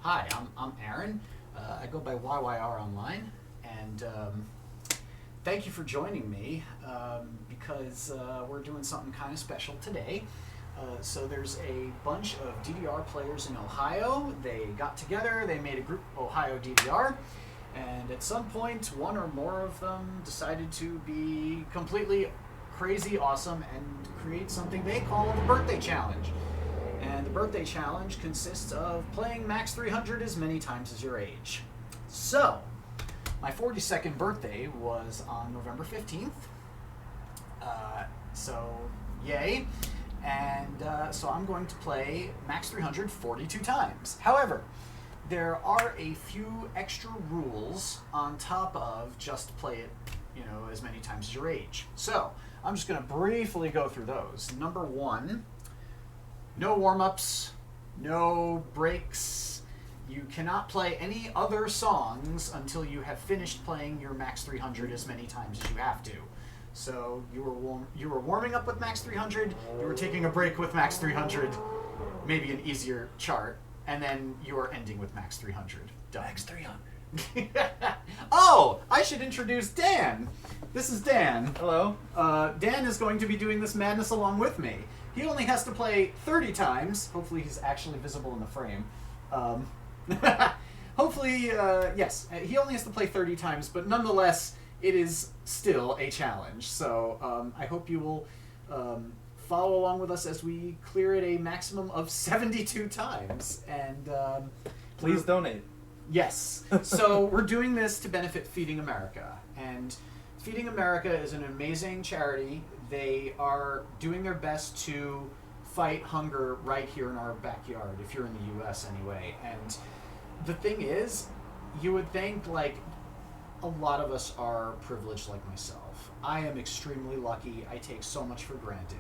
Hi, I'm Aaron. I go by YYR online, and thank you for joining me because we're doing something kind of special today. So there's a bunch of DDR players in Ohio. They got together, they made a group, OhioDDR, and at some point, one or more of them decided to be completely crazy awesome and create something they call the Birthday Challenge. And the Birthday Challenge consists of playing MAX300 as many times as your age. So, my 42nd birthday was on November 15th. So, yay. And so I'm going to play MAX300 42 times. However, there are a few extra rules on top of just play it, as many times as your age. So, I'm just going to briefly go through those. Number one, no warm-ups, no breaks. You cannot play any other songs until you have finished playing your MAX300 as many times as you have to. So you were warming up with MAX300, you were taking a break with MAX300, maybe an easier chart, and then you are ending with MAX300. Done. MAX300. Oh, I should introduce Dan. This is Dan. Hello. Dan is going to be doing this madness along with me. He only has to play 30 times. Hopefully he's actually visible in the frame. Hopefully, yes. He only has to play 30 times, but nonetheless, it is still a challenge. So I hope you will follow along with us as we clear it a maximum of 72 times. And please donate. Yes. So we're doing this to benefit Feeding America. And Feeding America is an amazing charity. They are doing their best to fight hunger right here in our backyard, if you're in the U.S. anyway. And the thing is, you would think, like, a lot of us are privileged like myself. I am extremely lucky. I take so much for granted.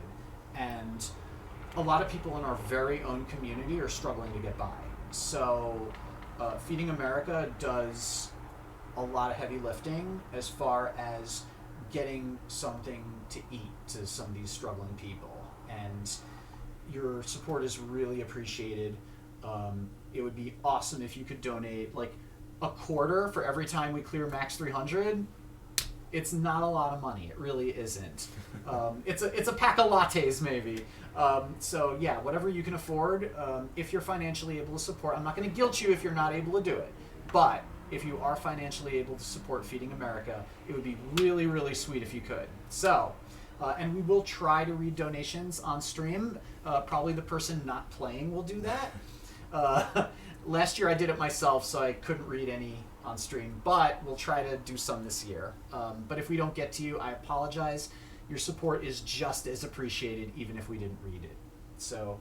And a lot of people in our very own community are struggling to get by. So Feeding America does a lot of heavy lifting as far as getting something to eat to some of these struggling people, and your support is really appreciated. It would be awesome if you could donate like a quarter for every time we clear MAX300. It's not a lot of money. It really isn't. It's a pack of lattes maybe. So yeah, whatever you can afford. If you're financially able to support, I'm not going to guilt you if you're not able to do it, but if you are financially able to support Feeding America, it would be really, really sweet if you could. So, and we will try to read donations on stream. Probably the person not playing will do that. Last year I did it myself, so I couldn't read any on stream, but we'll try to do some this year. But if we don't get to you, I apologize. Your support is just as appreciated, even if we didn't read it. So,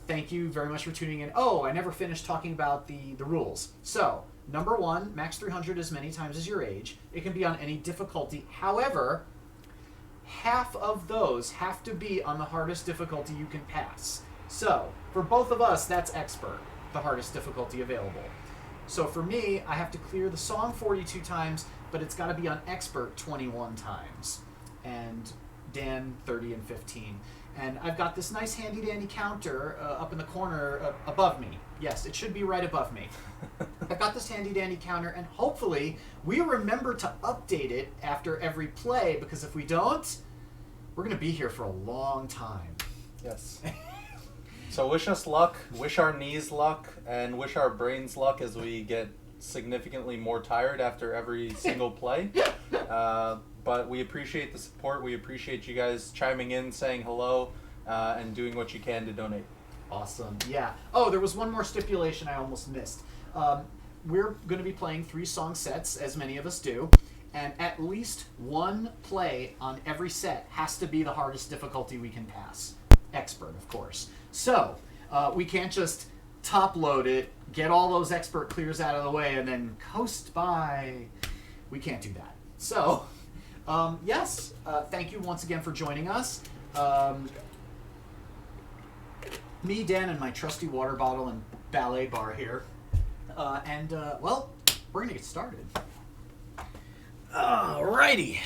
thank you very much for tuning in. Oh, I never finished talking about the rules. So, number one, MAX300 as many times as your age. It can be on any difficulty. However, half of those have to be on the hardest difficulty you can pass. So, for both of us, that's expert, the hardest difficulty available. So for me, I have to clear the song 42 times, but it's got to be on expert 21 times. And Dan, 30 and 15. And I've got this nice handy-dandy counter up in the corner above me. Yes, it should be right above me. I've got this handy-dandy counter, and hopefully we remember to update it after every play, because if we don't, we're going to be here for a long time. Yes. So wish us luck, wish our knees luck, and wish our brains luck as we get significantly more tired after every single play. But we appreciate the support. We appreciate you guys chiming in, saying hello, and doing what you can to donate. Awesome. Yeah. Oh, there was one more stipulation I almost missed. We're going to be playing 3 song sets, as many of us do, and at least one play on every set has to be the hardest difficulty we can pass. Expert, of course. So, we can't just top load it, get all those expert clears out of the way, and then coast by. We can't do that. So, yes, thank you once again for joining us. Me, Dan, and my trusty water bottle and ballet bar here. Well, we're going to get started. Alrighty.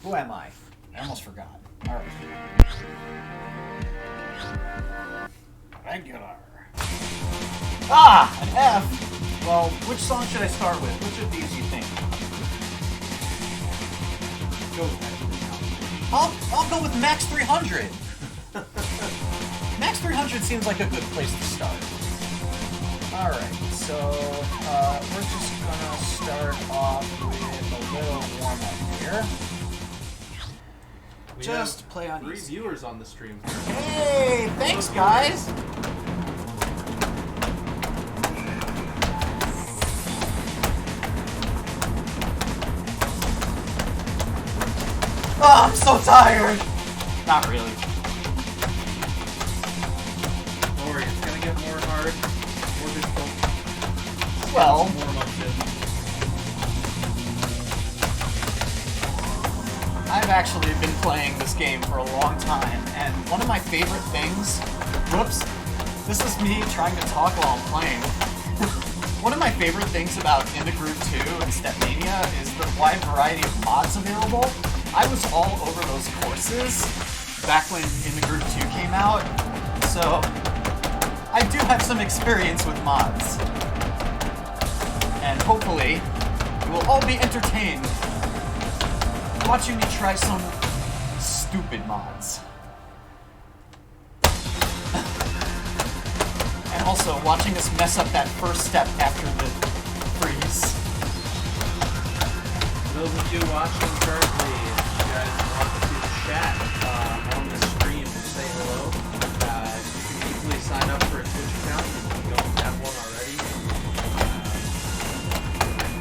Who am I? I almost forgot. Alright. Regular. Ah, an F. Well, which song should I start with? Which of these do you think? Go with I'll go with MAX300. MAX300 seems like a good place to start. Alright, so we're just gonna start off with a little warm-up here. We just play on 3 viewers on the stream. Hey, thanks guys! Oh, I'm so tired! Not really. Don't worry, it's gonna get more hard, more difficult. Well, I've actually been playing this game for a long time, and one of my favorite things... Whoops. This is me trying to talk while I'm playing. One of my favorite things about In the Groove 2 and Stepmania is the wide variety of mods available. I was all over those courses back when In the Groove 2 came out, so I do have some experience with mods. And hopefully, you will all be entertained watching me try some stupid mods. And also watching us mess up that first step after the freeze. For those of you watching currently, if you guys want to chat on the stream and say hello, you can easily sign up for a Twitch account if you don't have one already.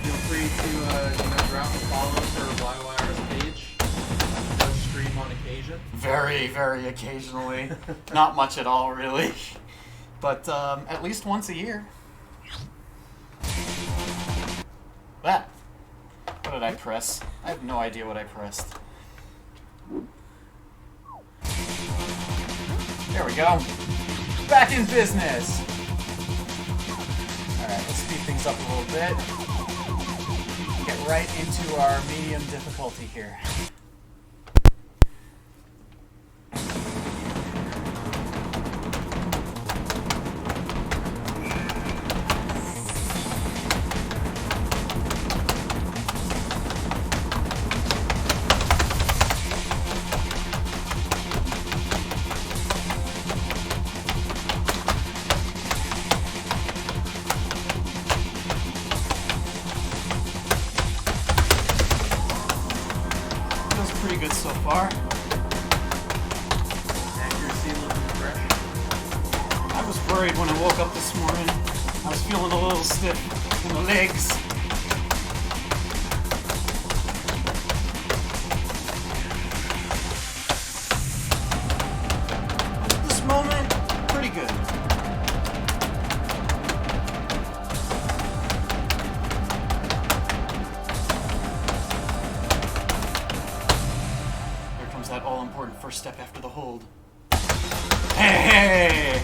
Feel free to drop a follow for YYR's page. Does stream on occasion. Very, very occasionally. Not much at all, really. But at least once a year. That. What did I press? I have no idea what I pressed. There we go. Back in business! Alright, let's speed things up a little bit. Get right into our medium difficulty here. Pretty good so far. Accuracy looking fresh. I was worried when I woke up this morning. I was feeling a little stiff in the legs. At this moment, pretty good. That all-important first step after the hold. Hey!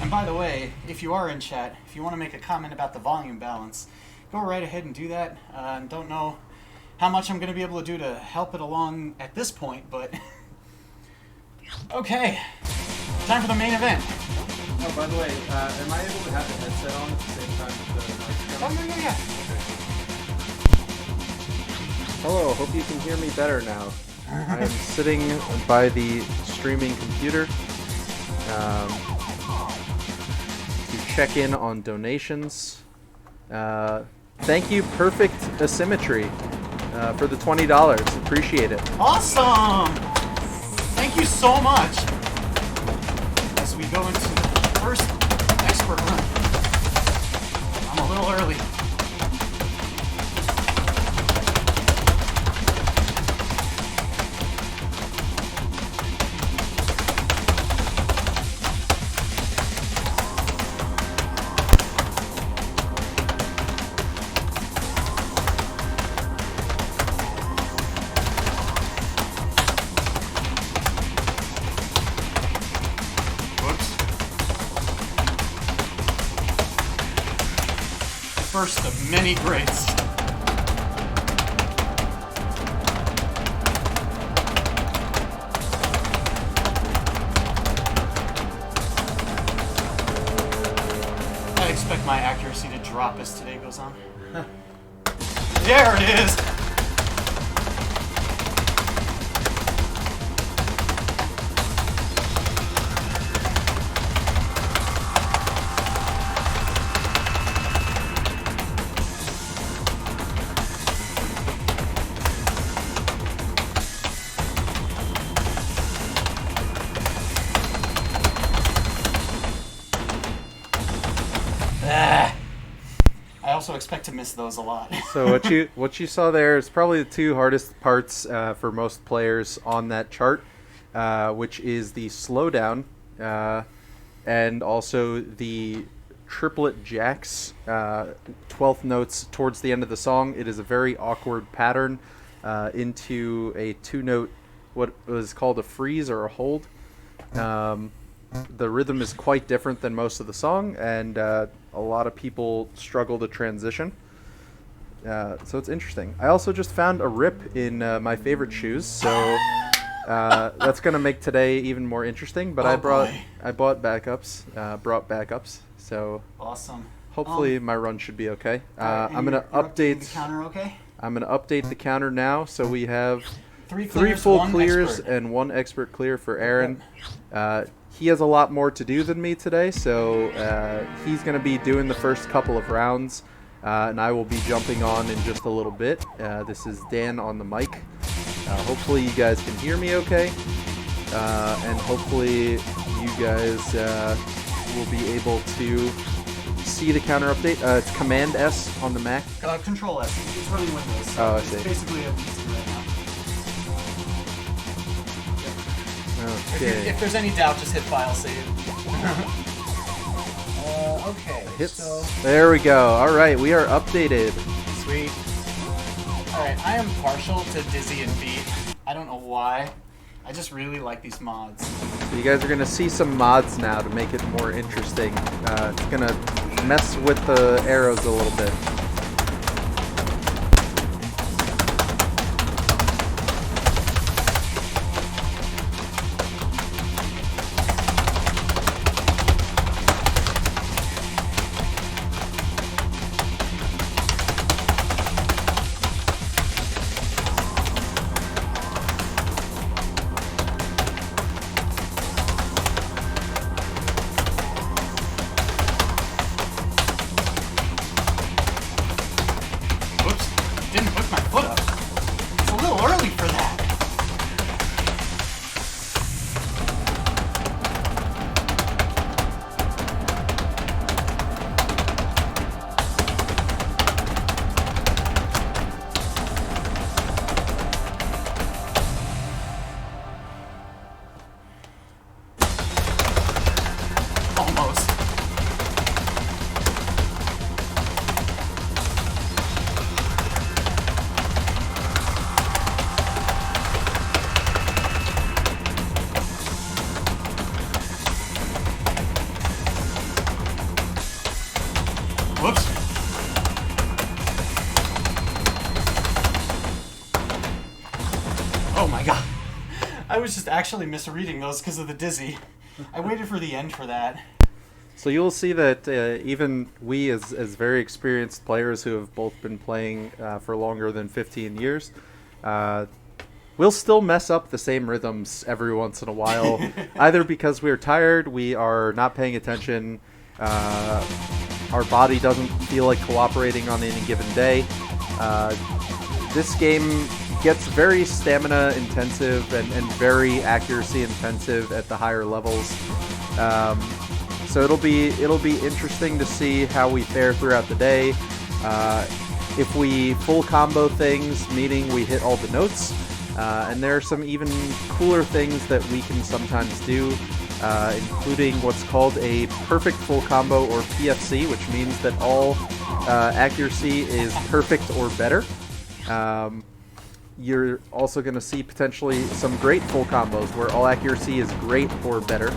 By the way, if you are in chat, if you want to make a comment about the volume balance, go right ahead and do that. Don't know how much I'm going to be able to do to help it along at this point, but... Okay, time for the main event. Oh, by the way, am I able to have the headset on at the same time as the microphone? Oh, yeah. Okay. Hello, hope you can hear me better now. I'm sitting by the streaming computer. Check in on donations. Thank you, Perfect Asymmetry, for the $20. Appreciate it. Awesome! Thank you so much. As we go into the first expert run. I'm a little early. first of many greats. I expect my accuracy to drop as today goes on. There it is! I also expect to miss those a lot. So what you saw there is probably the two hardest parts for most players on that chart, which is the slowdown and also the triplet jacks, 12th notes towards the end of the song. It is a very awkward pattern into a 2-note, what was called a freeze or a hold. The rhythm is quite different than most of the song, and a lot of people struggle to transition. So it's interesting. I also just found a rip in my favorite shoes, so that's going to make today even more interesting. But I brought backups, so Awesome. hopefully my run should be okay. Alright, I'm going to update the counter, okay? I'm going to update the counter now, so we have Three three full one clears expert. and one expert clear for Aaron. He has a lot more to do than me today, so he's going to be doing the first couple of rounds, and I will be jumping on in just a little bit. This is Dan on the mic. Hopefully you guys can hear me okay, and hopefully you guys will be able to see the counter update. It's Command S on the Mac. Control S. It's running Windows. So Oh, I it's see. basically a PC right now. Okay. If there's any doubt, just hit file save. Okay. Hits. So There we go. All right, we are updated. sweet. All right, I am partial to Dizzy and Beat. I don't know why. I just really like these mods. So you guys are going to see some mods now to make it more interesting. It's going to mess with the arrows a little bit. Whoops, didn't hook my foot up. It's a little early for that. Almost. Whoops. Oh my god. I was just actually misreading those because of the dizzy. I waited for the end for that. So you'll see that even we, as very experienced players who have both been playing for longer than 15 years, we'll still mess up the same rhythms every once in a while, either because we're tired, we are not paying attention, our body doesn't feel like cooperating on any given day. This game gets very stamina intensive and very accuracy intensive at the higher levels. So it'll be interesting to see how we fare throughout the day. If we full combo things, meaning we hit all the notes, and there are some even cooler things that we can sometimes do, including what's called a perfect full combo, or PFC, which means that all accuracy is perfect or better. You're also going to see potentially some great full combos where all accuracy is great or better.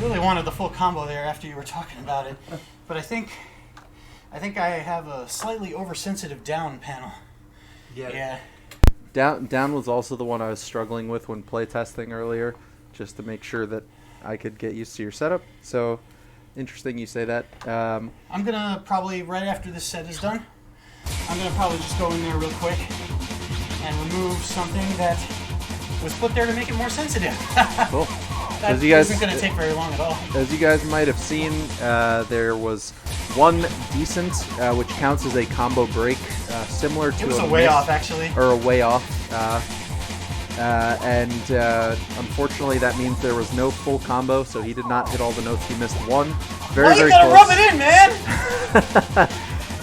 really wanted the full combo there after you were talking about it, but I think I have a slightly oversensitive down panel. Yeah. Down was also the one I was struggling with when playtesting earlier, just to make sure that I could get used to your setup. So, interesting you say that. I'm gonna probably, right after this set is done, I'm gonna probably just go in there real quick and remove something that was put there to make it more sensitive. Cool. That isn't gonna take very long at all. As you guys might have seen, there was one decent, which counts as a combo break, similar to it was a way off, actually. Or a way off. Unfortunately, that means there was no full combo, so he did not hit all the notes. He missed one. Very, very close. Why you gotta rub it in,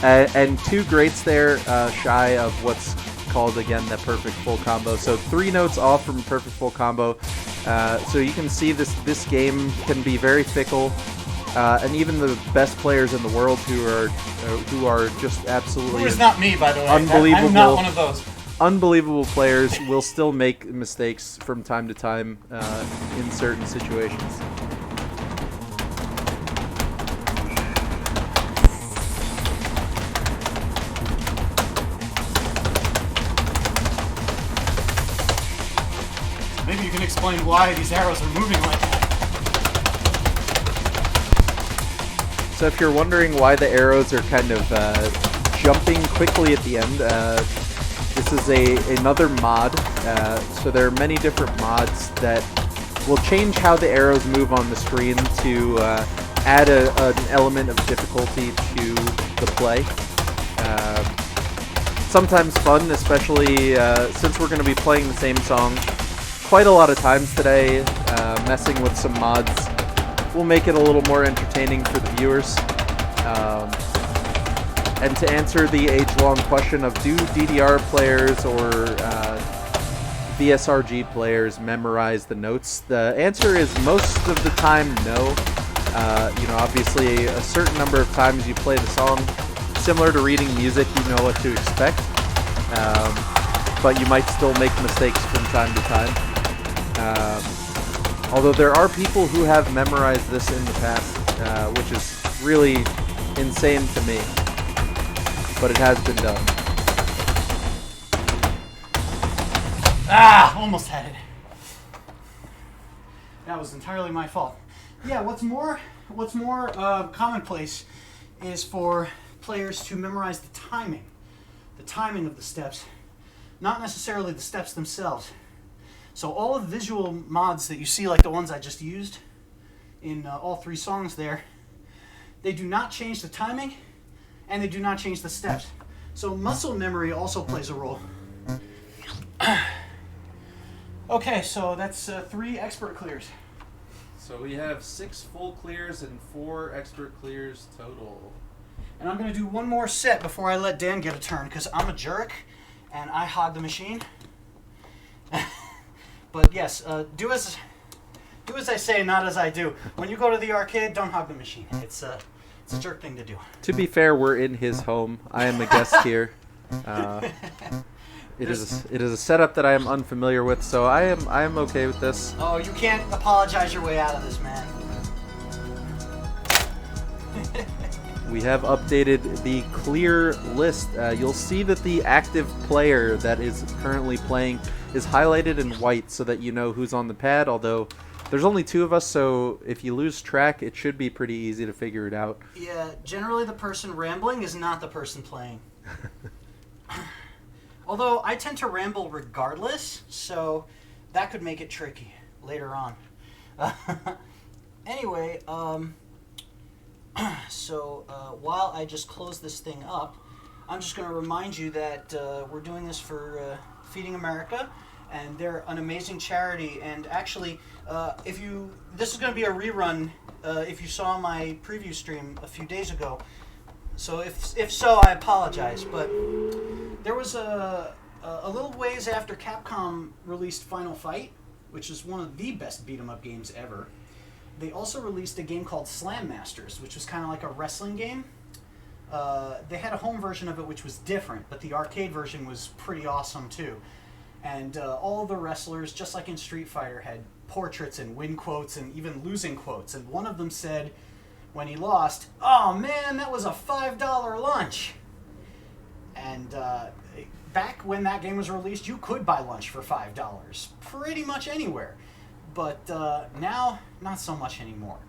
man? And 2 greats there, shy of what's called, again, the perfect full combo. So 3 notes off from perfect full combo. So you can see this game can be very fickle. And even the best players in the world who are just absolutely who is not me, by the way. Unbelievable. I'm not one of those. Unbelievable players will still make mistakes from time to time in certain situations. Maybe you can explain why these arrows are moving like that. So if you're wondering why the arrows are kind of jumping quickly at the end, this is another mod. So there are many different mods that will change how the arrows move on the screen to add an element of difficulty to the play. Sometimes fun, especially since we're going to be playing the same song quite a lot of times today. Messing with some mods will make it a little more entertaining for the viewers. And to answer the age-long question of do DDR players or VSRG players memorize the notes, the answer is most of the time no. Obviously a certain number of times you play the song, similar to reading music, you know what to expect. But you might still make mistakes from time to time. Although there are people who have memorized this in the past, which is really insane to me. But it has been done. Almost had it. That was entirely my fault. Yeah, what's more commonplace is for players to memorize the timing of the steps, not necessarily the steps themselves. So all of the visual mods that you see, like the ones I just used in all 3 songs there, they do not change the timing and they do not change the steps. So muscle memory also plays a role. Okay, so that's 3 expert clears. So we have 6 full clears and 4 expert clears total. And I'm going to do one more set before I let Dan get a turn, because I'm a jerk and I hog the machine. But yes, do as I say, not as I do. When you go to the arcade, don't hog the machine. It's a jerk thing to do. To be fair, we're in his home. I am a guest here. It is a setup that I am unfamiliar with, so I am okay with this. Oh, you can't apologize your way out of this, man. We have updated the clear list. You'll see that the active player that is currently playing is highlighted in white so that you know who's on the pad, although there's only 2 of us, so if you lose track, it should be pretty easy to figure it out. Yeah, generally the person rambling is not the person playing. Although I tend to ramble regardless, so that could make it tricky later on. Anyway, while I just close this thing up, I'm just going to remind you that we're doing this for Feeding America, and they're an amazing charity. And actually, this is going to be a rerun if you saw my preview stream a few days ago. So if so, I apologize. But there was a little ways after Capcom released Final Fight, which is one of the best beat-em-up games ever. They also released a game called Slam Masters, which was kind of like a wrestling game. They had a home version of it which was different, but the arcade version was pretty awesome too. And all the wrestlers, just like in Street Fighter, had portraits and win quotes and even losing quotes. And one of them said, when he lost, "Oh man, that was a $5 lunch." And back when that game was released, you could buy lunch for $5 pretty much anywhere. But now, not so much anymore.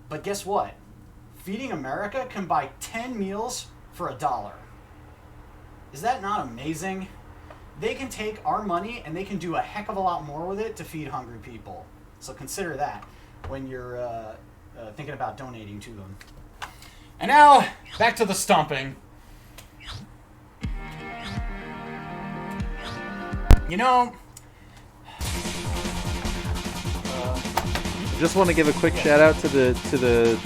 But guess what? Feeding America can buy 10 meals for $1. Is that not amazing? They can take our money and they can do a heck of a lot more with it to feed hungry people. So consider that when you're thinking about donating to them. And now, back to the stomping. You know... Just want to give a quick shout out to the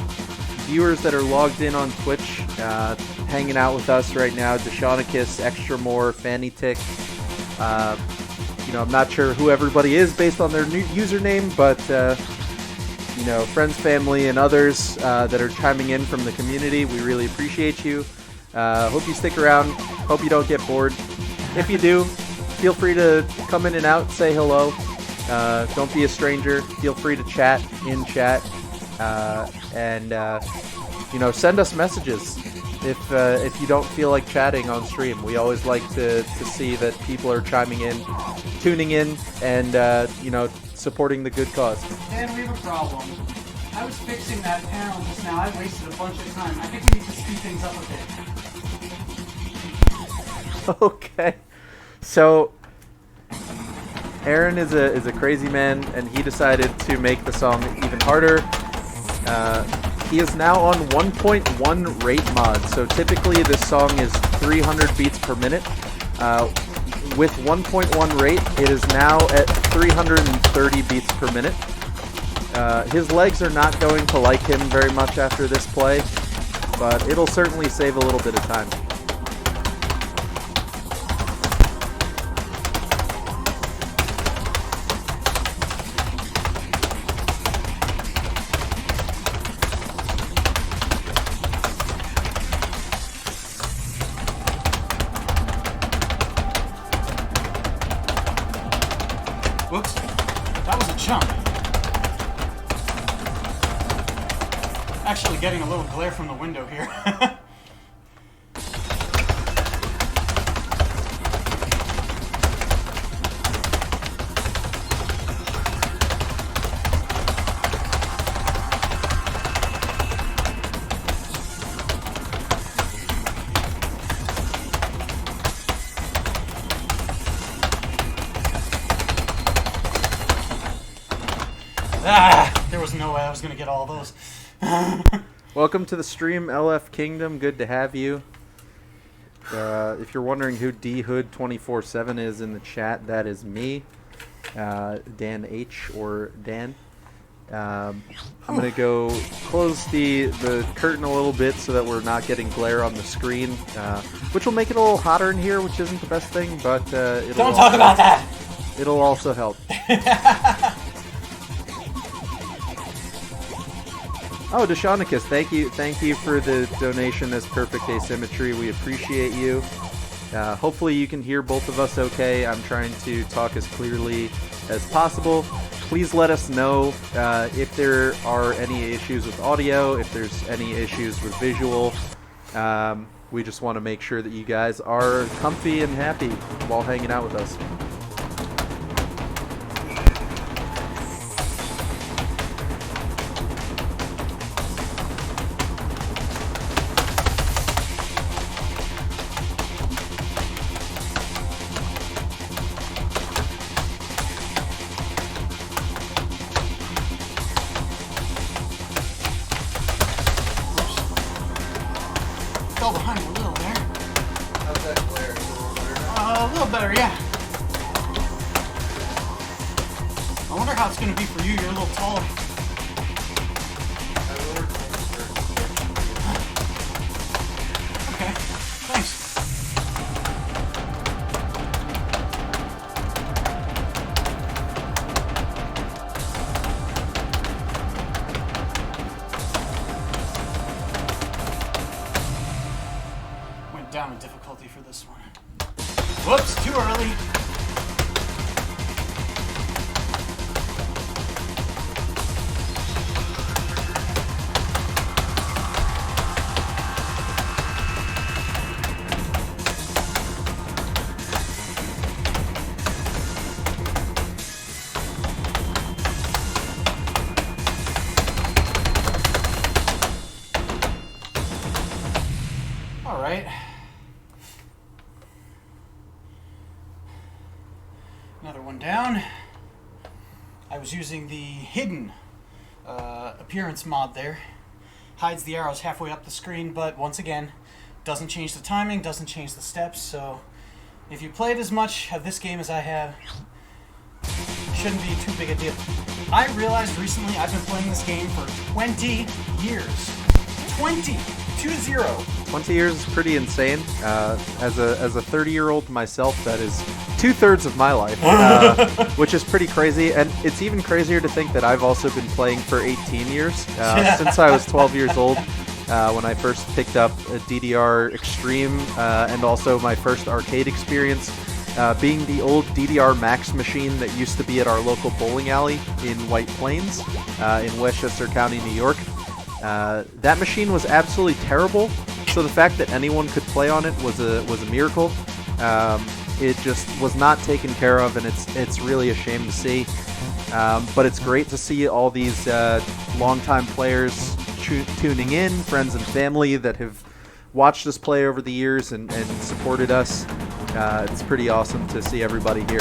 viewers that are logged in on Twitch, hanging out with us right now. Deshaunicus, Extra More, Fanny Tick. I'm not sure who everybody is based on their new username, but friends, family, and others that are chiming in from the community, we really appreciate you. Hope you stick around. Hope you don't get bored. If you do, feel free to come in and out, say hello. Don't be a stranger. Feel free to chat in chat, and send us messages if you don't feel like chatting on stream. We always like to see that people are chiming in, tuning in, and supporting the good cause. Dan, we have a problem. I was fixing that panel just now. I wasted a bunch of time. I think we need to speed things up a bit. Okay, so Aaron is a crazy man, and he decided to make the song even harder. He is now on 1.1 rate mod, so typically this song is 300 beats per minute. With 1.1 rate, it is now at 330 beats per minute. His legs are not going to like him very much after this play, but it'll certainly save a little bit of time. Whoops, that was a jump. Actually getting a little glare from the window here. There was no way I was going to get all those. Welcome to the stream, LF Kingdom. Good to have you. If you're wondering who DHood247 is in the chat, that is me, Dan H or Dan. I'm going to go close the curtain a little bit so that we're not getting glare on the screen, which will make it a little hotter in here, which isn't the best thing, but Don't talk about that! It'll also help. Oh, Deshaunicus, thank you for the donation as Perfect Asymmetry. We appreciate you. Hopefully you can hear both of us okay. I'm trying to talk as clearly as possible. Please let us know if there are any issues with audio, if there's any issues with visual. We just want to make sure that you guys are comfy and happy while hanging out with us. Fell behind a little there. How's that glare? A little better, yeah. I wonder how it's going to be for you. You're a little taller. Okay, thanks. Went down in difficulty for this one. Whoops, too early. I was using the hidden appearance mod there. Hides the arrows halfway up the screen, but once again, doesn't change the timing, doesn't change the steps, so if you played as much of this game as I have, shouldn't be too big a deal. I realized recently I've been playing this game for 20 years. 20! 2-0. 20 years is pretty insane. As a 30-year-old myself, that is 2/3 of my life, which is pretty crazy. And it's even crazier to think that I've also been playing for 18 years, since I was 12 years old, when I first picked up a DDR Extreme, and also my first arcade experience, being the old DDR Max machine that used to be at our local bowling alley in White Plains, in Westchester County, New York. That machine was absolutely terrible, so the fact that anyone could play on it was a miracle. It just was not taken care of, and it's really a shame to see. But it's great to see all these longtime players tuning in, friends and family that have watched us play over the years and supported us. It's pretty awesome to see everybody here.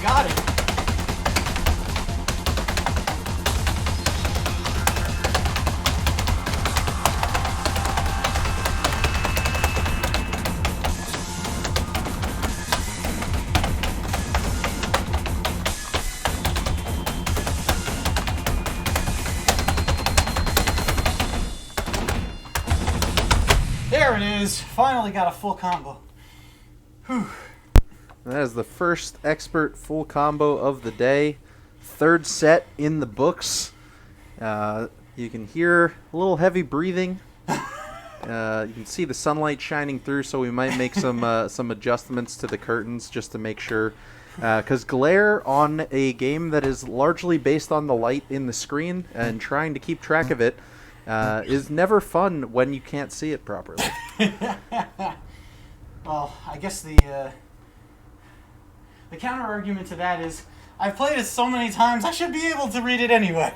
Got it. There it is. Finally got a full combo. Whew. That is the first expert full combo of the day. Third set in the books. You can hear a little heavy breathing. You can see the sunlight shining through, so we might make some adjustments to the curtains just to make sure. Because glare on a game that is largely based on the light in the screen and trying to keep track of it is never fun when you can't see it properly. Well, I guess the counter argument to that is I've played it so many times I should be able to read it anyway.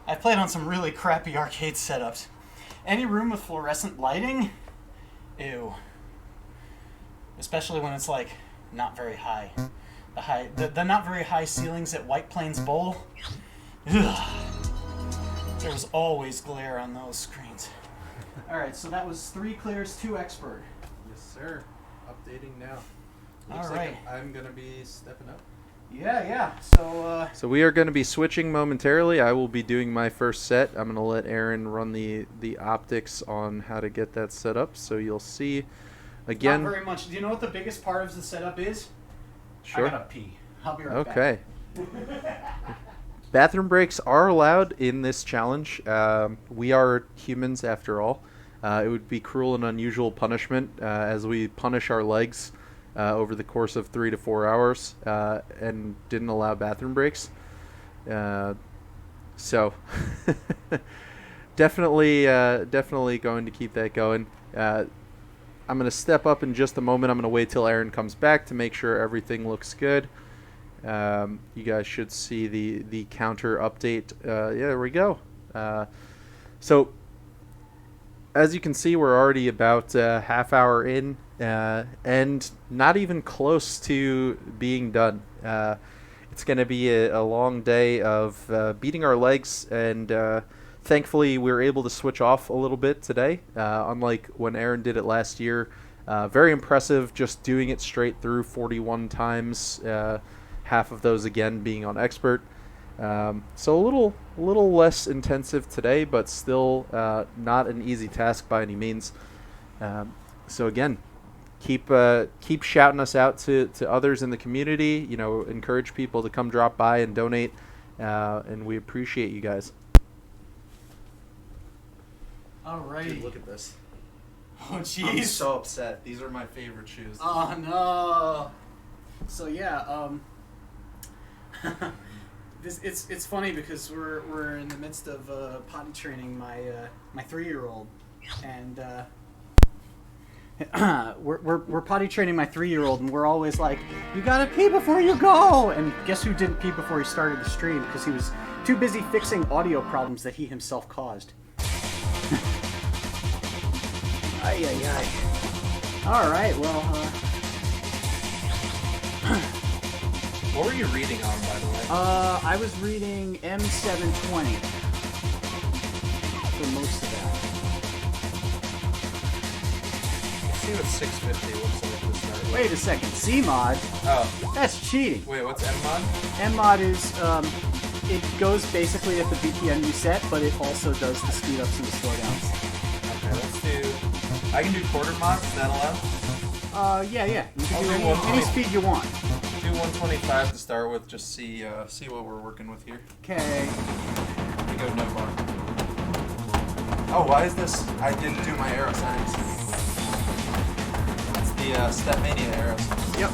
I've played on some really crappy arcade setups. Any room with fluorescent lighting? Ew. Especially when it's like not very high. The not very high ceilings at White Plains Bowl. Ugh. There was always glare on those screens. Alright, so that was 3 clears, 2 expert. Yes, sir. Updating now. All Looks right. like I'm gonna be stepping up. Yeah. So we are going to be switching momentarily. I will be doing my first set. I'm going to let Aaron run the optics on how to get that set up. So you'll see again. Not very much. Do you know what the biggest part of the setup is? Sure. I gotta pee. I'll be right back. Okay. Bathroom breaks are allowed in this challenge. We are humans after all. It would be cruel and unusual punishment as we punish our legs over the course of 3 to 4 hours and didn't allow bathroom breaks. So definitely going to keep that going. I'm going to step up in just a moment. I'm going to wait till Aaron comes back to make sure everything looks good. You guys should see the counter update. Yeah, there we go. So as you can see, we're already about half hour in and not even close to being done. It's going to be a long day of beating our legs, and thankfully we were able to switch off a little bit today, unlike when Aaron did it last year. Very impressive just doing it straight through 41 times, half of those again being on expert. So a little less intensive today, but still not an easy task by any means. So again, keep shouting us out to others in the community. You know, encourage people to come drop by and donate, and we appreciate you guys. All right. Dude, look at this. Oh, I'm jeez. so upset. These are my favorite shoes. Oh no. So yeah, it's funny because we're in the midst of potty training my 3-year-old, and we're potty training my 3-year-old, and we're always like, you gotta pee before you go. And guess who didn't pee before he started the stream because he was too busy fixing audio problems that he himself caused. Ay, ay, ay. All right, well, What were you reading on, by the way? I was reading M720 for most of that. Let's see what 650 looks like to start with. Wait a second, CMod? Oh, That's cheating. wait, what's Mmod? Mmod is, it goes basically at the BPM you set, but it also does the speed ups and the slowdowns. Okay, let's do... I can do quarter mod, is that allowed? Yeah. You I'll can do do any 120. speed you want. Do 125 to start with, just see what we're working with here. Okay. We go no bar. Oh, why is this? I didn't do my arrow settings. It's the Stepmania arrows. Yep.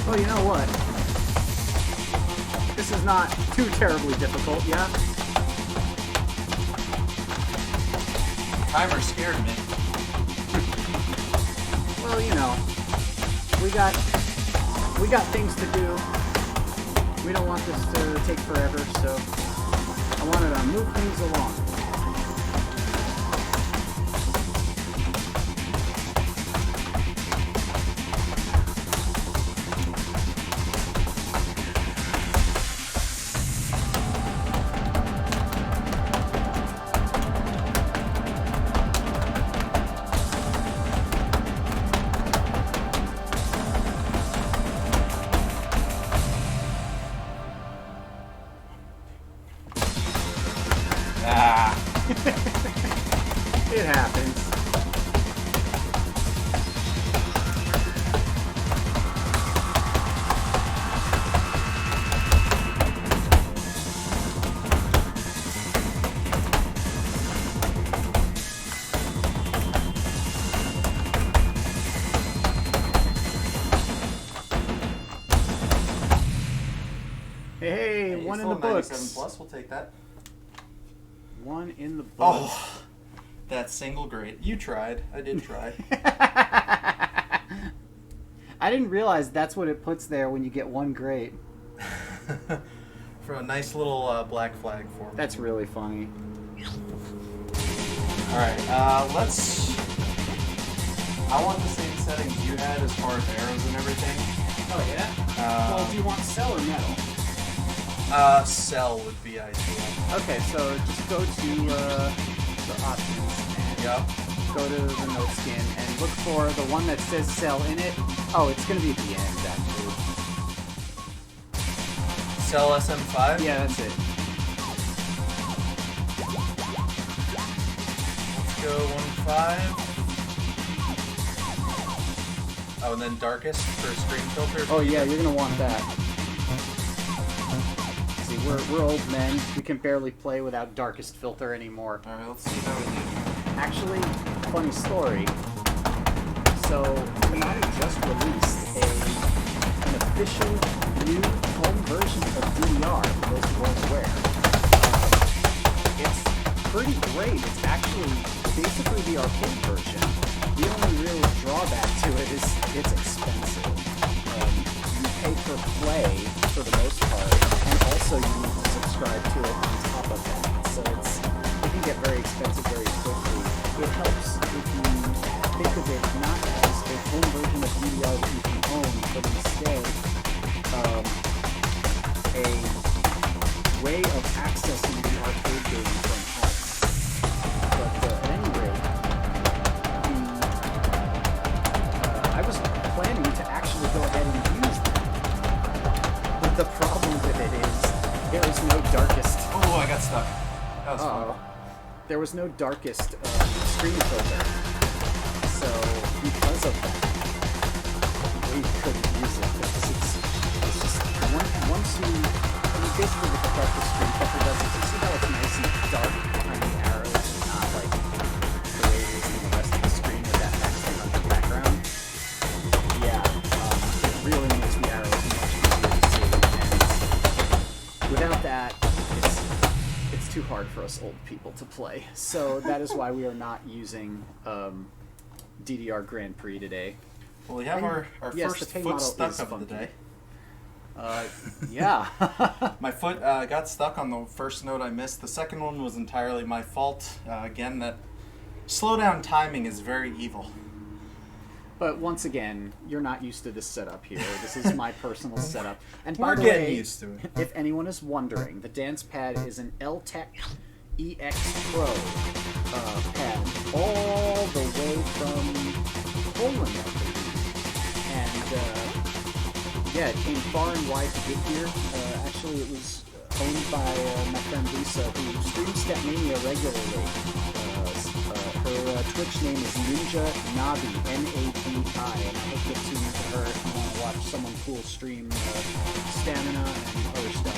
Well, you know what? This is not too terribly difficult, yeah? Timer scared me. Well, you know, we got things to do. We don't want this to take forever, so I wanted to move things along. It happens. Hey, one in the books. 97 plus, we'll take that. One in the books. Oh, that single grade. You tried. I did try. I didn't realize that's what it puts there when you get one grade. For a nice little black flag for me. That's really funny. Alright, let's... I want the same settings you had as far as arrows and everything. Oh, yeah? Well, do you want cell or metal? Cell would be ideal. Okay, so just go to the options and Yep. go to the note skin and look for the one that says cell in it. Oh, it's going to be at the end, actually. Cell SM5? Yeah, that's it. Let's go 1.5. Oh, and then darkest for screen filter. Oh, yeah, you're going to want that. See, we're old men. We can barely play without darkest filter anymore. Alright, let's see how we do. Actually, funny story. So, Konami just released an official new home version of DDR for those who weren't aware. It's pretty great. It's actually basically the arcade version. The only real drawback to it is it's expensive. You pay per play for the most part, and also you need to subscribe to it on top of that. So it can get very expensive very quickly. It helps if you think of it not as a home version of DDR that you can own, but instead a way of accessing the arcade game from home. But at any rate, I was planning to actually go ahead and use that. But the problem with it is, there was no darkest. Oh, I got stuck. That was fun. There was no darkest screen filter. So because of that, we couldn't use it because it's just once you basically with the darkest screen filter does is you see how it's nice and dark behind the arrows and not like the way it is in the rest of the screen with that MAX300 background. Yeah, it really makes the arrows much easier to see, and without that, it's too hard for us old people to play. So that is why we are not using DDR Grand Prix today. Well, we have our yes, first the foot stuck is of the funky. day. Yeah. My foot got stuck on the first note I missed. The second one was entirely my fault. Again, that slowdown timing is very evil. But once again, you're not used to this setup here. This is my personal setup. And by We're the getting way, used to it. if anyone is wondering, the dance pad is an L-Tech EX Pro pad all the way from Poland, I believe. And yeah, it came far and wide to get here. Actually, it was owned by my friend Lisa, who streams Stepmania regularly. Her Twitch name is Ninja Nabi, N-A-B-I, and I hope you'll tune into her if you want to watch someone cool stream stamina and other stuff.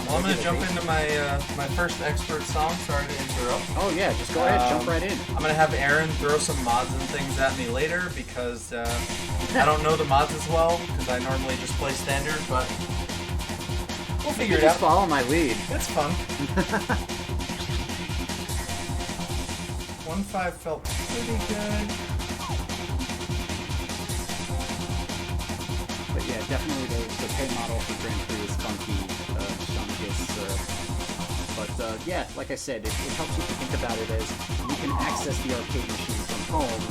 Well, I'm going to jump into my first expert song. Sorry to interrupt. Oh yeah, just go ahead, jump right in. I'm going to have Aaron throw some mods and things at me later because I don't know the mods as well because I normally just play standard, but we'll figure it out. Just follow my lead. It's fun. 1.5 felt pretty good. But yeah, definitely the pay model for Grand Prix is funky, but yeah, like I said, it helps you to think about it as you can access the arcade machine from home,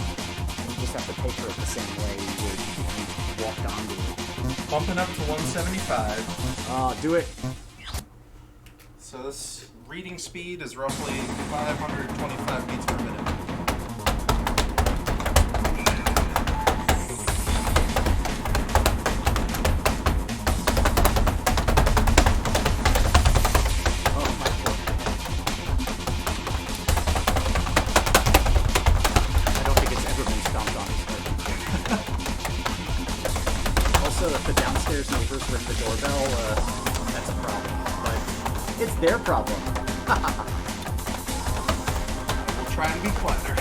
and you just have to pay for it the same way you would if you walked onto it. Bumping up to 175. Do it. So this reading speed is roughly 525 beats per minute. It's their problem. We'll try and be quieter.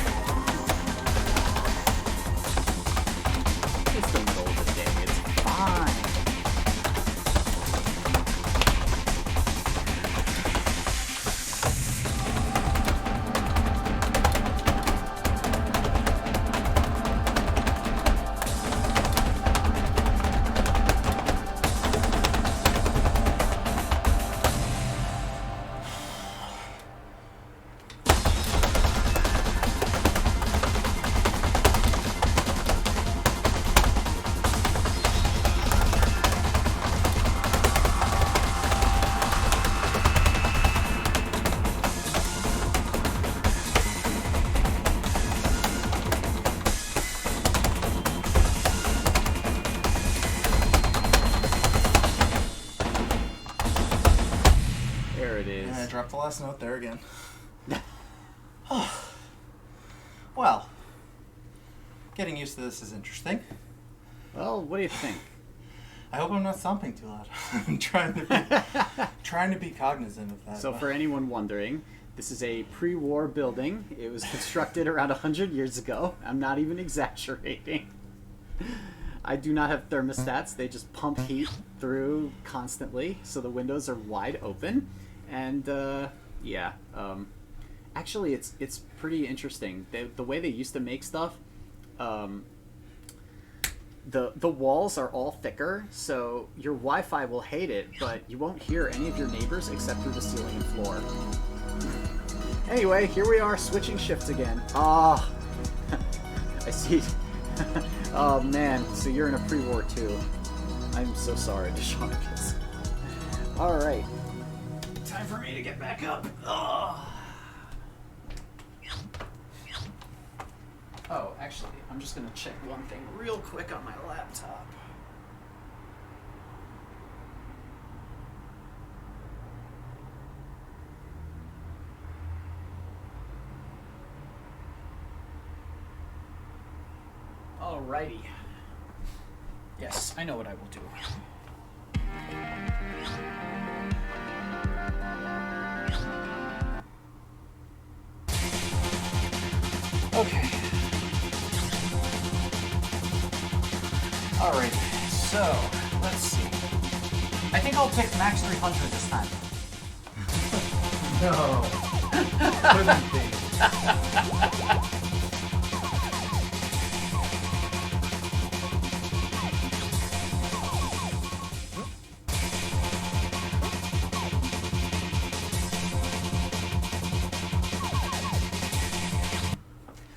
It's the middle of the day. It's fine. Dropped the last note there again. Well, getting used to this is interesting. Well, what do you think? I hope I'm not stomping too loud. I'm trying to be cognizant of that. So for anyone wondering, this is a pre-war building. It was constructed around 100 years ago. I'm not even exaggerating. I do not have thermostats. They just pump heat through constantly, so the windows are wide open. And yeah, actually, it's pretty interesting. The way they used to make stuff, the walls are all thicker, so your Wi-Fi will hate it, but you won't hear any of your neighbors except through the ceiling and floor. Anyway, here we are switching shifts again. Ah, I see. Oh man, so you're in a pre-war too. I'm so sorry, Deshaunkus. All right. Time for me to get back up. Oh, actually, I'm just going to check one thing real quick on my laptop. Alrighty. Yes, I know what I will do. Okay. Alright, so let's see. I think I'll pick MAX300 this time. No. Couldn't be.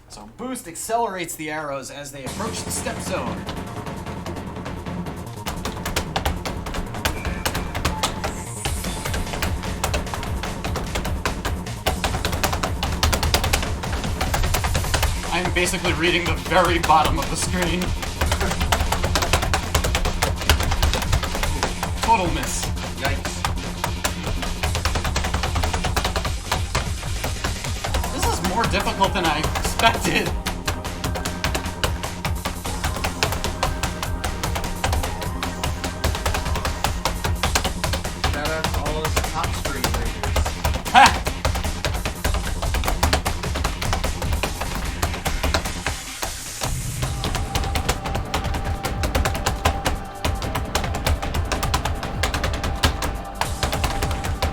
So boost accelerates the arrows as they approach the step zone. I'm basically reading the very bottom of the screen. Total miss. Yikes. This is more difficult than I expected. Shout out to all us top screen readers. Ha!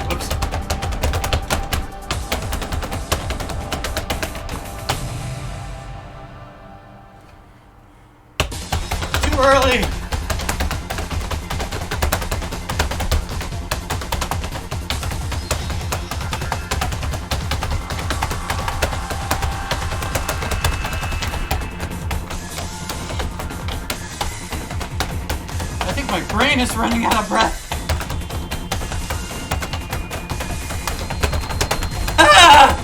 Whoops. Too early. I think my brain is running out of breath. Ah!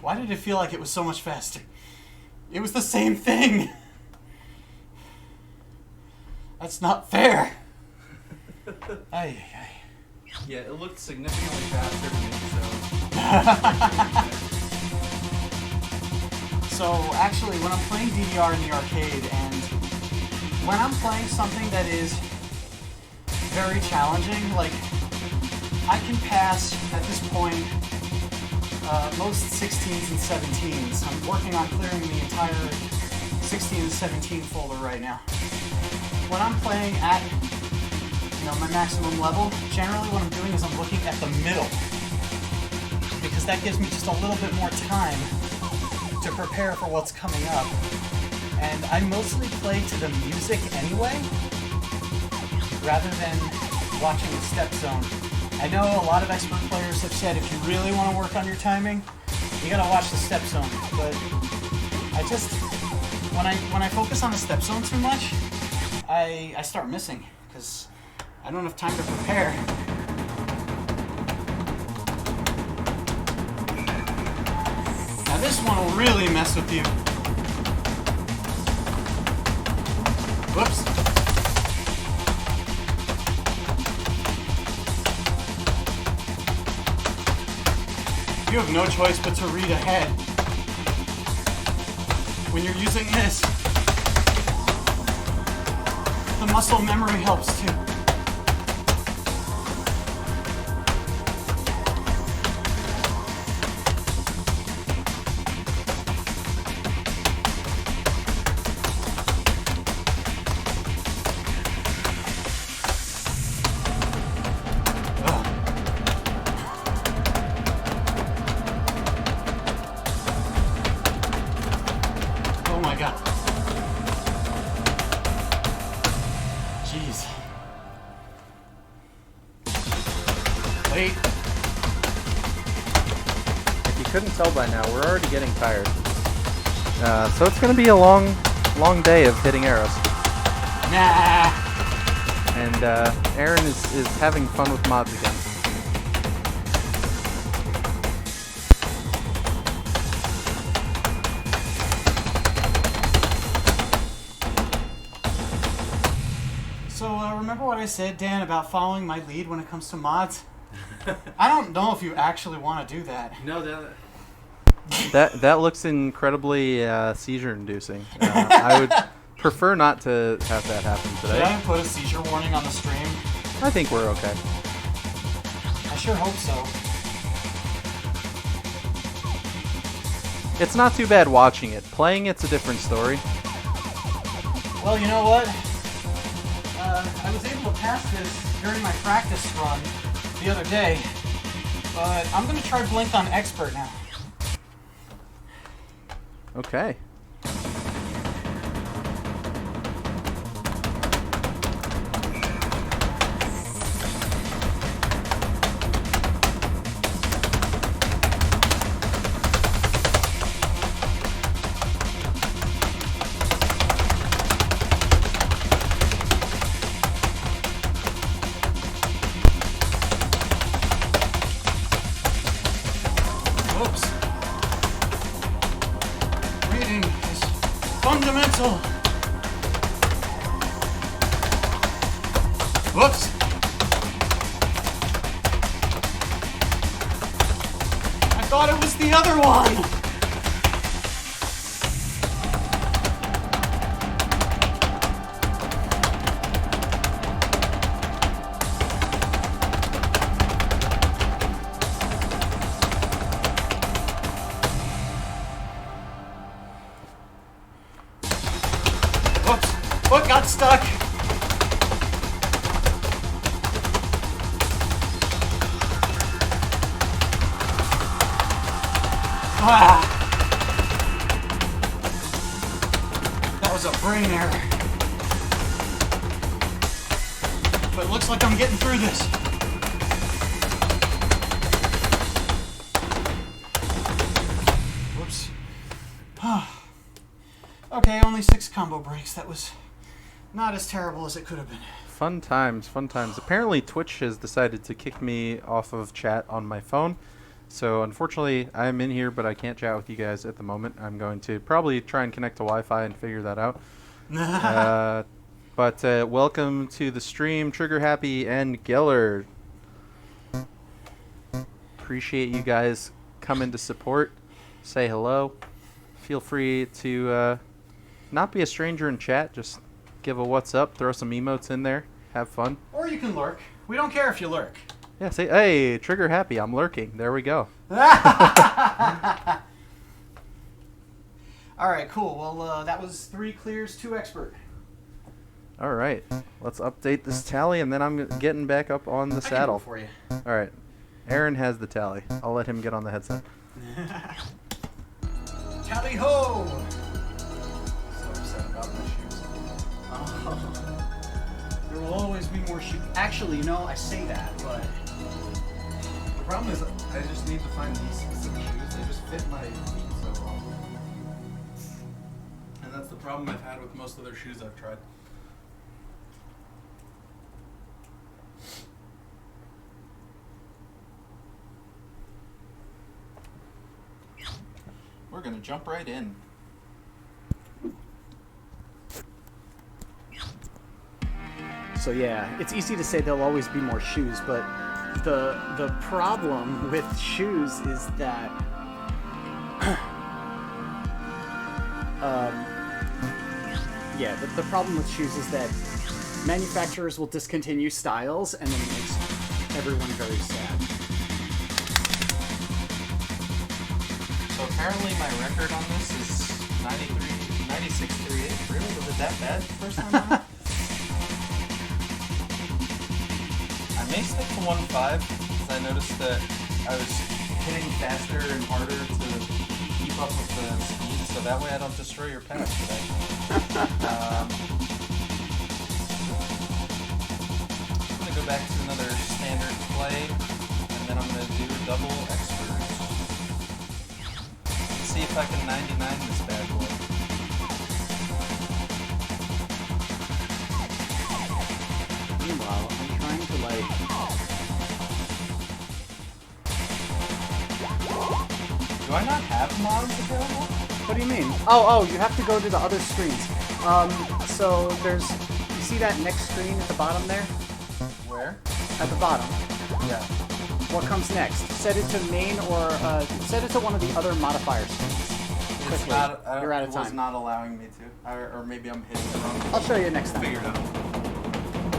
Why did it feel like it was so much faster? It was the same thing. That's not fair. Ay, ay, Yeah, it looked significantly faster to me, So actually, when I'm playing DDR in the arcade, and when I'm playing something that is very challenging, like I can pass at this point most 16s and 17s. I'm working on clearing the entire 16 and 17 folder right now. When I'm playing at my maximum level, generally what I'm doing is I'm looking at the middle, because that gives me just a little bit more time to prepare for what's coming up. And I mostly play to the music anyway, rather than watching the step zone. I know a lot of expert players have said if you really want to work on your timing, you gotta watch the step zone. But I just, when I focus on the step zone too much, I start missing, because I don't have time to prepare. Now this one will really mess with you. Whoops. You have no choice but to read ahead. When you're using this, the muscle memory helps too. Oh my god. Jeez. Wait. If you couldn't tell by now, we're already getting tired. So it's going to be a long day of hitting arrows. Nah. And Aaron is having fun with mods again. So, remember what I said, Dan, about following my lead when it comes to mods? I don't know if you actually want to do that. No, That looks incredibly seizure-inducing. I would prefer not to have that happen Did today. I put a seizure warning on the stream? I think we're okay. I sure hope so. It's not too bad watching it. Playing it's a different story. Well, you know what? I was able to pass this during my practice run the other day, but I'm going to try Blink on Expert now. Okay. Whoops. Reading is fundamental. Whoops. I thought it was the other one. Whoops. Foot got stuck. Ah. That was a brain error. But it looks like I'm getting through this. Whoops. Okay, only 6 combo breaks. That was not as terrible as it could have been. Fun times, fun times. Apparently Twitch has decided to kick me off of chat on my phone. So unfortunately, I'm in here, but I can't chat with you guys at the moment. I'm going to probably try and connect to Wi-Fi and figure that out. But welcome to the stream, Trigger Happy and Geller. Appreciate you guys coming to support. Say hello. Feel free to not be a stranger in chat. Just give a what's up, throw some emotes in there, have fun. Or you can lurk. We don't care if you lurk. Yeah, say, hey, Trigger Happy, I'm lurking. There we go. All right, cool. Well, that was 3 clears, 2 expert. All right, let's update this tally, and then I'm getting back up on the I can do saddle. it for you. All right, Aaron has the tally. I'll let him get on the headset. Tally ho! So upset about my shoes. There will always be more shoes. Actually, you know, I say that, but The problem is I just need to find these specific shoes. They just fit my feet so well. And that's the problem I've had with most other shoes I've tried. We're gonna jump right in. So yeah, it's easy to say there'll always be more shoes, but the problem with shoes is that the problem with shoes is that manufacturers will discontinue styles, and then it makes everyone very sad. So apparently my record on this is 96.38. Really? Was it that bad the first time around? I may stick to 1.5 because I noticed that I was hitting faster and harder to keep up with the speed, so that way I don't destroy your pass today. I'm going to go back to another standard play, and then I'm going to do double expert. Let's see if I can 99 this bad boy. Meanwhile, I'm trying to Do I not have mods available? What do you mean? Oh, you have to go to the other screens. So there's, you see that next screen at the bottom there? Where? At the bottom. Yeah. What comes next? Set it to main or set it to one of the other modifier screens. It's Quickly. not, You're out of it was time. not allowing me to. Or maybe I'm hitting it wrong. I'll show you next time. Figure it out.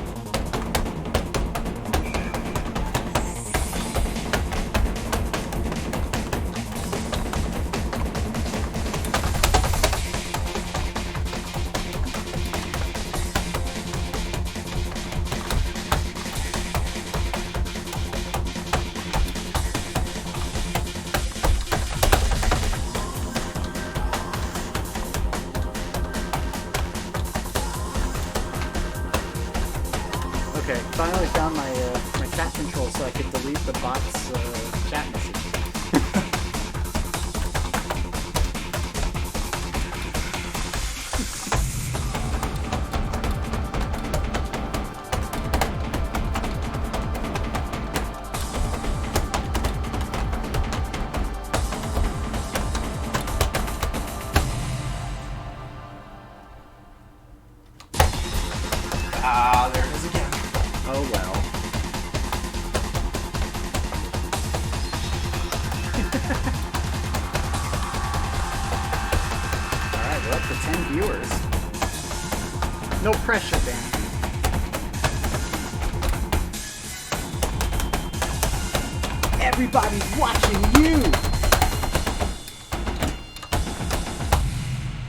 Okay, finally found my my chat control so I could delete the bot's chat message. Ah, there it is again. Oh well. Alright, we're up to 10 viewers. No pressure, Dan. Everybody's watching you!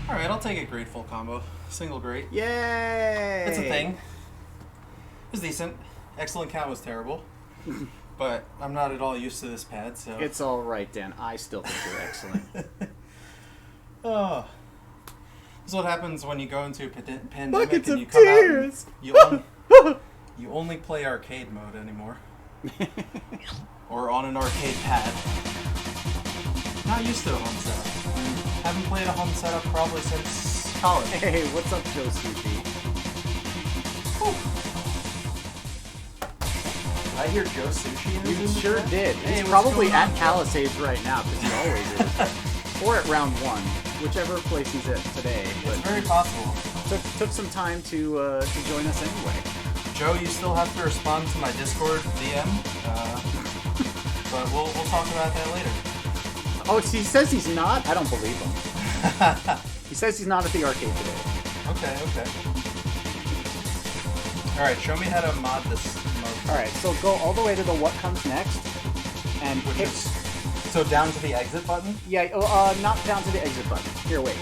Alright, I'll take a grateful combo. Single great. Yay! It's a thing. It was decent. Excellent count was terrible. But I'm not at all used to this pad, so... It's alright, Dan. I still think you're excellent. Oh. This is what happens when you go into a pandemic Buckets and of you come tears. out and you only play arcade mode anymore. Or on an arcade pad. Not used to a home setup. Haven't played a home setup probably since college. Hey, what's up, Joe Sushi? Did I hear Joe Sushi in You the sure chat? did. Hey, He's what's probably going on, at Joe? Palisades right now, because he always is. Or at round 1, whichever place he's at today. It's But very possible. took some time to join us anyway. Joe, you still have to respond to my Discord DM, but we'll talk about that later. Oh, he says he's not? I don't believe him. He says he's not at the arcade today. Okay, okay. Alright, show me how to mod this mode. Alright, so go all the way to the what comes next, and Which pick... is, so down to the exit button? Yeah, not down to the exit button. Here, wait.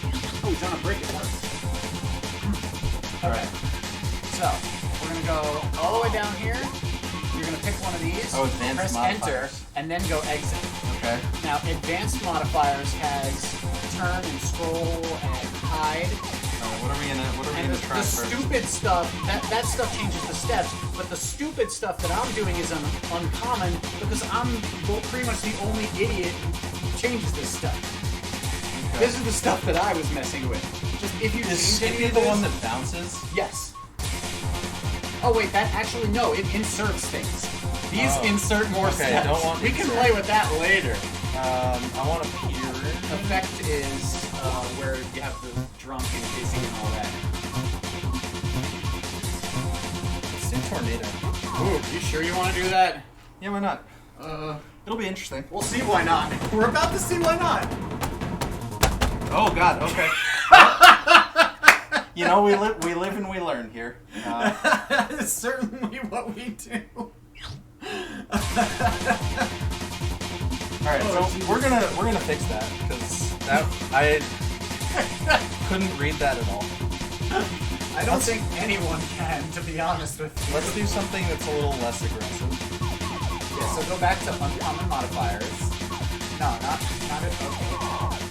Oh, he's on a break. It works. Okay. So, we're going to go all the way down here. You're going to pick one of these, Oh, advanced press modifiers. enter, and then go exit. Okay. Now, advanced modifiers has turn and scroll and hide. What are we gonna And the try first? stupid stuff, that stuff changes the steps, but the stupid stuff that I'm doing is uncommon because I'm pretty much the only idiot who changes this stuff. Okay. This is the stuff that I was messing with. Just if you Is change any Skippy of the this, one that bounces? yes. Oh wait, that actually no, it inserts things. These Oh. insert more Okay, steps. don't want we can insert. play with that later. I want to peer. Effect is where you have the drunk and dizzy and all that. Let's do tornado. Ooh, you sure you want to do that? Yeah, why not? It'll be interesting. We'll see why not. We're about to see why not. Oh God. Okay. You know, we live and we learn here. That is certainly what we do. All right, so we're gonna fix that because that I couldn't read that at all. I don't think anyone can, to be honest with you. Let's do something that's a little less aggressive. Yeah, so go back to uncommon modifiers. No, not it. Okay.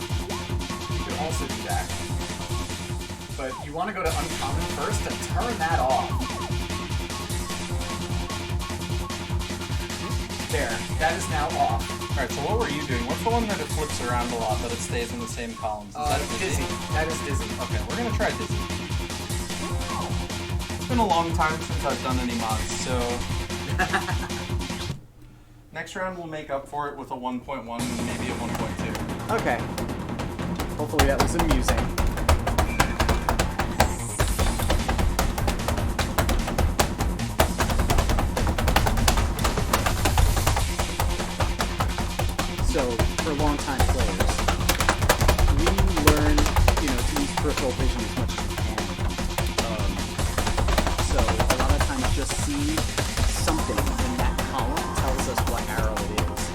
You could also do that. But you want to go to uncommon first and turn that off. There, that is now off. Alright, so what were you doing? What's the one that it flips around a lot, but it stays in the same columns? Is that Dizzy. That is dizzy. Okay, we're gonna try Dizzy. It's been a long time since I've done any mods, so... Next round we'll make up for it with a 1.1 and maybe a 1.2. Okay. Hopefully that was amusing. longtime players, we learn, to use peripheral vision as much as we can. So a lot of times just see something in that column tells us what arrow it is.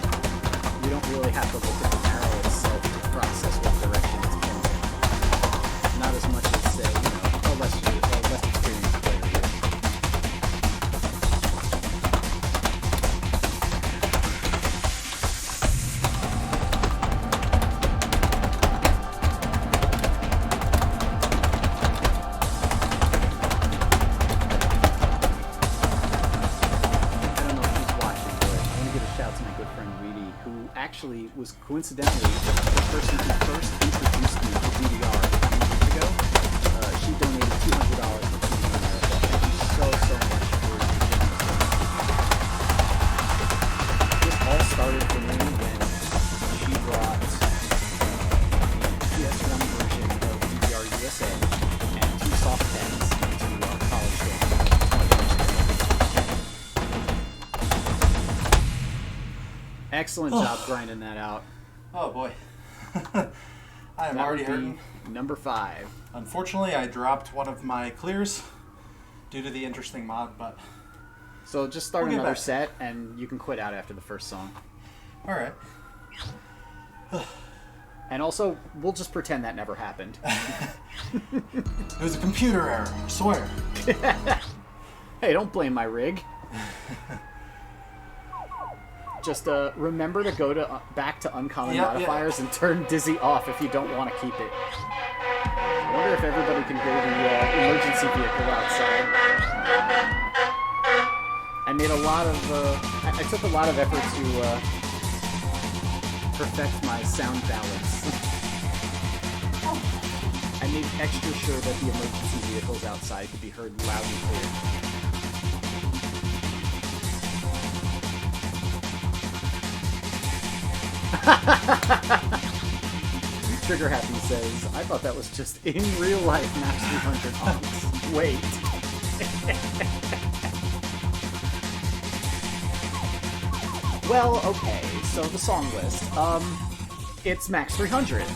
We don't really have to look at the arrow itself to process what direction it's pointing. Not as much as, say, a less experienced player would. Actually was coincidentally the person who first introduced me to DDR a few months ago. She donated $200 for Feeding America. Thank you so much for your generosity. This all started for me when she brought the PS1 version of DDR USA and 2 soft pens into college game. Excellent job grinding that out. Oh boy. I am already hurting. Number 5. Unfortunately, I dropped one of my clears due to the interesting mod, but... So just start We'll get another back. set, and you can quit out after the first song. Alright. And also, we'll just pretend that never happened. It was a computer error, I swear. Hey, don't blame my rig. Just remember to go to back to uncommon modifiers and turn Dizzy off if you don't want to keep it. I wonder if everybody can hear the emergency vehicle outside. I made a lot of... I took a lot of effort to perfect my sound balance. I made extra sure that the emergency vehicles outside could be heard loud and clear. Trigger Happy says, I thought that was just in real life MAX300 honks. Wait. Well, okay, so the song list. It's MAX300.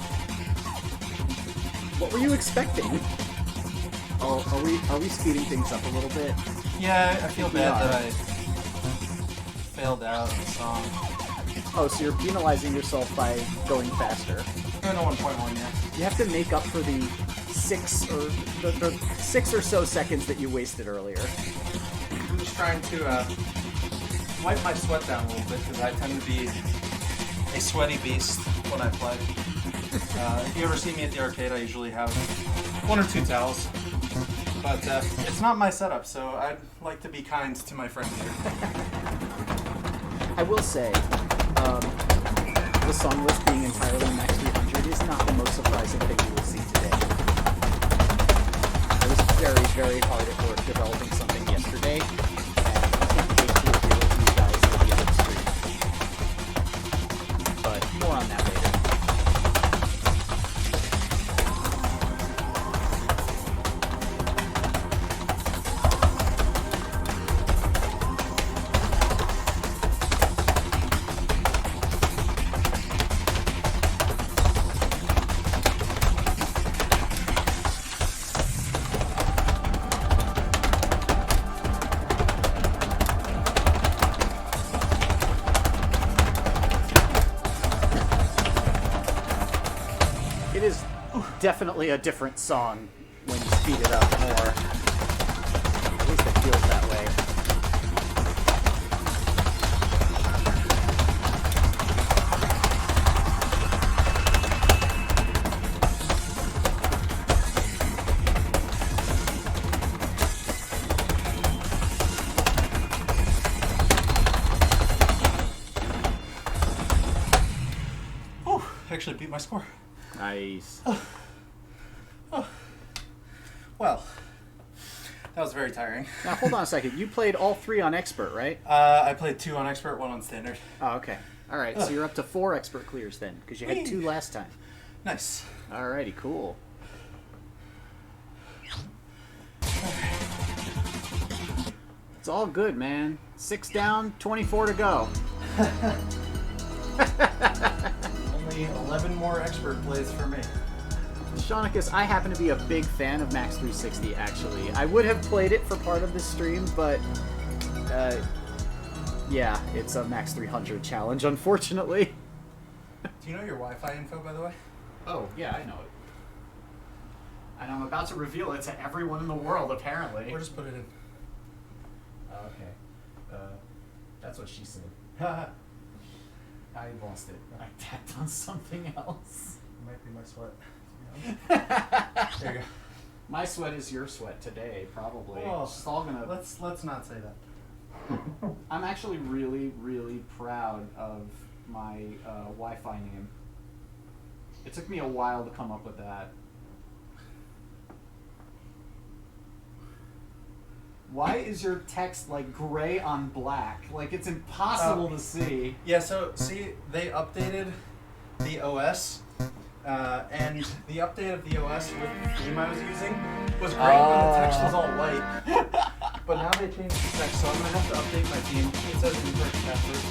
What were you expecting? Oh, are we speeding things up a little bit? Yeah, I feel bad that I failed out of the song. Oh, so you're penalizing yourself by going faster. Going to 1.1, yeah. You have to make up for the 6 or so seconds that you wasted earlier. I'm just trying to wipe my sweat down a little bit because I tend to be a sweaty beast when I play. If you ever see me at the arcade, I usually have 1 or 2 towels. But it's not my setup, so I'd like to be kind to my friend here. I will say, the song list being entirely MAX300 is not the most surprising thing you will see today. I was very, very hard at work developing something yesterday, and I can't wait to reveal it to you guys at the end of the stream. But more on that later. It is definitely a different song when you speed it up more. At least it feels that way. Oh, actually beat my score. Nice. Well, that was very tiring. Now, hold on a second. You played all 3 on Expert, right? I played 2 on Expert, 1 on Standard. Oh, okay. All right, so you're up to 4 Expert clears then, because you had 2 last time. Nice. Alrighty, cool. It's all good, man. 6 down, 24 to go. only 11 more expert plays for me. Shaunicus, I happen to be a big fan of MAX360, actually. I would have played it for part of the stream, but, yeah, it's a MAX300 challenge, unfortunately. Do you know your Wi-Fi info, by the way? Oh, yeah, I know it. And I'm about to reveal it to everyone in the world, apparently. Or just put it in. Okay. That's what she said. I lost it. I tapped on something else. It might be my sweat. There you go. My sweat is your sweat today, probably. Oh, It's just all gonna. Let's not say that. I'm actually really, really proud of my Wi-Fi name. It took me a while to come up with that. Why is your text like gray on black? Like it's impossible to see. Yeah, so see, they updated the OS, and the update of the OS with the theme I was using was great when the text was all white. But now they changed the text, so I'm gonna have to update my theme. It says incorrect password.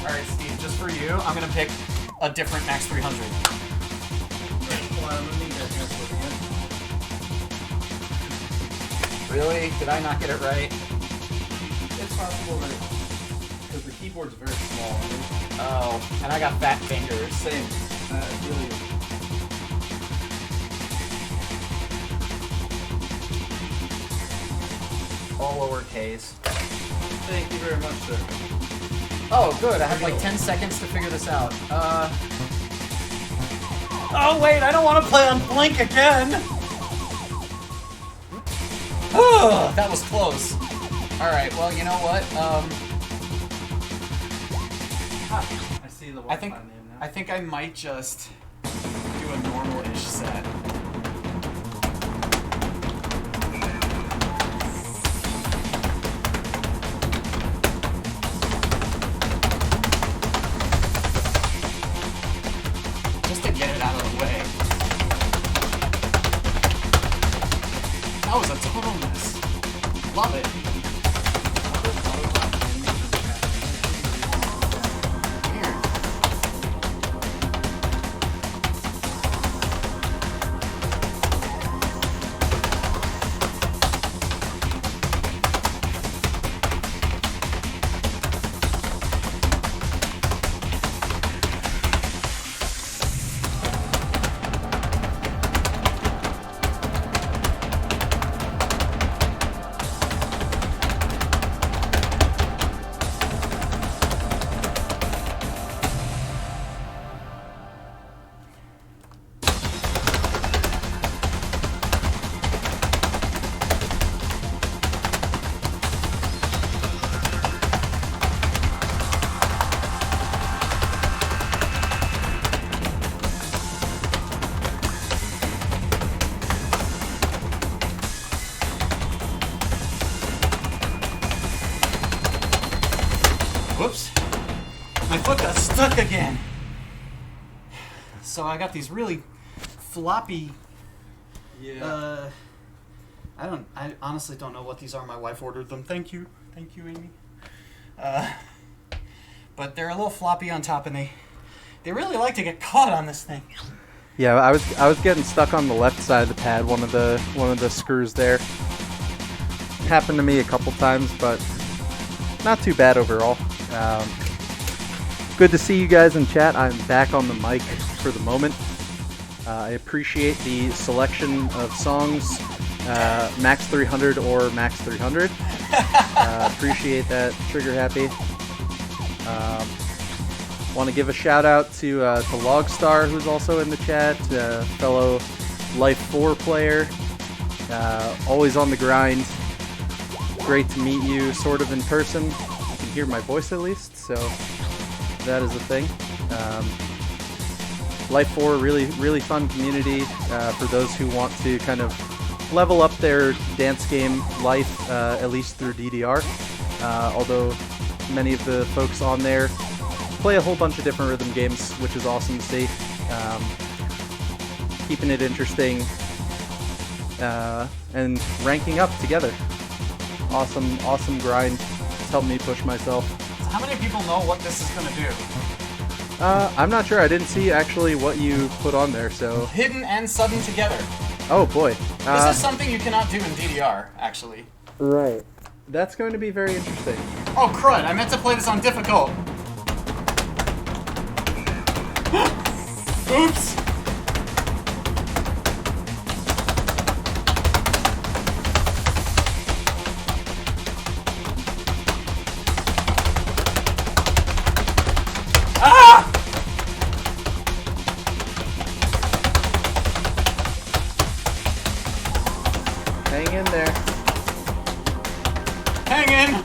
All right, Steve, just for you, I'm gonna pick a different MAX300. Hold on, I'm gonna need that password again. Really? Did I not get it right? It's possible that because the keyboard's very small. Oh, and I got fat fingers. Same. Really. All lowercase. Thank you very much, sir. Oh, good. I have like 10 seconds to figure this out. Oh, wait. I don't want to play on Blink again. Oh, that was close. All right. Well, you know what? I see the I Wi-Fi think name now. I think I might just do a normal-ish set. Just to get it out of the way. That was a total mess. Love it. Weird. Whoops. My foot got stuck again. So I got these really floppy, Yeah. I honestly don't know what these are. My wife ordered them. Thank you, Amy. But they're a little floppy on top, and they really like to get caught on this thing. Yeah, I was getting stuck on the left side of the pad, one of the screws there. Happened to me a couple times, but not too bad overall. Good to see you guys in chat. I'm back on the mic for the moment. I appreciate the selection of songs, MAX300 or MAX300. Appreciate that, Trigger Happy. Want to give a shout out to Logstar, who's also in the chat, fellow Life 4 player, always on the grind. Great to meet you, sort of in person. You can hear my voice at least, so that is a thing. Life 4, really fun community for those who want to kind of level up their dance game life, at least through DDR. Although many of the folks on there play a whole bunch of different rhythm games, which is awesome to see. Keeping it interesting and ranking up together. Awesome grind. It's helped me push myself. So how many people know what this is going to do? I'm not sure. I didn't see actually what you put on there, so... Hidden and sudden together. Oh, boy. This is something you cannot do in DDR, actually. Right. That's going to be very interesting. Oh, crud. I meant to play this on difficult. Oops. Ah! Hang in there. Hang in.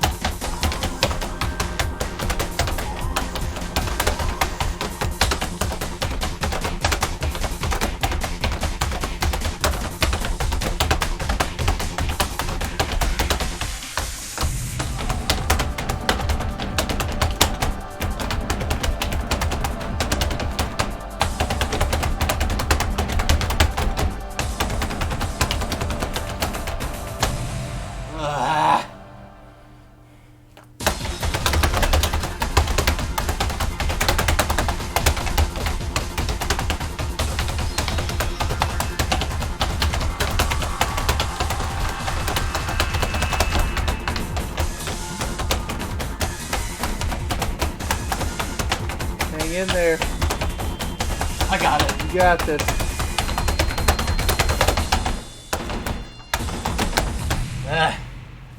Hang in there. I got it. You got this. Ah.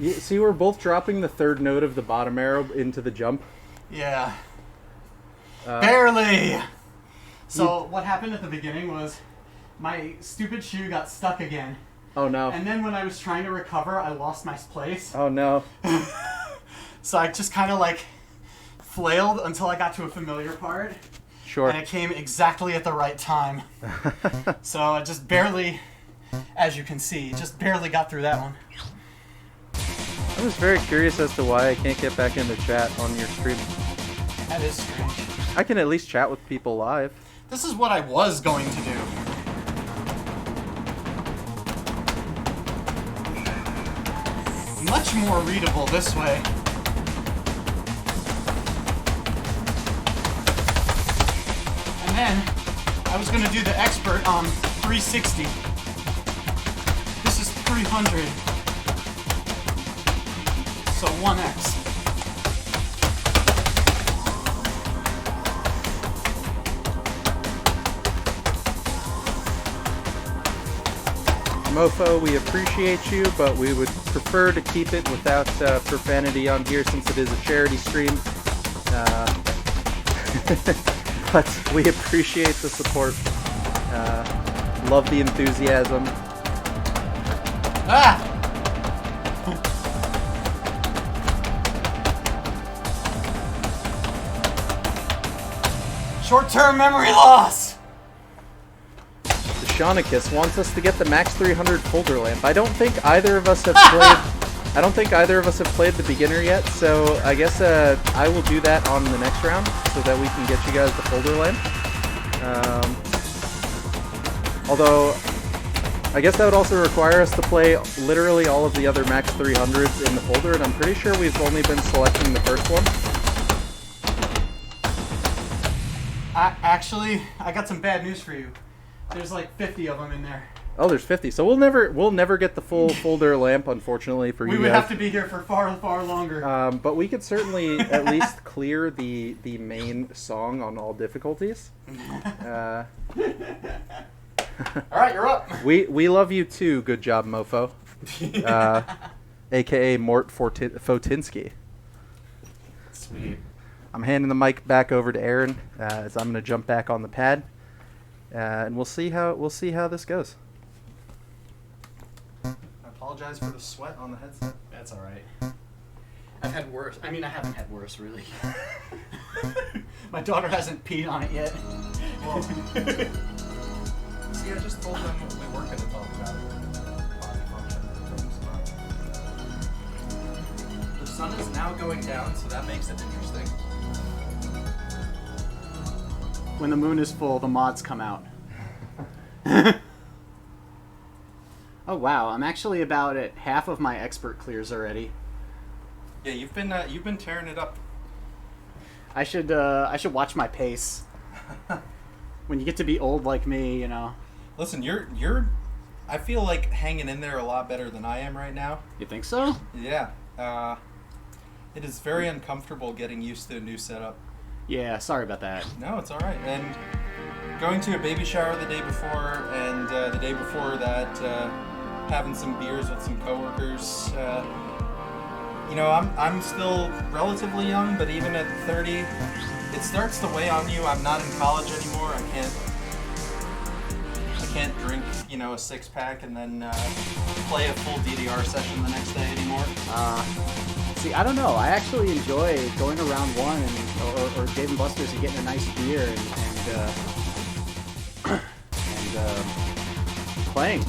You, see, we're both dropping the third note of the bottom arrow into the jump. Yeah. Barely! So, what happened at the beginning was my stupid shoe got stuck again. Oh, no. And then when I was trying to recover, I lost my place. Oh, no. So I just kind of like flailed until I got to a familiar part. Sure. And it came exactly at the right time. So I just barely, as you can see, just barely got through that one. I was very curious as to why I can't get back into chat on your stream. That is strange. I can at least chat with people live. This is what I was going to do. Much more readable this way. And then, I was going to do the expert on 360. This is 300. So 1x. Mofo, we appreciate you, but we would prefer to keep it without profanity on here since it is a charity stream. But we appreciate the support. Love the enthusiasm. Ah! Short-term memory loss! Shaunicus wants us to get the MAX300 folder lamp. I don't think either of us have played. I don't think either of us have played the beginner yet, so I guess I will do that on the next round so that we can get you guys the folder lamp. Although, I guess that would also require us to play literally all of the other MAX300s in the folder, and I'm pretty sure we've only been selecting the first one. Actually, I got some bad news for you. There's like 50 of them in there. Oh, there's 50. So we'll never get the full folder lamp, unfortunately, for you guys. We would have to be here for far, far longer. But we could certainly at least clear the main song on all difficulties. All right, you're up. We love you too. Good job, Mofo. AKA Mort Fotinsky. Sweet. I'm handing the mic back over to Aaron as I'm going to jump back on the pad, and we'll see how this goes. I apologize for the sweat on the headset. That's all right. I've had worse. I mean, I haven't had worse, really. My daughter hasn't peed on it yet. Well, see, I just told them we weren't going to talk about body function. The sun is now going down, so that makes it interesting. When the moon is full, the mods come out. Oh wow, I'm actually about at half of my expert clears already. Yeah, you've been tearing it up. I should watch my pace. When you get to be old like me, you know. Listen, I feel like hanging in there a lot better than I am right now. You think so? Yeah. It is very uncomfortable getting used to a new setup. Yeah, sorry about that. No, it's all right. And going to a baby shower the day before, and the day before that, having some beers with some coworkers. You know, I'm still relatively young, but even at 30, it starts to weigh on you. I'm not in college anymore. I can't drink, you know, a 6-pack and then play a full DDR session the next day anymore. See, I don't know. I actually enjoy going around one or Dave and Buster's and getting a nice beer and playing.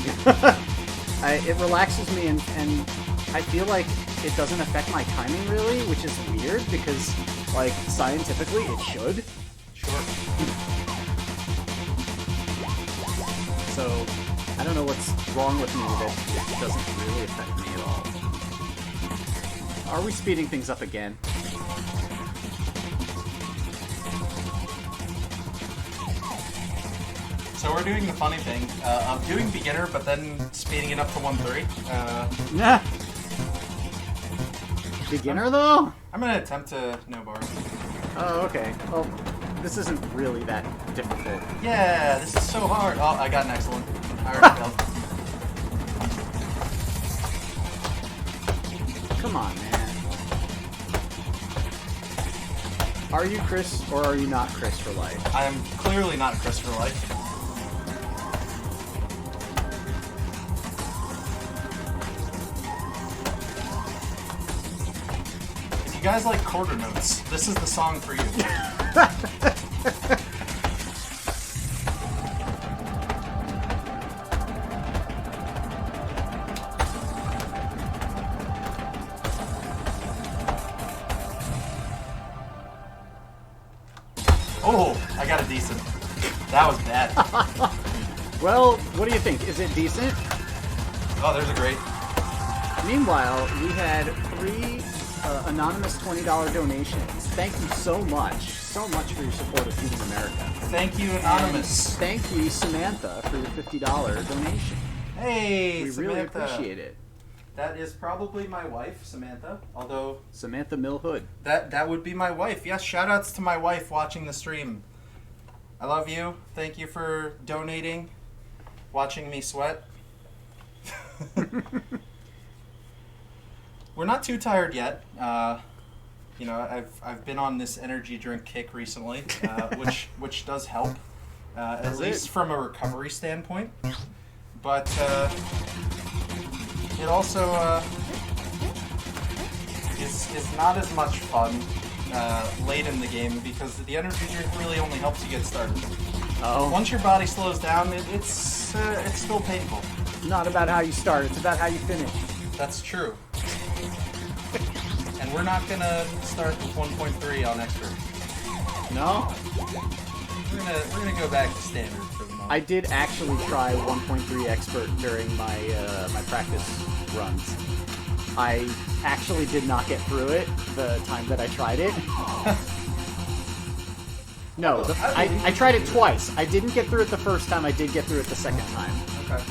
It relaxes me and I feel like it doesn't affect my timing really, which is weird because, like, scientifically it should. Sure. So, I don't know what's wrong with me that it doesn't really affect me at all. Are we speeding things up again? So we're doing the funny thing. I'm doing beginner, but then speeding it up to 1:30. Nah. Beginner though? I'm gonna attempt to no bar. Oh, okay. Well, this isn't really that difficult. Yeah, this is so hard. Oh, I got an excellent. I already failed. Come on, man. Are you Chris or are you not Chris for life? I am clearly not Chris for life. If you guys like quarter notes, this is the song for you. Oh, I got a decent. That was bad. Well, what do you think? Is it decent? Oh, there's a great. Meanwhile, we had 3 anonymous $20 donations. Thank you so much for your support of Feeding America. Thank you, Anonymous. And thank you, Samantha, for your $50 donation. Hey, We Samantha. really appreciate it. That is probably my wife, Samantha. Although Samantha Milhood. that would be my wife. Yes, shout outs to my wife watching the stream. I love you. Thank you for donating, watching me sweat. We're not too tired yet. You know, I've been on this energy drink kick recently, which does help, at least from a recovery standpoint. But it also is not as much fun late in the game because the energy drink really only helps you get started. Oh. Once your body slows down, it's still painful. Not about how you start, it's about how you finish. That's true. And we're not gonna start with 1.3 on expert. No? We're gonna go back to standard for the moment. I did actually try 1.3 expert during my my practice runs. I actually did not get through it the time that I tried it. No, I tried it twice. I didn't get through it the first time. I did get through it the second time. Okay.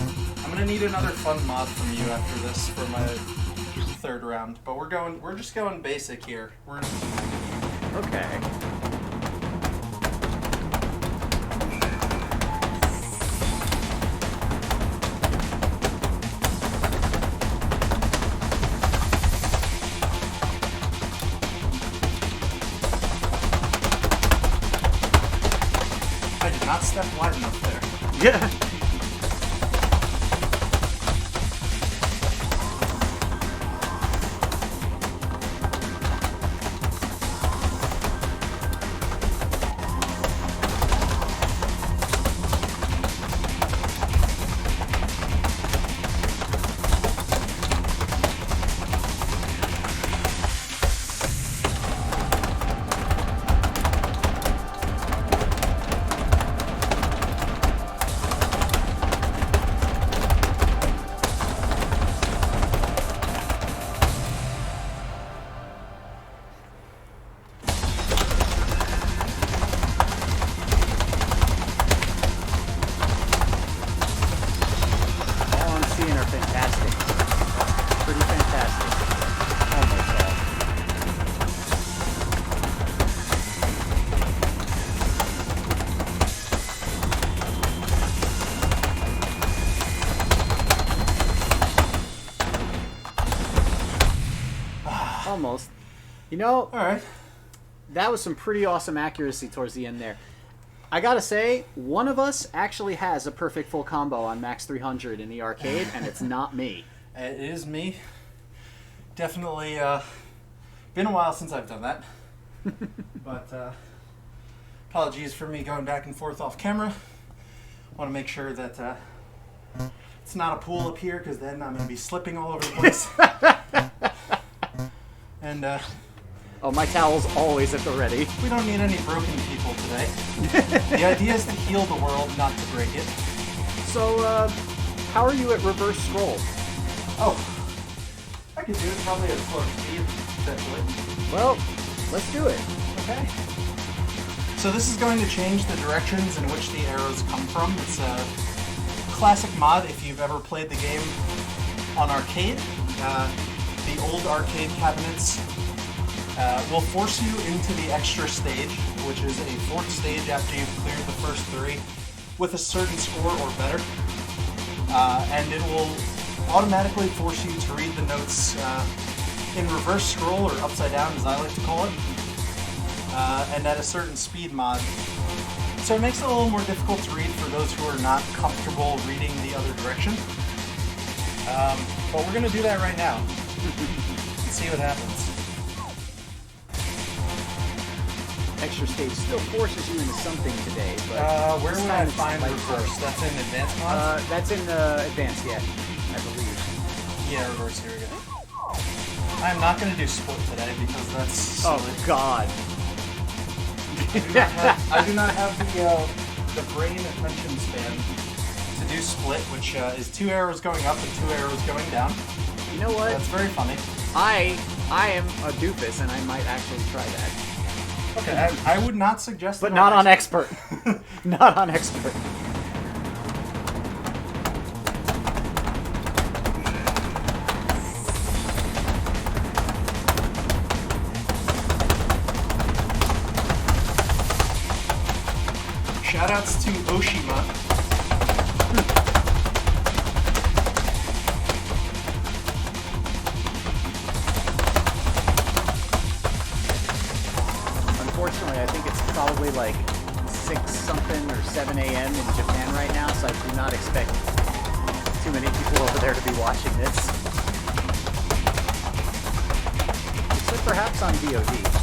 I'm gonna need another fun mod from you after this for my third round. But we're just going basic here. Okay. I did not step wide enough there. Yeah. know, All right. that was some pretty awesome accuracy towards the end there. I gotta say, one of us actually has a perfect full combo on MAX300 in the arcade, and it's not me. It is me. Definitely been a while since I've done that. But apologies for me going back and forth off camera. Want to make sure that it's not a pool up here, because then I'm going to be slipping all over the place. And Oh, my towel's always at the ready. we don't need any broken people today. The idea is to heal the world, not to break it. So, how are you at reverse scroll? Oh, I could do it probably at a slower speed, essentially. Well, let's do it. Okay. So this is going to change the directions in which the arrows come from. It's a classic mod if you've ever played the game on arcade. The old arcade cabinets will force you into the extra stage, which is a fourth stage after you've cleared the first three with a certain score or better. And it will automatically force you to read the notes in reverse scroll, or upside down as I like to call it, and at a certain speed mod. So it makes it a little more difficult to read for those who are not comfortable reading the other direction. But we're going to do that right now and see what happens. Extra stage still forces you into something today, but Where this would time I it's find light reverse? touch. That's in advanced mods? That's in advanced, yeah, I believe. Yeah, reverse, here we go. I'm not going to do split today because that's silly. Oh God! I do not have the brain attention span to do split, which is 2 arrows going up and 2 arrows going down. You know what? That's very funny. I am a doofus, and I might actually try that, Okay, I would not suggest but it not on expert. Not on expert. Shoutouts to Oshima. Unfortunately, I think it's probably like 6 something or 7 a.m. in Japan right now, so I do not expect too many people over there to be watching this. Except perhaps on VOD.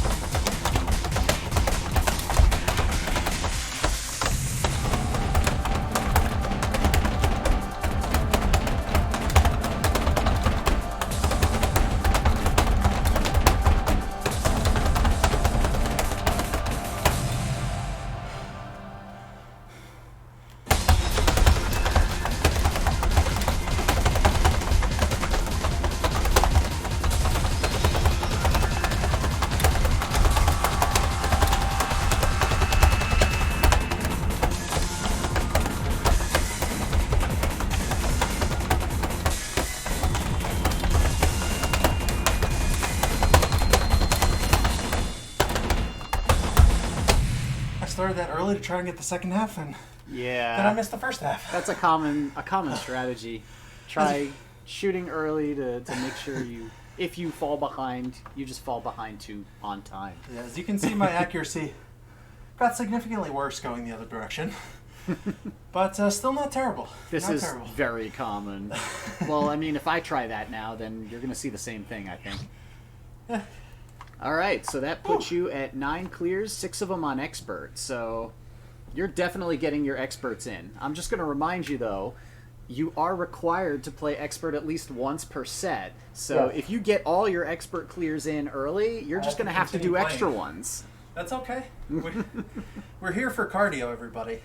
Started that early to try and get the second half, and Yeah. then I missed the first half. That's a common strategy. Try shooting early to make sure if you fall behind, you just fall behind on time. Yeah, as you can see, my accuracy got significantly worse going the other direction. But still not terrible. This Not is terrible. very common. Well, I mean, if I try that now, then you're going to see the same thing, I think. Yeah. All right, so that puts you at 9 clears, 6 of them on expert. So you're definitely getting your experts in. I'm just going to remind you, though, you are required to play expert at least once per set. So Yeah. if you get all your expert clears in early, you're just going to have to do continue extra playing. ones. That's okay. We're here for cardio, everybody.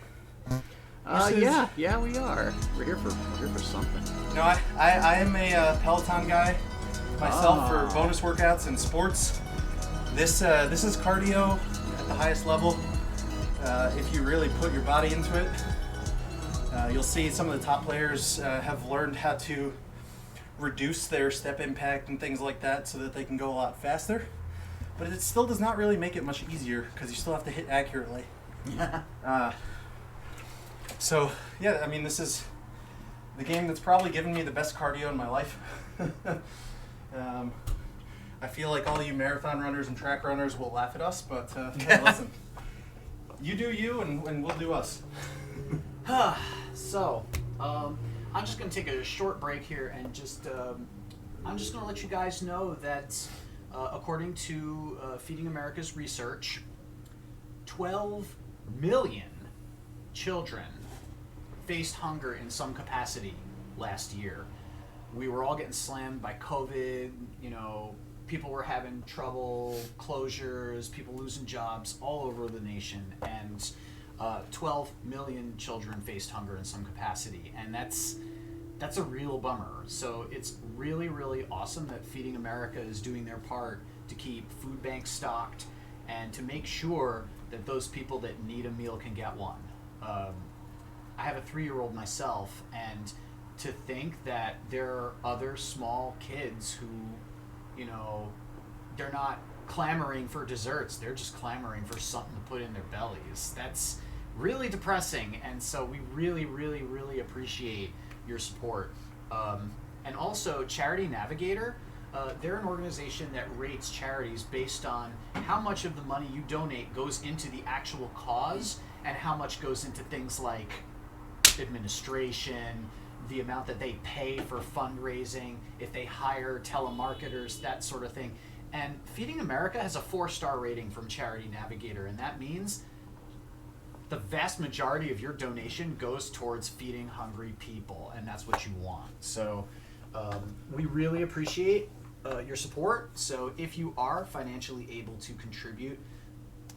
Yeah, we are. We're here for something. You know, I am a Peloton guy myself for bonus workouts and sports. This is cardio at the highest level. If you really put your body into it, you'll see some of the top players have learned how to reduce their step impact and things like that so that they can go a lot faster. But it still does not really make it much easier because you still have to hit accurately. So, yeah, I mean, this is the game that's probably given me the best cardio in my life. I feel like all you marathon runners and track runners will laugh at us, but listen. You do you, and we'll do us. So, I'm just going to take a short break here and just, I'm just going to let you guys know that according to Feeding America's research, 12 million children faced hunger in some capacity last year. We were all getting slammed by COVID, you know, people were having trouble, closures, people losing jobs all over the nation, and 12 million children faced hunger in some capacity, and that's a real bummer. So it's really, really awesome that Feeding America is doing their part to keep food banks stocked and to make sure that those people that need a meal can get one. I have a 3-year-old myself, and to think that there are other small kids who, you know, they're not clamoring for desserts, they're just clamoring for something to put in their bellies. That's really depressing, and so we really, really, really appreciate your support. And also, Charity Navigator, they're an organization that rates charities based on how much of the money you donate goes into the actual cause and how much goes into things like administration, the amount that they pay for fundraising, if they hire telemarketers, that sort of thing. And Feeding America has a 4-star rating from Charity Navigator, and that means the vast majority of your donation goes towards feeding hungry people, and that's what you want. So we really appreciate your support. So if you are financially able to contribute,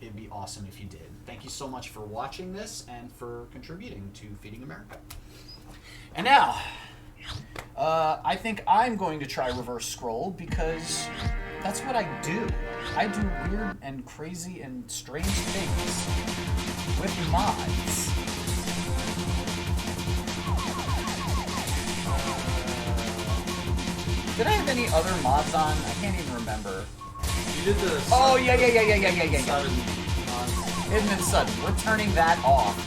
it'd be awesome if you did. Thank you so much for watching this and for contributing to Feeding America. And now, I think I'm going to try reverse scroll because that's what I do. I do weird and crazy and strange things with mods. Did I have any other mods on? I can't even remember. You did the... Oh, yeah. Sudden Hidden and sudden. We're turning that off.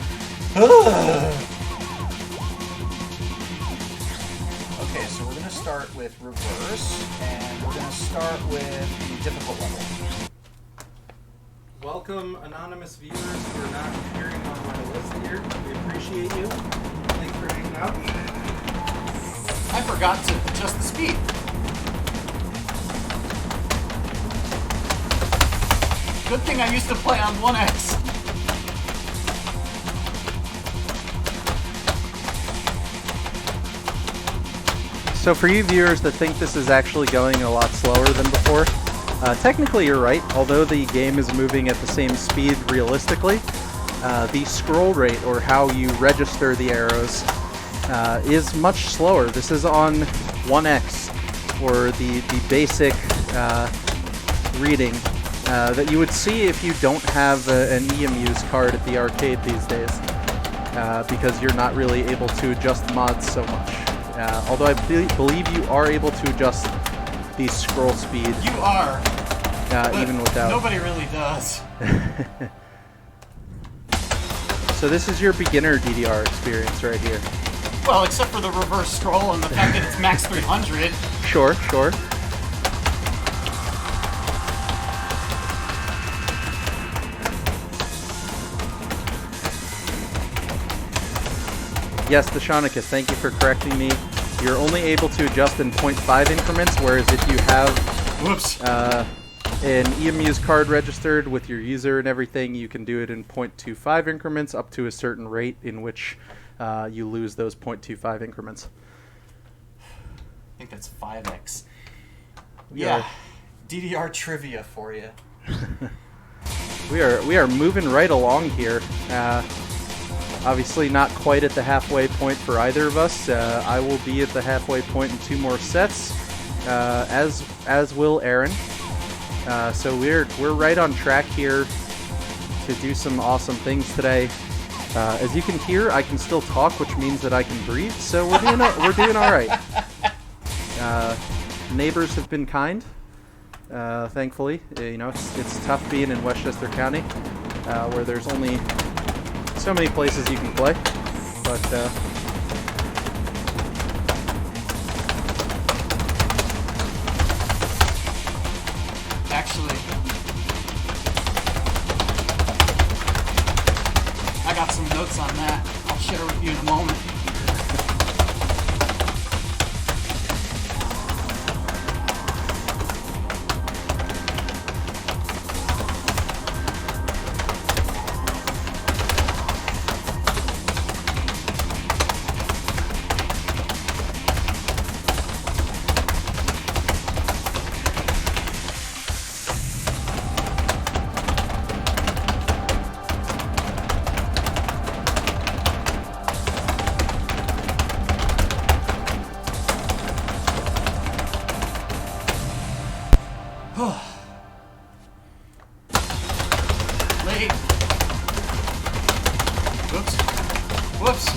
Okay, so we're going to start with reverse, and we're going to start with the difficult level. Welcome, anonymous viewers who are not appearing on my list here. We appreciate you. Thanks for hanging out. I forgot to adjust the speed. Good thing I used to play on 1X. So for you viewers that think this is actually going a lot slower than before, technically you're right. Although the game is moving at the same speed realistically, the scroll rate, or how you register the arrows, is much slower. This is on 1X, or the basic reading that you would see if you don't have an EMU's card at the arcade these days, because you're not really able to adjust mods so much. Although I believe you are able to adjust the scroll speed. You are. Even without. Nobody really does. So this is your beginner DDR experience right here. Well, except for the reverse scroll and the fact that it's MAX300. Sure. Yes, Deshanicus, thank you for correcting me. You're only able to adjust in 0.5 increments, whereas if you have Whoops. an EMU's card registered with your user and everything, you can do it in 0.25 increments up to a certain rate in which you lose those 0.25 increments. I think that's 5x. Yeah. DDR trivia for you. We are moving right along here. Obviously not quite at the halfway point for either of us. I will be at the halfway point in 2 more sets, as will Aaron. So we're right on track here to do some awesome things today. As you can hear, I can still talk, which means that I can breathe. So we're doing all right. Neighbors have been kind, thankfully. You know, it's tough being in Westchester County, where there's only so many places you can play, but notes on that. I'll share with you in a moment. Late. Whoops. Whoops.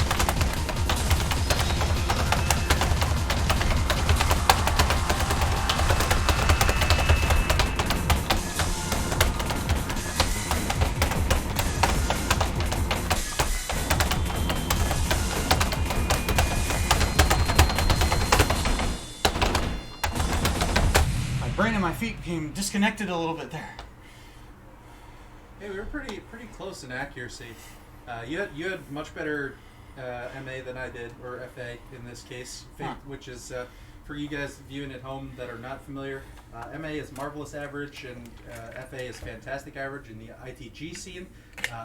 My brain and my feet became disconnected a little bit there. Hey, we were pretty close in accuracy. You had much better MA than I did, or FA in this case, which is for you guys viewing at home that are not familiar. MA is marvelous average, and FA is fantastic average in the ITG scene.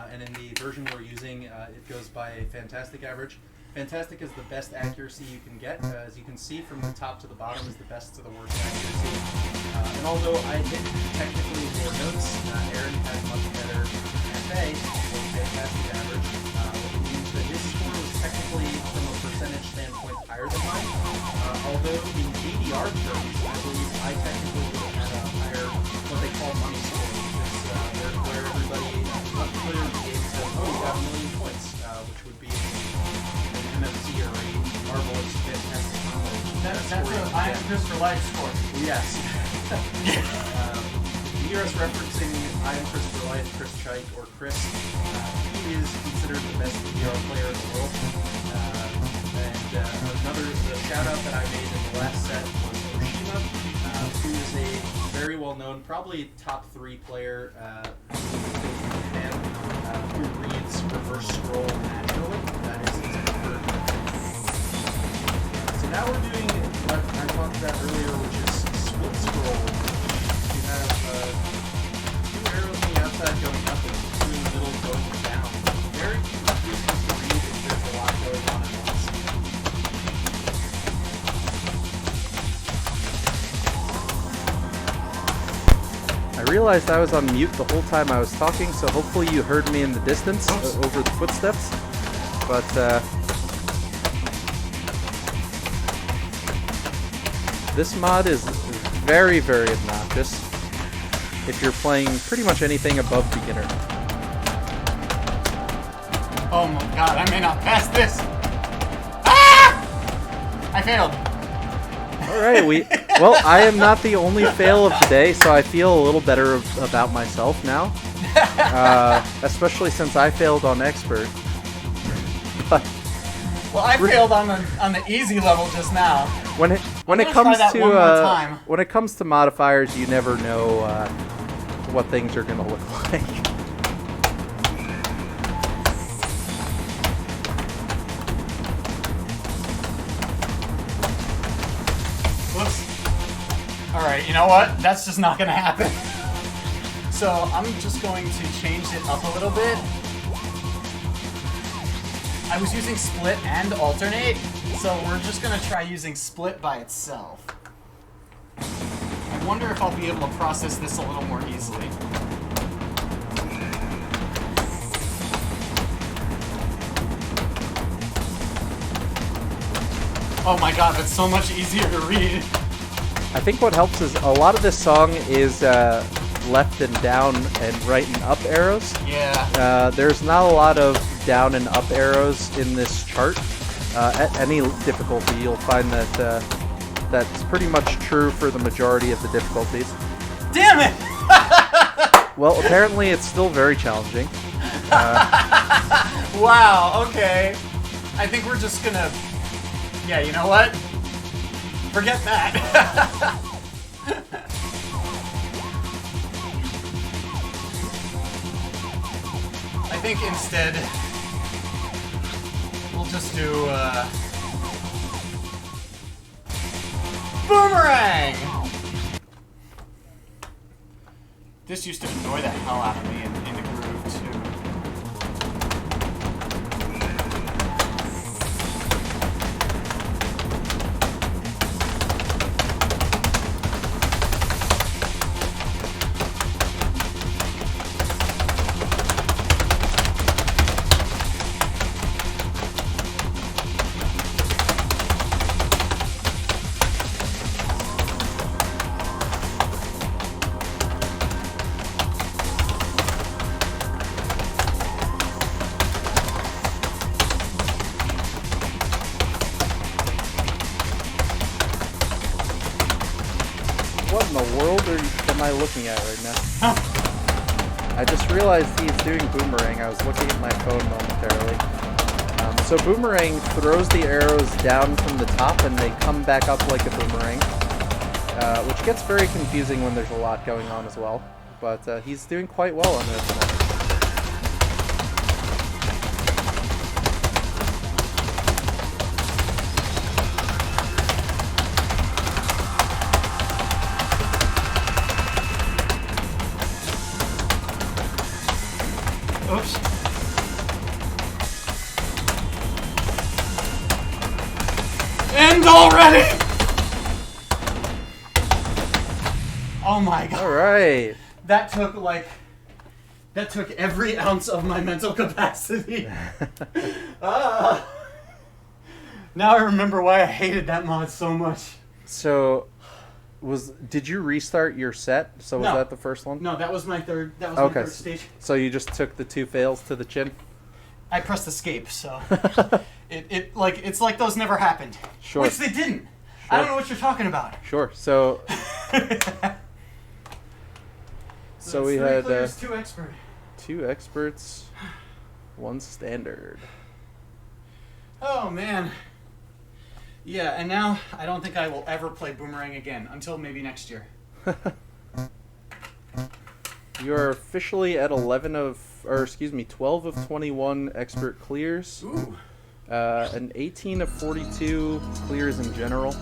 And in the version we're using, it goes by a fantastic average. Fantastic is the best accuracy you can get. As you can see, from the top to the bottom is the best to the worst accuracy. And although I hit technically more notes, Aaron had much better FA, or fantastic average, which means that his score was technically, from a percentage standpoint, higher than mine. Although in DDR terms, I believe I technically would have had a higher, what they call money score, which is where everybody not familiar with the game says, oh, you got 1 million points, which would be MMC or a marvelous, fantastic combo. That's an I am Chris for life score. Yes. You hear us referencing I am Chris for life, Chris Chike, or Chris. He is considered the best DDR player in the world. Another shout out that I made in the last set was Oshima, who is a very well known, probably top 3 player in Japan, who reads reverse scroll naturally. That is his preferred method. So now we're doing what I talked about earlier, which is split scroll. You have 2 arrows on the outside going up and 2 in the middle going down. Very confusing to read if there's a lot going on at once. I realized I was on mute the whole time I was talking, so hopefully you heard me in the distance over the footsteps. But this mod is very, very obnoxious if you're playing pretty much anything above beginner. Oh my god, I may not pass this! Ah! I failed. Alright, well, I am not the only fail of the day, so I feel a little better about myself now. Especially since I failed on expert. But well, I failed on the easy level just now. when it comes to modifiers, you never know what things are going to look like. Alright, you know what? That's just not going to happen. So I'm just going to change it up a little bit. I was using split and alternate, so we're just going to try using split by itself. I wonder if I'll be able to process this a little more easily. Oh my god, that's so much easier to read. I think what helps is a lot of this song is left and down and right and up arrows. Yeah. There's not a lot of down and up arrows in this chart. At any difficulty, you'll find that that's pretty much true for the majority of the difficulties. Damn it! Well, apparently it's still very challenging. Wow, okay. I think we're just gonna... Yeah, you know what? Forget that. I think instead we'll just do boomerang. This used to annoy the hell out of me in the groove too. What in the world am I looking at right now? I just realized he's doing boomerang. I was looking at my phone momentarily. So boomerang throws the arrows down from the top and they come back up like a boomerang, which gets very confusing when there's a lot going on as well. But he's doing quite well on this one. Oops. End already! Oh my god. Alright. That took every ounce of my mental capacity. Now I remember why I hated that mod so much. So, did you restart your set? So was No. that the first one? No, that was my third. That was Okay. my third stage. So you just took the 2 fails to the chin? I pressed escape, so it's like those never happened. Sure. Which they didn't. I don't know what you're talking about. Sure. So, so we Three had clears, 2 expert. 2 experts, 1 standard. Oh man. Yeah, and now I don't think I will ever play boomerang again until maybe next year. You are officially at 12 of 21 expert clears. Ooh. And 18 of 42 clears in general.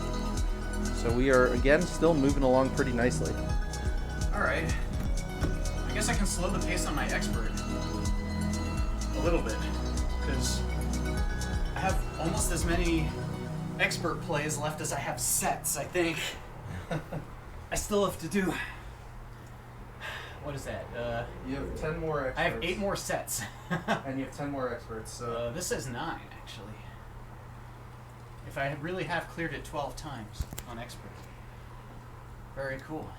So we are, again, still moving along pretty nicely. Alright. I guess I can slow the pace on my expert a little bit, because I have almost as many expert plays left as I have sets, I think. I still have to do... What is that? You have 10 more experts. I have 8 more sets. And you have 10 more experts, so... This says 9, actually. If I really have cleared it 12 times on expert. Very cool.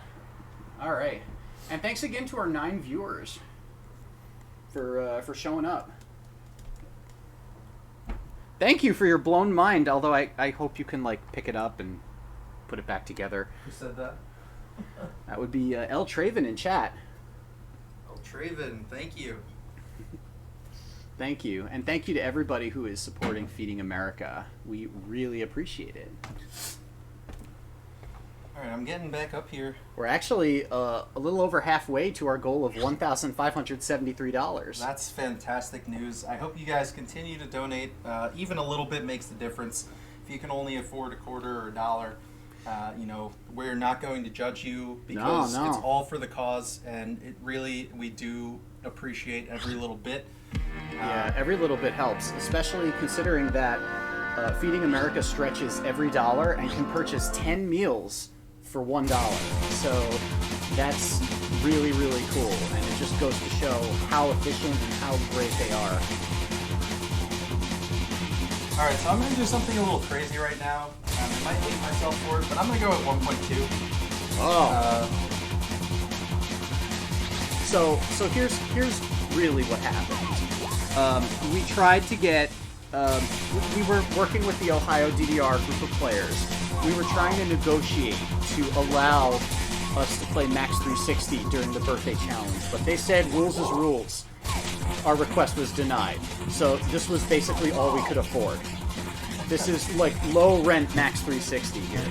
Alright. And thanks again to our 9 viewers for showing up. Thank you for your blown mind, although I hope you can like pick it up and put it back together. Who said that? That would be L. Traven in chat. Oh, Traven, thank you. Thank you. And thank you to everybody who is supporting Feeding America. We really appreciate it. Alright, I'm getting back up here. We're actually a little over halfway to our goal of $1,573. That's fantastic news. I hope you guys continue to donate. Even a little bit makes the difference. If you can only afford a quarter or a dollar, you know, we're not going to judge you because No. it's all for the cause, and it really, we do appreciate every little bit. Yeah, every little bit helps, especially considering that Feeding America stretches every dollar and can purchase 10 meals for $1. So that's really, really cool, and it just goes to show how efficient and how great they are. Alright, so I'm going to do something a little crazy right now. I might hate myself for it, but I'm going to go at 1.2. Oh. So here's really what happened. We tried to get. We were working with the OhioDDR group of players. We were trying to negotiate to allow us to play MAX300 during the birthday challenge, but they said rules is rules. Our request was denied. So this was basically all we could afford. This is like low rent MAX300 here.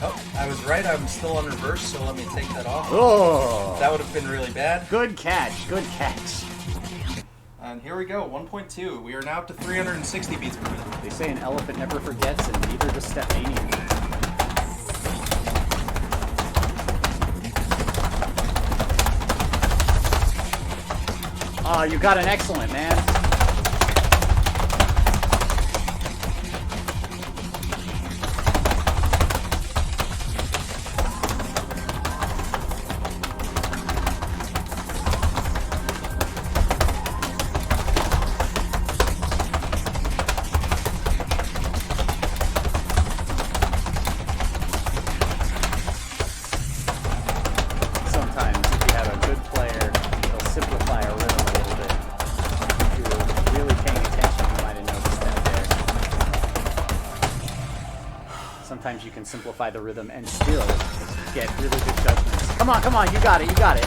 Oh, I was right. I'm still on reverse, so let me take that off. Oh! That would have been really bad. Good catch, good catch. And here we go, 1.2. We are now up to 360 beats per minute. They say an elephant never forgets, and neither does Stepmania. Oh, you got an excellent, man. Sometimes you can simplify the rhythm and still get really good judgments. Come on, you got it, you got it.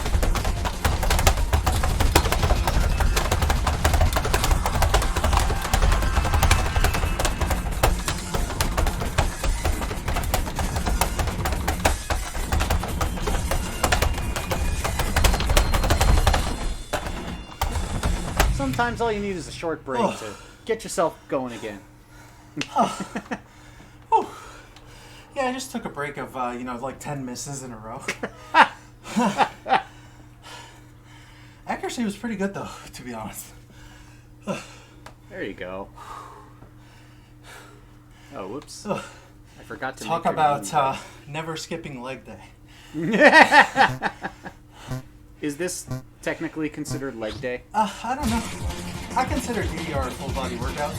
Sometimes all you need is a short break to get yourself going again. Yeah, I just took a break of, like 10 misses in a row. Accuracy was pretty good, though, to be honest. There you go. Oh, whoops. I forgot to talk make about never skipping leg day. Is this technically considered leg day? I don't know. I consider DDR a full body workout.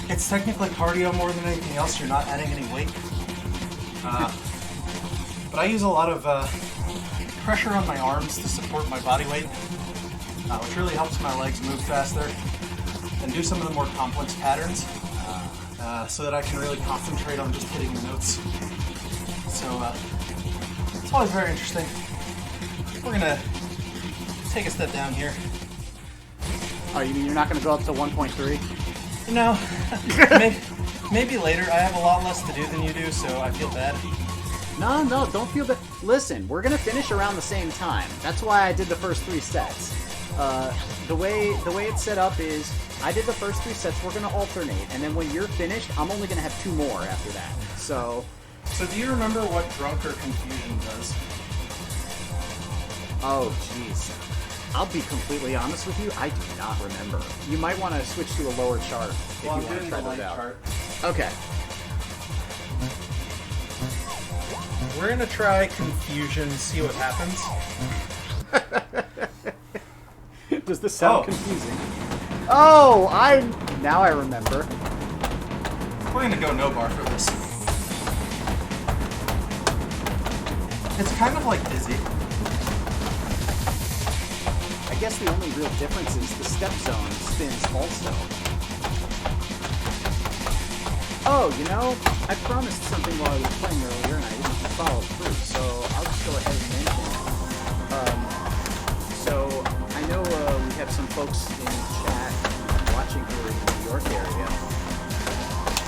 It's technically cardio more than anything else. You're not adding any weight. But I use a lot of pressure on my arms to support my body weight, which really helps my legs move faster and do some of the more complex patterns so that I can really concentrate on just hitting the notes. So it's always very interesting. We're going to take a step down here. Oh, you mean you're not going to go up to 1.3? No. Maybe later. I have a lot less to do than you do, so I feel bad. No, don't feel bad. Listen, we're going to finish around the same time. That's why I did the first 3 sets. The way it's set up is I did the first 3 sets, we're going to alternate, and then when you're finished, I'm only going to have 2 more after that. So do you remember what drunk or confusion does? Oh, jeez. I'll be completely honest with you, I do not remember. You might want to switch to a lower chart if you want to try those out. Chart. Okay. We're going to try confusion, see what happens. Does this sound confusing? Oh, now I remember. We're going to go no bar for this. It's kind of like dizzy. I guess the only real difference is the step zone spins also. Oh, I promised something while I was playing earlier and I didn't follow through, so I'll just go ahead and mention it. So I know we have some folks in chat watching here in the New York area,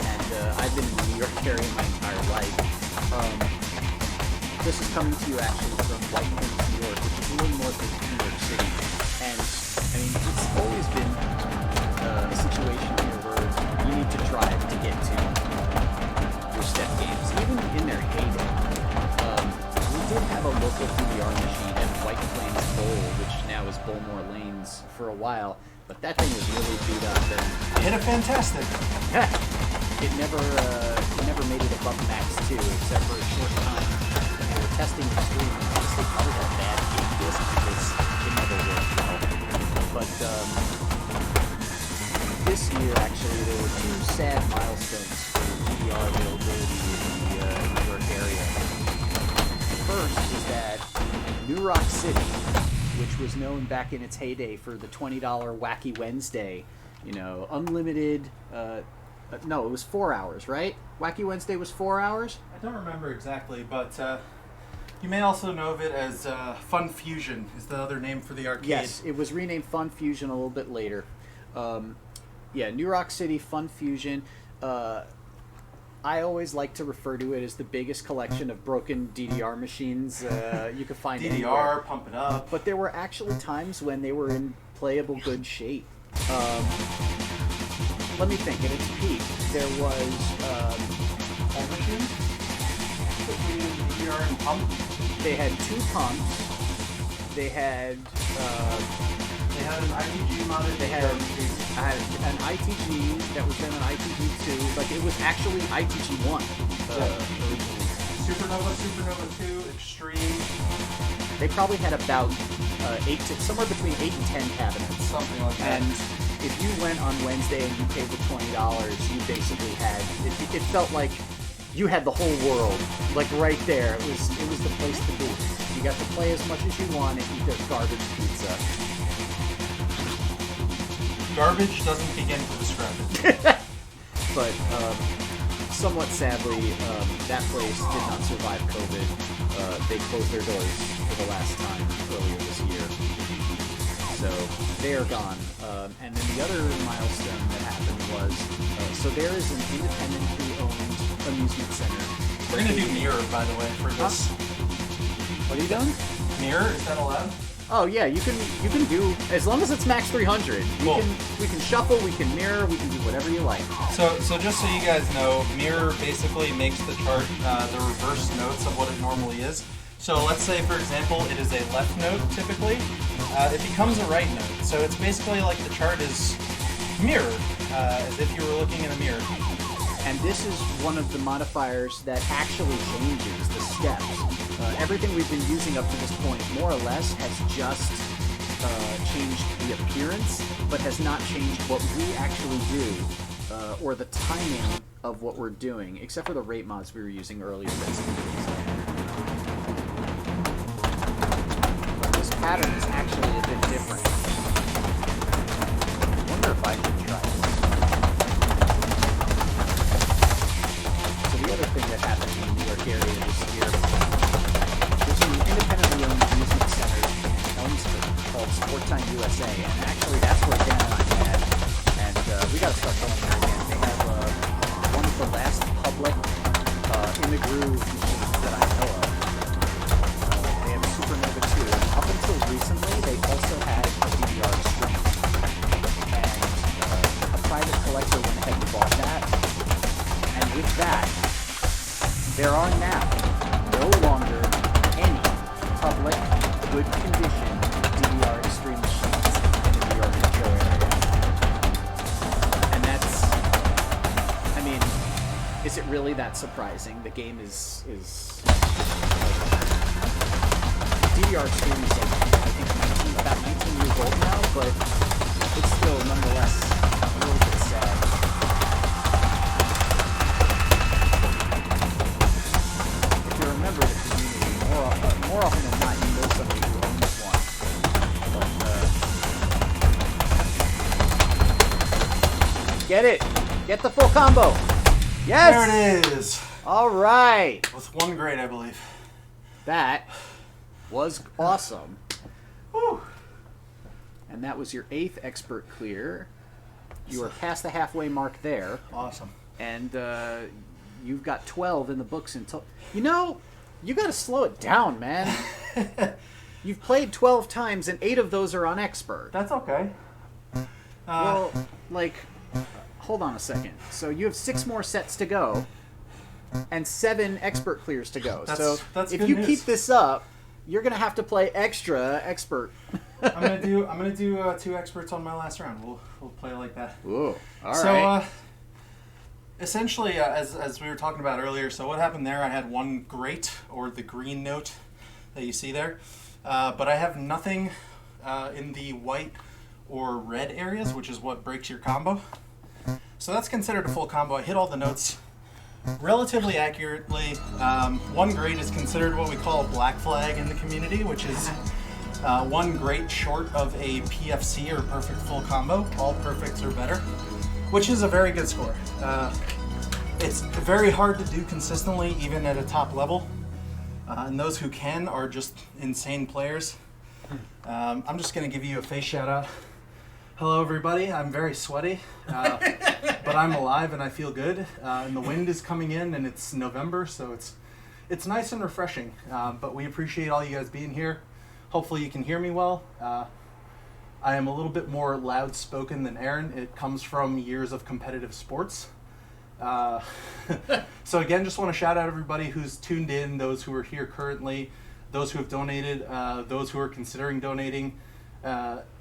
and I've been in the New York area my entire life. This is coming to you actually from White Plains, New York, which is a little north of New York City. And, I mean, it's always been a situation here where you need to drive to get to your step games, even in their heyday. We did have a local DDR machine at White Plains Bowl, which now is Bullmore Lanes, for a while, but that thing was really beat up. And hit a fantastic. It never made it above MAX300 except for a short time. They were testing Extreme, and honestly probably got bad game disc because it never worked well. But this year, actually, there were 2 sad milestones for DDR availability in the New York area. The first is that New Rock City, which was known back in its heyday for the $20 Wacky Wednesday, unlimited. No, it was 4 hours, right? Wacky Wednesday was 4 hours? I don't remember exactly, but you may also know of it as Fun Fusion is the other name for the arcade. Yes, it was renamed Fun Fusion a little bit later. New Rock City Fun Fusion. I always like to refer to it as the biggest collection of broken DDR machines you could find anywhere. DDR, pump it up. But there were actually times when they were in playable good shape. Let me think. At its peak, there was Pump machine? Between DDR and pump? they had 2 pumps. They had They had an ITG modded They had- DDR machine. an ITG that was then an ITG 2. Like it was actually ITG 1. Supernova 2, Extreme, They probably had about somewhere between 8 and 10 cabinets. something like that. And if you went on Wednesday and you paid the $20, you basically had it felt like you had the whole world, like right there. It was the place to be. You got to play as much as you want and eat their garbage pizza. Garbage doesn't begin to describe it. But somewhat sadly, that place did not survive COVID. They closed their doors for the last time earlier this year. So they are gone. And then the other milestone that happened was, so there is an independently owned amusement center. We're gonna do mirror, by the way, for this. What are you doing? Mirror, is that allowed? Oh yeah, you can do, as long as it's MAX300. Cool. We can shuffle, we can mirror, we can do whatever you like. So just so you guys know, mirror basically makes the chart the reverse notes of what it normally is. So let's say, for example, it is a left note typically. It becomes a right note. So it's basically like the chart is mirrored, as if you were looking in a mirror. And this is one of the modifiers that actually changes the steps. Everything we've been using up to this point, more or less, has just changed the appearance, but has not changed what we actually do, or the timing of what we're doing, except for the rate mods we were using earlier. But this pattern is actually a bit different. I wonder if I can try this. So the other thing that happened in the New York area this year, there's an independently owned amusement center in Elmsford called Sport Time USA, and actually that's where Dan and I met, and we got to start going there again. They have one of the last public in the groove machines that I know of. They have a Supernova 2. Up until recently, they also had a DDR Extreme, and a private collector went ahead and bought that, and with that, there are now no longer any public, good condition DDR Extreme machines in the New York metro area. And that's, I mean, is it really that surprising? The game is DDR Extreme is like, I think about 19 years old now, but it's still nonetheless a little bit sad. Remember the community more often than not. You know somebody who owns one. But get it, get the full combo. Yes. There it is. All right. With 1 grade, I believe. That was awesome. Whew. And that was your 8th expert clear. You are past the halfway mark there, Awesome. and you've got 12 in the books until. You know, you got to slow it down, man. You've played 12 times, and 8 of those are on expert. That's okay. Well, like, hold on a second. So you have 6 more sets to go, and 7 expert clears to go. So that's if good you news. keep this up, you're gonna have to play extra expert. I'm gonna do 2 experts on my last round. We'll play like that. Ooh, all So, right. essentially, as we were talking about earlier, so what happened there, I had 1 great, or the green note that you see there, but I have nothing in the white or red areas, which is what breaks your combo. So that's considered a full combo. I hit all the notes relatively accurately. 1 great is considered what we call a black flag in the community, which is 1 great short of a PFC, or perfect full combo. All perfects or better, which is a very good score. It's very hard to do consistently, even at a top level. And those who can are just insane players. I'm just going to give you a face shout out. Hello, everybody. I'm very sweaty. but I'm alive and I feel good. And the wind is coming in, and it's November, so it's nice and refreshing. But we appreciate all you guys being here. Hopefully you can hear me well. I am a little bit more loud spoken than Aaron. It comes from years of competitive sports. So again, just want to shout out everybody who's tuned in, those who are here currently, those who have donated, those who are considering donating.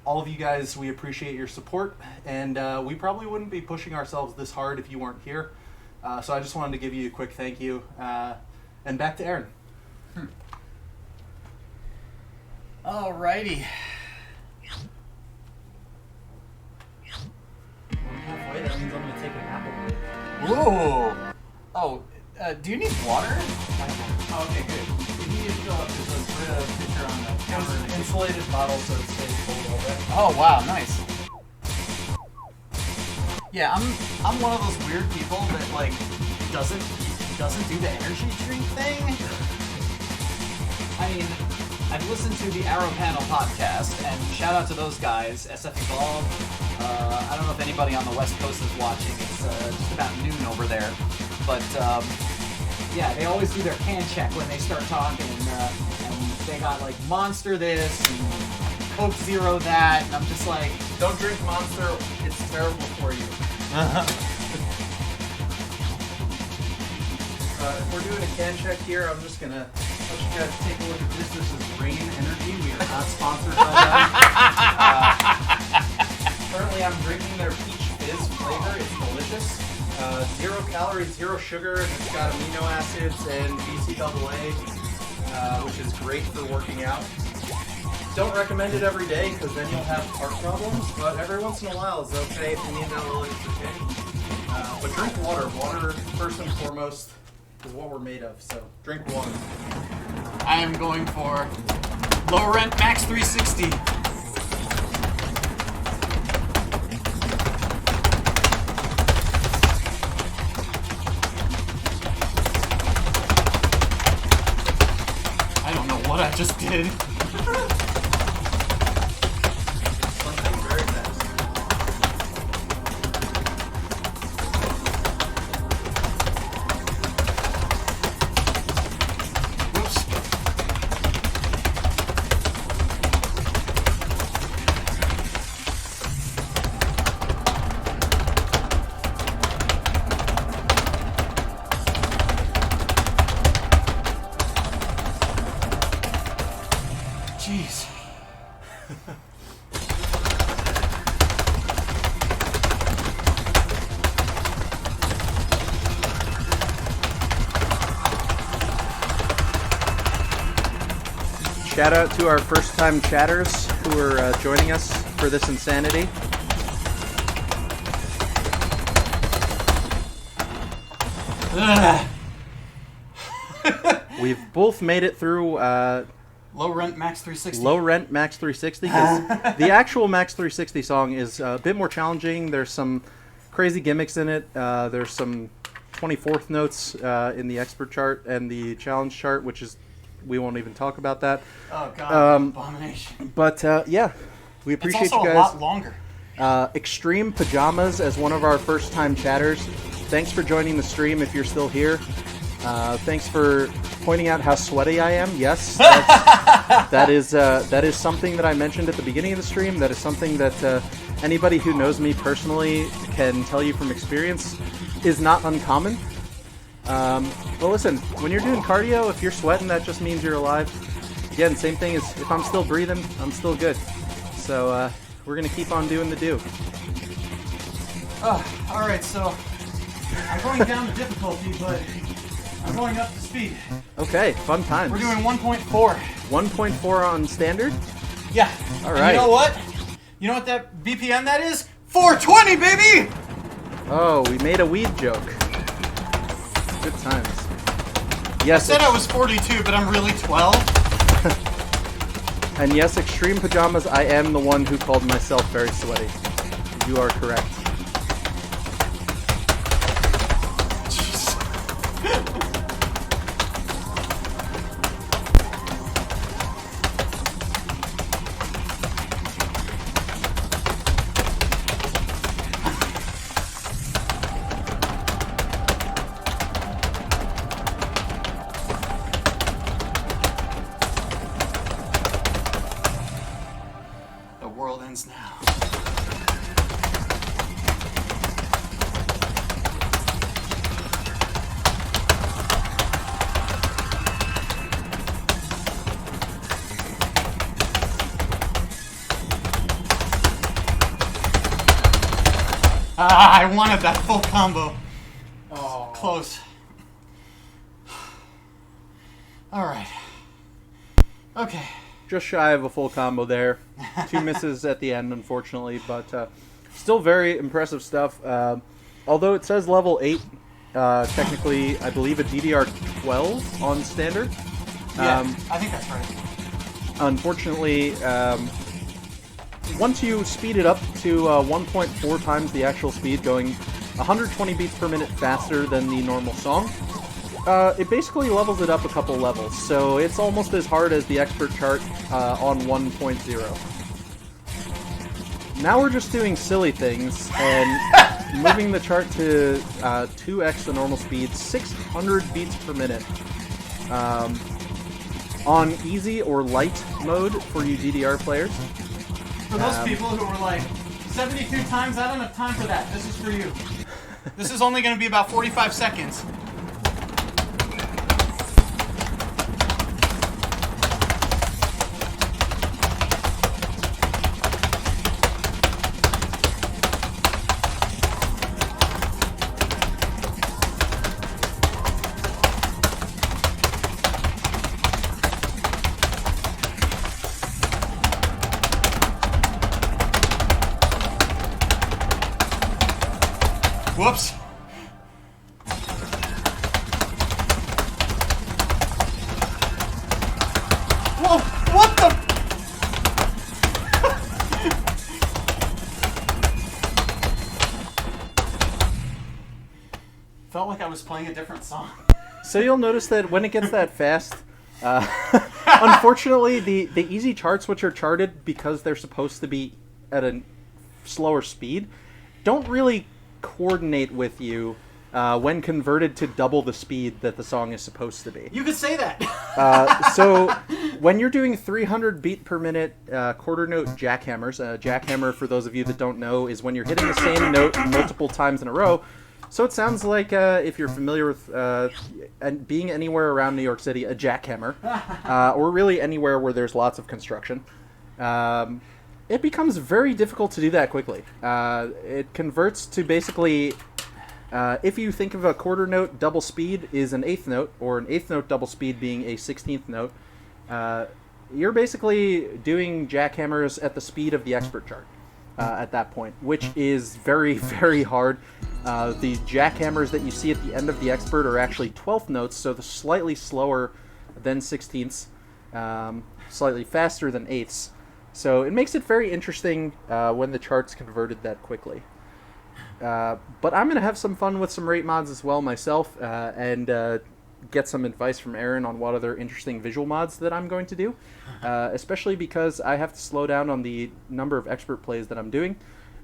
All of you guys, we appreciate your support, and we probably wouldn't be pushing ourselves this hard if you weren't here. So I just wanted to give you a quick thank you. And back to Aaron. Alrighty. Halfway, that means I'm going to take an apple break. Whoa. Oh, do you need water? Oh, okay, good. If you need to fill up, there's a picture on the counter. Insulated bottle so it stays full a little bit. Oh wow, nice. Yeah, I'm one of those weird people that like doesn't do the energy drink thing. I mean, I've listened to the Arrow Panel podcast, and shout out to those guys, SF Evolve. I don't know if anybody on the West Coast is watching. It's just about noon over there, but yeah, they always do their can check when they start talking, and they got like Monster this and Coke Zero that, and I'm just like, don't drink Monster, it's terrible for you. If we're doing a can check here, I'm just gonna let you guys take a look at this. This is Rain Energy. We are not sponsored by them. Currently, I'm drinking their Peach Fizz flavor. It's delicious. 0 calories, 0 sugar, and it's got amino acids and BCAA, which is great for working out. Don't recommend it every day because then you'll have heart problems, but every once in a while is okay. If you need that little okay. But drink water. Water, first and foremost, is what we're made of, so drink water. I am going for low rent MAX300. I don't know what I just did. Something very fast. Whoops. Jeez. Shout out to our first-time chatters who are joining us for this insanity. We've both made it through Low rent MAX300. low rent Max 360 because the actual Max 360 song is a bit more challenging. There's some crazy gimmicks in it. There's some 24th notes in the expert chart and the challenge chart, which is, we won't even talk about that. Oh god, abomination. But yeah, we appreciate It's also you a lot guys. longer. Extreme Pajamas as one of our first-time chatters. Thanks for joining the stream if you're still here. Thanks for pointing out how sweaty I am. Yes, that is something that I mentioned at the beginning of the stream. That is something that anybody who knows me personally can tell you from experience is not uncommon. But listen, when you're doing cardio, if you're sweating, that just means you're alive. Again, same thing as if I'm still breathing, I'm still good. So we're gonna keep on doing the do. Oh, alright, so I'm going down the difficulty, but I'm going up to speed. Okay, fun times. We're doing 1.4. 1.4 on standard. Yeah. All And right. you know what? You know what that BPM that is? 420, baby! Oh, we made a weed joke. Good times. I Yes, said I was 42, but I'm really 12. and yes, Extreme Pajamas, I am the one who called myself very sweaty. You are correct. I wanted that full combo. Oh. Close. All right. Okay. Just shy of a full combo there. 2 misses at the end, unfortunately, but still very impressive stuff. Although it says level 8, technically, I believe a DDR12 on standard. Yeah, I think that's right. Unfortunately, once you speed it up to 1.4 times the actual speed, going 120 beats per minute faster than the normal song, it basically levels it up a couple levels. So it's almost as hard as the expert chart on 1.0. Now we're just doing silly things and moving the chart to 2x the normal speed, 600 beats per minute. On easy or light mode for you DDR players. For those people who were like, 72 times, I don't have time for that. This is for you. This is only going to be about 45 seconds. Whoops. Whoa, what the? Felt like I was playing a different song. So you'll notice that when it gets that fast, unfortunately, the easy charts, which are charted because they're supposed to be at a slower speed, don't really coordinate with you when converted to double the speed that the song is supposed to be. You could say that. So when you're doing 300 beat per minute quarter note jackhammers, jackhammer, for those of you that don't know, is when you're hitting the same note multiple times in a row. So it sounds like, if you're familiar with and being anywhere around New York City, a jackhammer, or really anywhere where there's lots of construction, it becomes very difficult to do that quickly. It converts to basically, if you think of a quarter note double speed is an eighth note, or an eighth note double speed being a 16th note, you're basically doing jackhammers at the speed of the expert chart at that point, which is very, very hard. The jackhammers that you see at the end of the expert are actually 12th notes, so they're slightly slower than 16ths, slightly faster than eighths. So it makes it very interesting when the chart's converted that quickly. But I'm going to have some fun with some rate mods as well myself, and get some advice from Aaron on what other interesting visual mods that I'm going to do, especially because I have to slow down on the number of expert plays that I'm doing,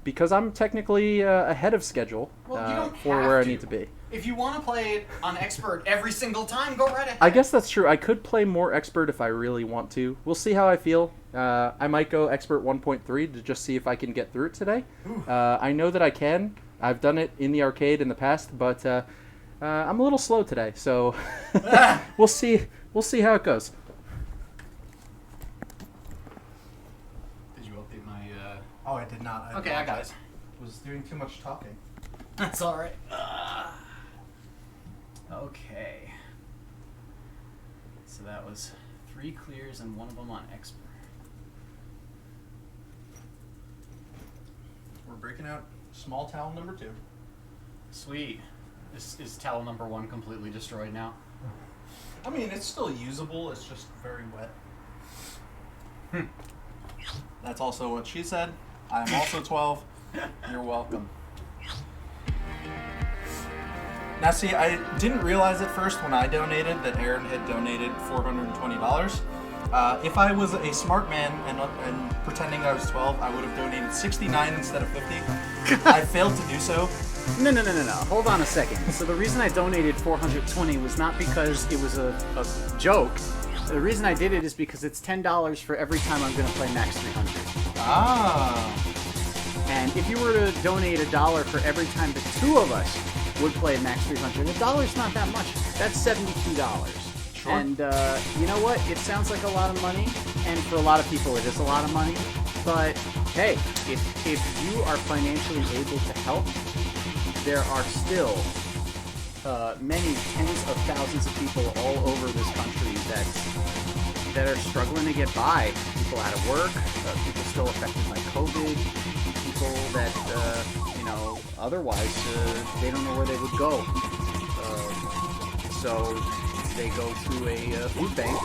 because I'm technically ahead of schedule for where I need to be. If you want to play it on expert every single time, go right ahead. I guess that's true. I could play more expert if I really want to. We'll see how I feel. I might go expert 1.3 to just see if I can get through it today. I know that I can. I've done it in the arcade in the past, but I'm a little slow today, so we'll see. We'll see how it goes. Did you update my? Oh, I did not. Okay, I got it. Was doing too much talking. That's all right. Okay. So that was 3 clears and 1 of them on expert. We're breaking out small towel number 2. Sweet. Is towel number 1 completely destroyed now? I mean, it's still usable. It's just very wet. That's also what she said. I am also 12. You're welcome. Now, see, I didn't realize at first when I donated that Aaron had donated $420. If I was a smart man and pretending I was 12, I would have donated 69 instead of 50. I failed to do so. No. Hold on a second. So the reason I donated 420 was not because it was a joke. The reason I did it is because it's $10 for every time I'm going to play MAX300. Ah. And if you were to donate $1 for every time the 2 of us would play MAX300, $1's not that much. That's $72. Sure. And you know what? It sounds like a lot of money, and for a lot of people it is a lot of money. But hey, if you are financially able to help, there are still many tens of thousands of people all over this country that are struggling to get by. People out of work, people still affected by COVID, people that otherwise they don't know where they would go. So they go to a food bank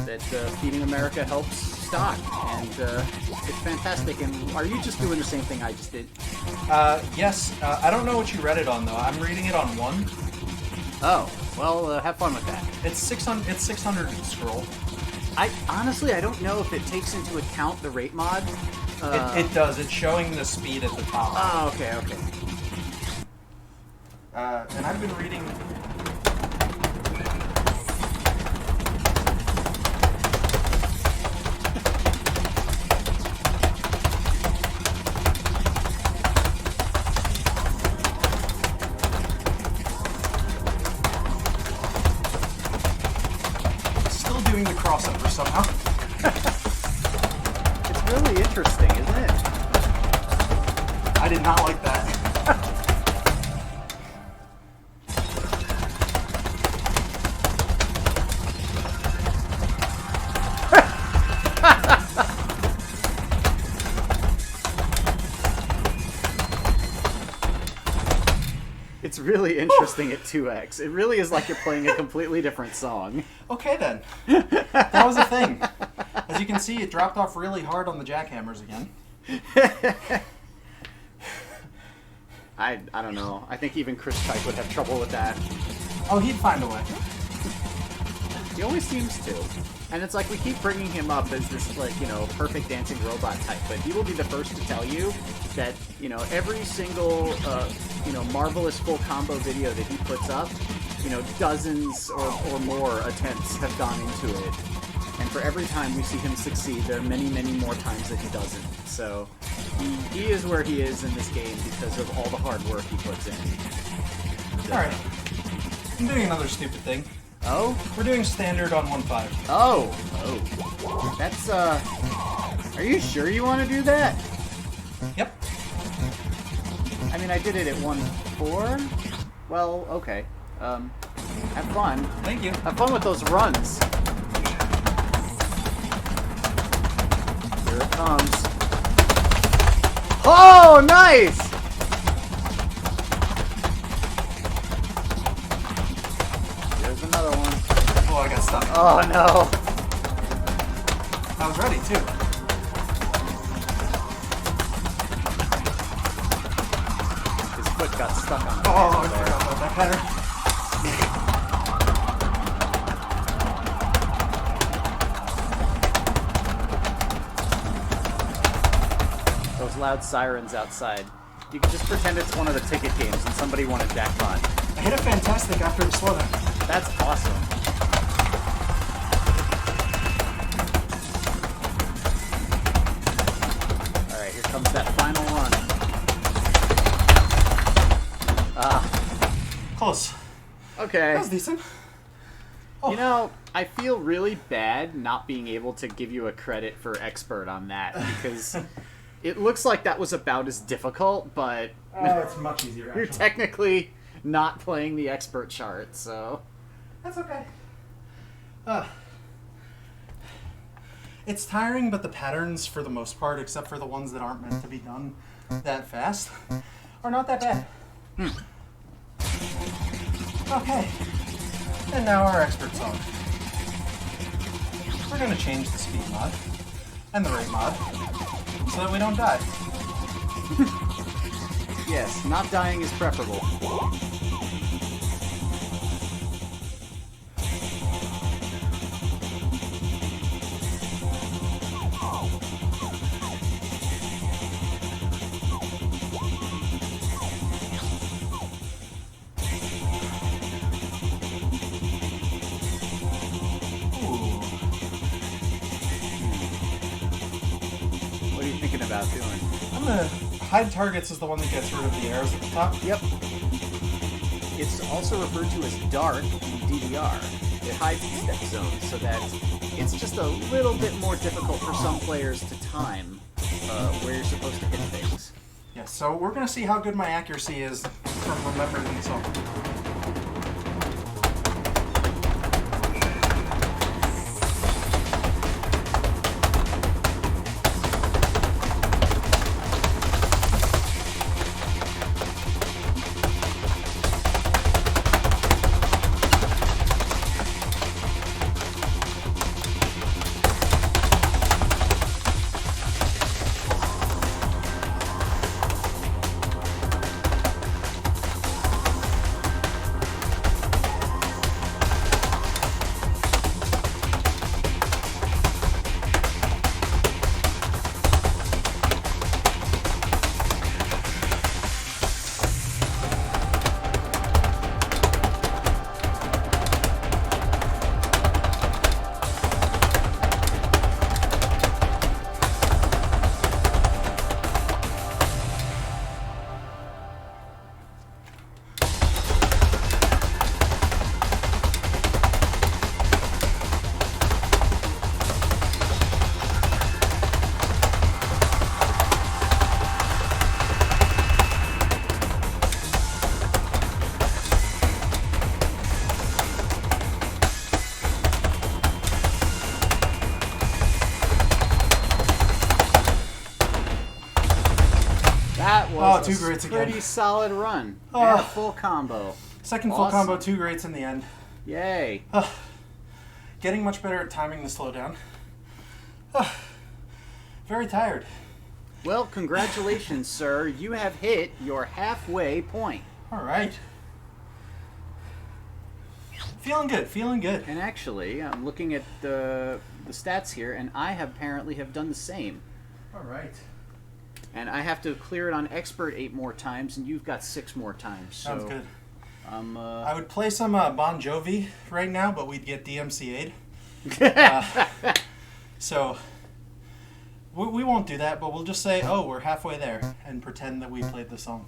that Feeding America helps stock, and it's fantastic. And are you just doing the same thing I just did? Yes. I don't know what you read it on though. I'm reading it on 1. Oh, well, have fun with that. It's 600. It's 600 scroll. I don't know if it takes into account the rate mod. It does. It's showing the speed at the top. Oh, okay. And I've been reading. Still doing the crossover somehow. It's really interesting, isn't it? I did not like that. It's really interesting at 2x. It really is like you're playing a completely different song. Okay then. That was a thing. As you can see, it dropped off really hard on the jackhammers again. I don't know. I think even Chris Tyke would have trouble with that. Oh, he'd find a way. He always seems to. And it's like we keep bringing him up as this, like, perfect dancing robot type, but he will be the first to tell you that, every single, marvelous full combo video that he puts up, dozens or more attempts have gone into it. And for every time we see him succeed, there are many, many more times that he doesn't. So he is where he is in this game because of all the hard work he puts in. Alright. I'm doing another stupid thing. Oh? We're doing standard on 1.5. Oh. That's, are you sure you want to do that? Yep. I mean, I did it at 1.4. Well, okay. Have fun. Thank you. Have fun with those runs. Here it comes. Oh, nice! There's another one. Oh, I got stuck. Oh, no. I was ready, too. His foot got stuck on it. Oh, I forgot about that pattern. Those loud sirens outside. You can just pretend it's one of the ticket games and somebody won a jackpot. I hit a fantastic after the slowdown. That's awesome. Alright, here comes that final run. Close. Okay. That was decent. Oh. I feel really bad not being able to give you a credit for expert on that because it looks like that was about as difficult, but Oh, it's much easier, actually. you're technically not playing the expert chart, so... That's okay. It's tiring, but the patterns, for the most part, except for the ones that aren't meant to be done that fast, are not that bad. Okay. And now our expert song. We're going to change the speed mod and the rate mod so that we don't die. Yes, not dying is preferable. What are you thinking about doing? I'm going to... Hide targets is the one that gets rid of the arrows at the top. Yep. It's also referred to as dark in DDR. It hides the step zone so that it's just a little bit more difficult for some players to time where you're supposed to hit things. Yes, so we're going to see how good my accuracy is from remembering the song. That was two greats a again. pretty solid run. Oh. And a full combo. Second full Awesome. combo, 2 greats in the end. Yay. Getting much better at timing the slowdown. Very tired. Well, congratulations, sir. You have hit your halfway point. All right. Feeling good, feeling good. And actually, I'm looking at the stats here, and I apparently have done the same. All right. And I have to clear it on expert 8 more times, and you've got 6 more times. So, Sounds good. I I would play some Bon Jovi right now, but we'd get DMCA'd. So we won't do that, but we'll just say, oh, we're halfway there, and pretend that we played the song.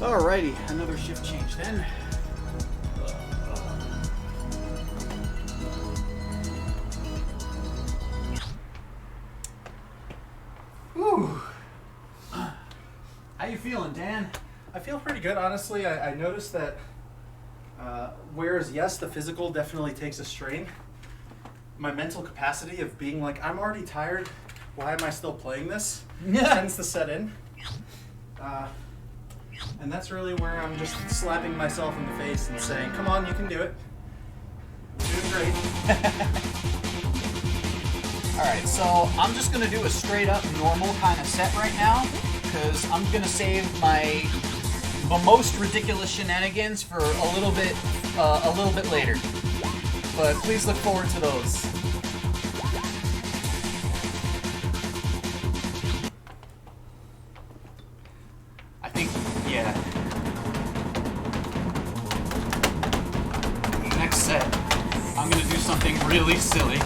Alrighty, another shift change then. Ooh. How you feeling, Dan? I feel pretty good, honestly. I noticed that whereas, yes, the physical definitely takes a strain, my mental capacity of being like, I'm already tired, why am I still playing this, tends to set in. And that's really where I'm just slapping myself in the face and saying, come on, you can do it. You're doing great. Alright, so I'm just going to do a straight up normal kind of set right now, because I'm going to save my most ridiculous shenanigans for a little bit later. But please look forward to those. I think, yeah. Next set, I'm going to do something really silly.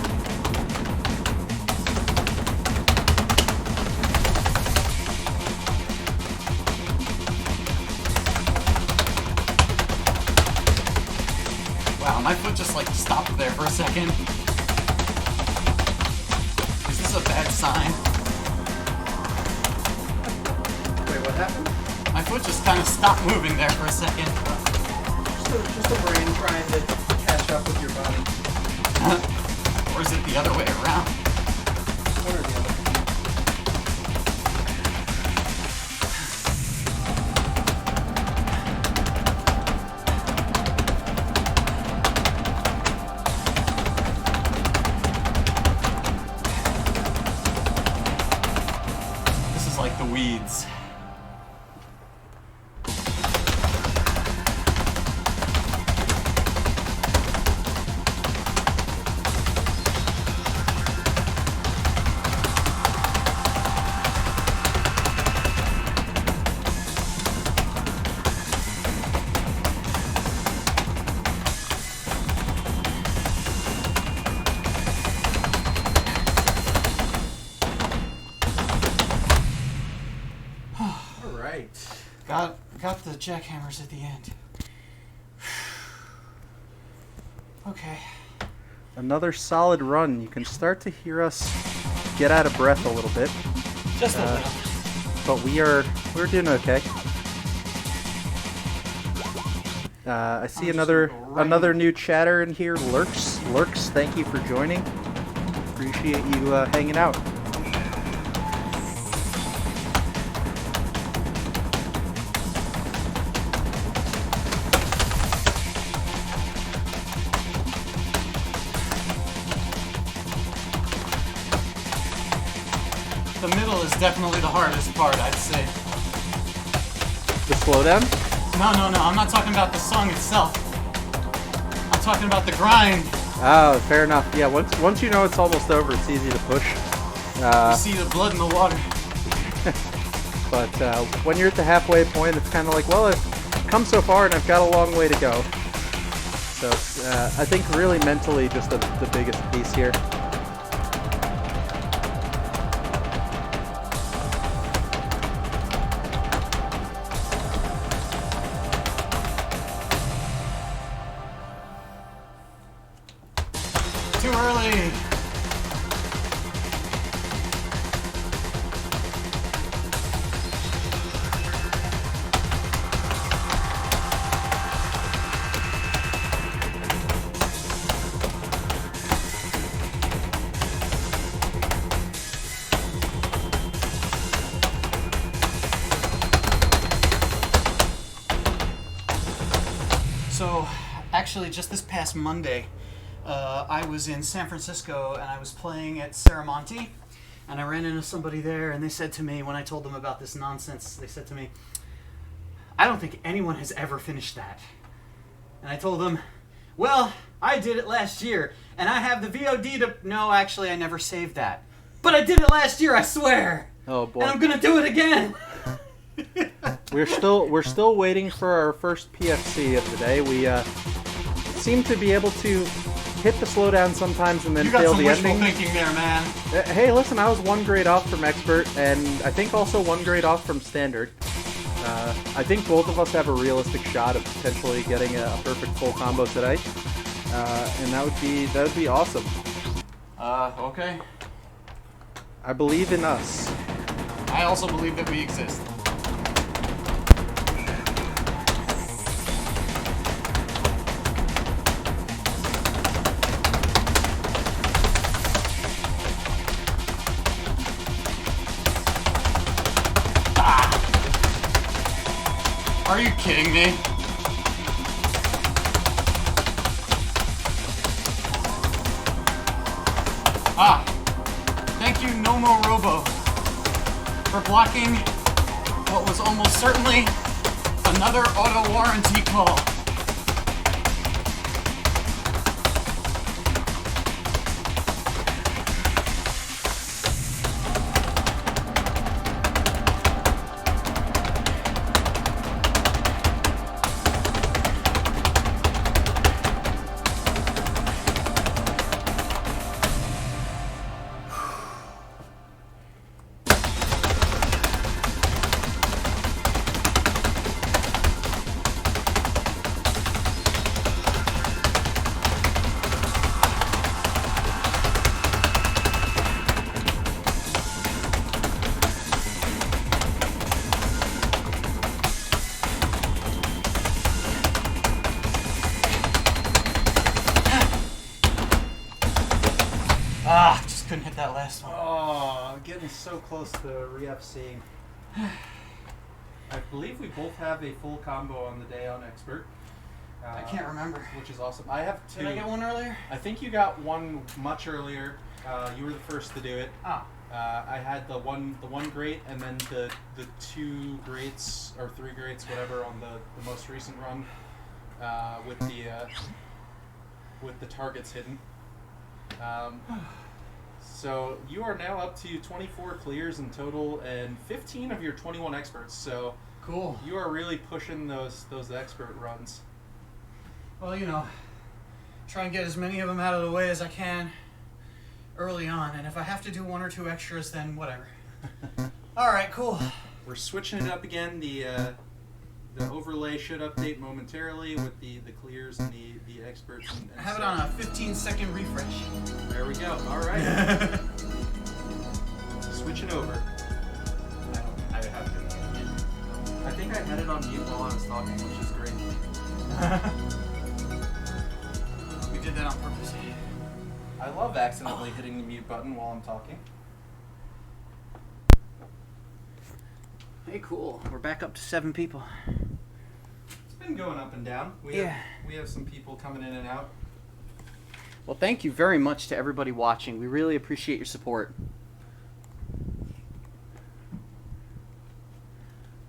Wow, my foot just like stopped there for a second. Is this a bad sign? Wait, what happened? My foot just kind of stopped moving there for a second. Just a brain trying to catch up with your body. Or is it the other way around? One or the other. This is like the weeds. Got the jackhammers at the end. Okay. Another solid run. You can start to hear us get out of breath a little bit, Just a little. but we're doing okay. I see I'm just gonna go right another in. new chatter in here. Lurks, thank you for joining. Appreciate you hanging out. The middle is definitely the hardest part, I'd say. The slowdown? No, I'm not talking about the song itself. I'm talking about the grind. Oh, fair enough. Yeah, once you know it's almost over, it's easy to push. You see the blood in the water. But when you're at the halfway point, it's kind of like, well, I've come so far and I've got a long way to go. So it's, I think really mentally just the biggest piece here. Too early. So, actually, just this past Monday, I was in San Francisco and I was playing at Saramonte, and I ran into somebody there, and they said to me, when I told them about this nonsense, they said to me, I don't think anyone has ever finished that. And I told them, well, I did it last year, and I have the VOD to... No, actually, I never saved that. But I did it last year, I swear! Oh boy. And I'm gonna do it again! We're still waiting for our first PFC of the day. We seem to be able to hit the slowdown sometimes and then You got fail some the wishful ending. thinking there, man. Hey, listen, I was one grade off from expert, and I think also one grade off from standard. I think both of us have a realistic shot of potentially getting a perfect full combo today, and that would be awesome. Okay. I believe in us. I also believe that we exist. Are you kidding me? Thank you, Nomo Robo, for blocking what was almost certainly another auto warranty call. Just couldn't hit that last one. Oh, I'm getting so close to re-FCing. I believe we both have a full combo on the day on expert. I can't remember. Which is awesome. I have two. Did I get one earlier? I think you got one much earlier. You were the first to do it. I had the one great, and then the two greats or three greats, whatever, on the most recent run, with the targets hidden. So you are now up to 24 clears in total, and 15 of your 21 experts. So Cool. you are really pushing those expert runs. Well, you know, try and get as many of them out of the way as I can early on, and if I have to do one or two extras, then whatever. All right, cool. We're switching it up again. the overlay should update momentarily with the clears and the experts. And I have it on a 15-second refresh. There we go. All right. Switching over. I have to. I think I had it on mute while I was talking, which is great. We did that on purpose. I love accidentally hitting the mute button while I'm talking. Hey, cool. We're back up to 7 people. It's been going up and down. We have some people coming in and out. Well, thank you very much to everybody watching. We really appreciate your support.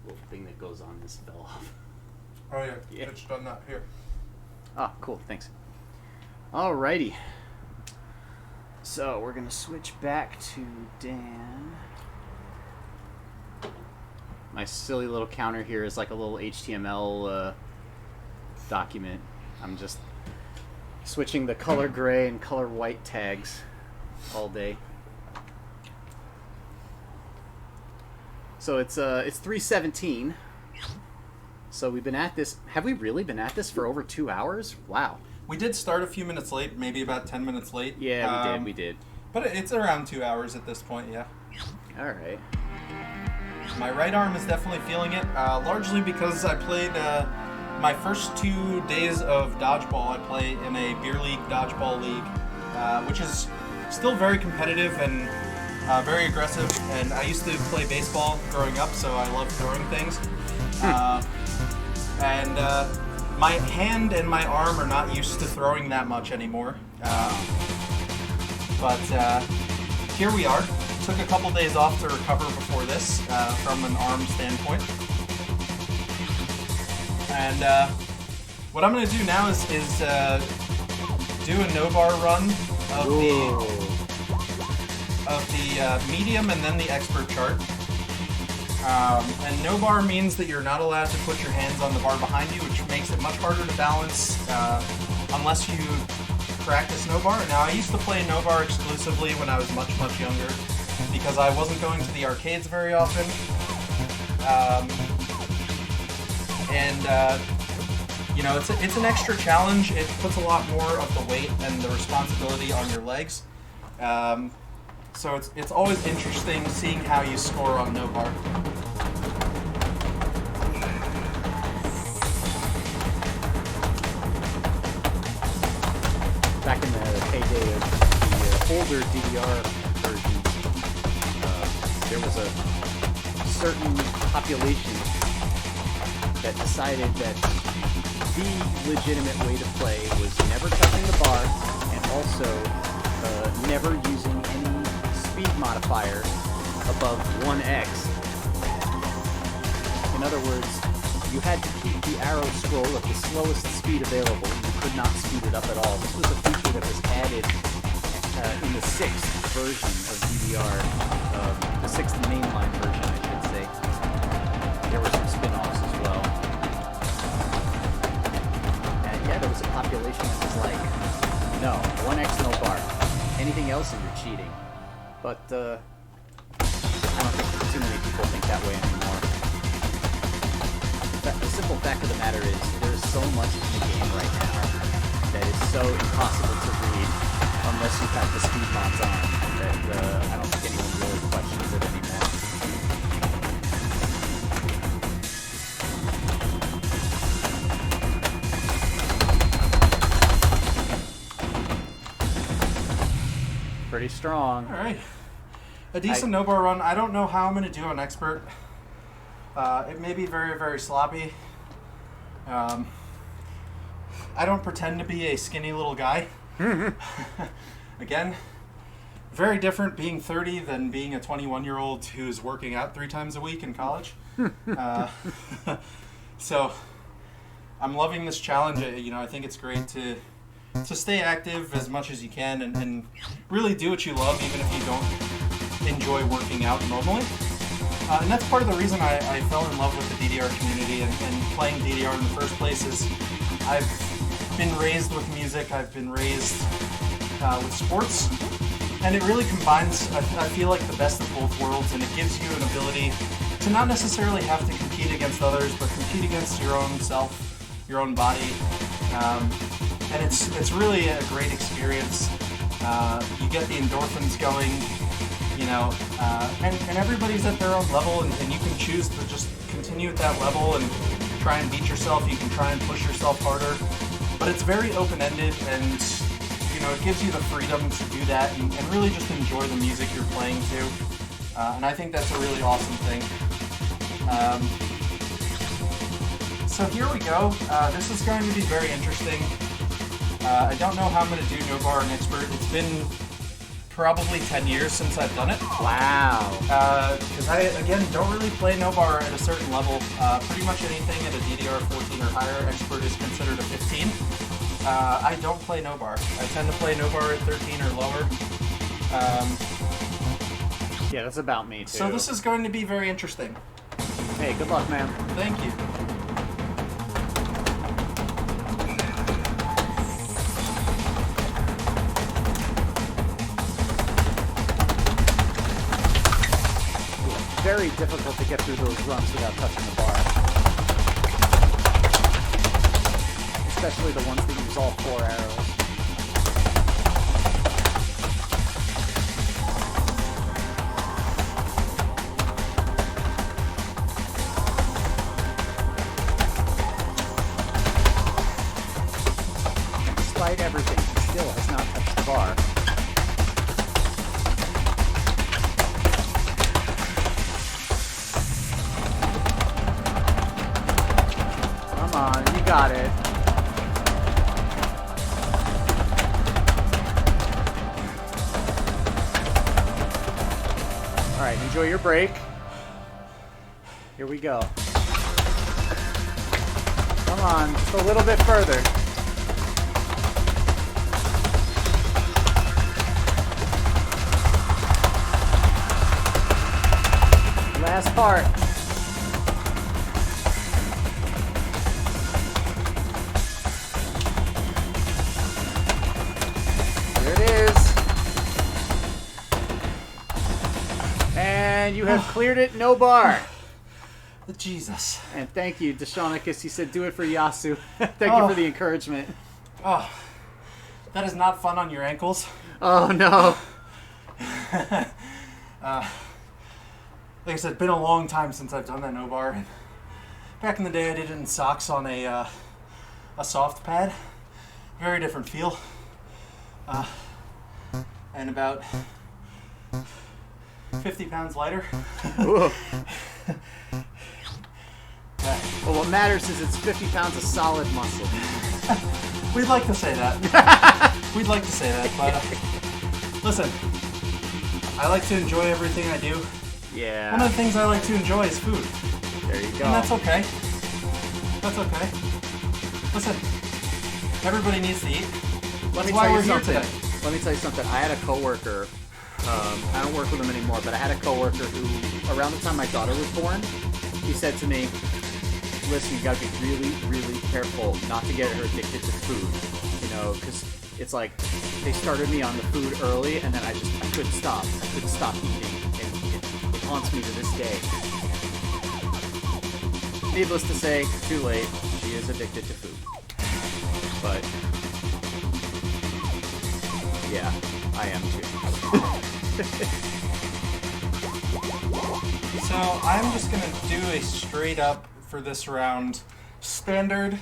Little thing that goes on this fell off. Oh yeah, Yeah. it's done that here. Ah, cool. Thanks. Alrighty. So we're gonna switch back to Dan. My silly little counter here is like a little HTML document. I'm just switching the color gray and color white tags all day. So it's 3:17. So we've been at this. Have we really been at this for over 2 hours? Wow. We did start a few minutes late, maybe about 10 minutes late. Yeah, we did. But it's around 2 hours at this point, yeah. All right. My right arm is definitely feeling it, largely because I played my first 2 days of dodgeball. I play in a beer league, dodgeball league, which is still very competitive and very aggressive. And I used to play baseball growing up, so I love throwing things. And my hand and my arm are not used to throwing that much anymore. But here we are. Took a couple days off to recover before this from an arm standpoint. And what I'm going to do now is do a no-bar run of the medium and then the expert chart. And no bar means that you're not allowed to put your hands on the bar behind you, which makes it much harder to balance unless you practice no bar. Now, I used to play no bar exclusively when I was much younger because I wasn't going to the arcades very often. You know, it's an extra challenge. It puts a lot more of the weight and the responsibility on your legs. So it's always interesting seeing how you score on no bar. Back in the heyday of the older DDR version, there was a certain population that decided that the legitimate way to play was never touching the bar and also never using any speed modifier above 1x. In other words, you had to keep the arrow scroll at the slowest speed available. You could not speed it up at all. This was a feature that was added in the 6th version of DDR, the 6th mainline version, I should say. There were some spin-offs as well. And yeah, there was a population that was like, no, 1x no bar. Anything else and you're cheating. But I don't think too many people think that way anymore. The simple fact of the matter is there's so much in the game right now that is so impossible to read unless you have the speed mods on that I don't think anyone really questions it anymore. Pretty strong. All right. A decent no-bar run. I don't know how I'm going to do on expert. It may be very, very sloppy. I don't pretend to be a skinny little guy. Again, very different being 30 than being a 21-year-old who's working out 3 times a week in college. So I'm loving this challenge. You know, I think it's great to stay active as much as you can and really do what you love, even if you don't enjoy working out normally. And that's part of the reason I fell in love with the DDR community and playing DDR in the first place is I've been raised with music, I've been raised with sports, and it really combines, I feel like, the best of both worlds, and it gives you an ability to not necessarily have to compete against others, but compete against your own self, your own body. And it's really a great experience. You get the endorphins going, you know, and everybody's at their own level, and you can choose to just continue at that level and try and beat yourself. You can try and push yourself harder, but it's very open-ended, and you know, it gives you the freedom to do that and really just enjoy the music you're playing to. And I think that's a really awesome thing. So here we go. This is going to be very interesting. I don't know how I'm going to do No Bar and Expert. It's been probably 10 years since I've done it. Wow. Because I, again, don't really play No Bar at a certain level. Pretty much anything at a DDR 14 or higher, Expert is considered a 15. I don't play No Bar. I tend to play No Bar at 13 or lower. Yeah, that's about me too. So this is going to be very interesting. Hey, good luck, man. Thank you. Very difficult to get through those runs without touching the bar. Especially the ones that use all 4 arrows. Despite everything, he still has not touched the bar. Come on, you got it. Alright, enjoy your break. Here we go. Come on, just a little bit further. Last part. There it is. And you have cleared it, no bar. Jesus. And thank you, Deshaunacus. He said, do it for Yasu. Thank you for the encouragement. Oh, that is not fun on your ankles. Oh, no. Like I said, it's been a long time since I've done that No Bar. And back in the day, I did it in socks on a soft pad. Very different feel. And about 50 pounds lighter. Ooh. Well, what matters is it's 50 pounds of solid muscle. We'd like to say that. We'd like to say that, but listen, I like to enjoy everything I do. Yeah. One of the things I like to enjoy is food. There you go. And that's okay. That's okay. Listen, everybody needs to eat. That's why we're here today. Let me tell you something. I had a coworker. I don't work with him anymore, but I had a coworker who, around the time my daughter was born, he said to me, "Listen, you got to be really, really careful not to get her addicted to food. You know, because it's like they started me on the food early, and then I couldn't stop. I couldn't stop eating, and it haunts me to this day." Needless to say, too late. She is addicted to food. But yeah, I am too. So I'm just gonna do a straight up for this round standard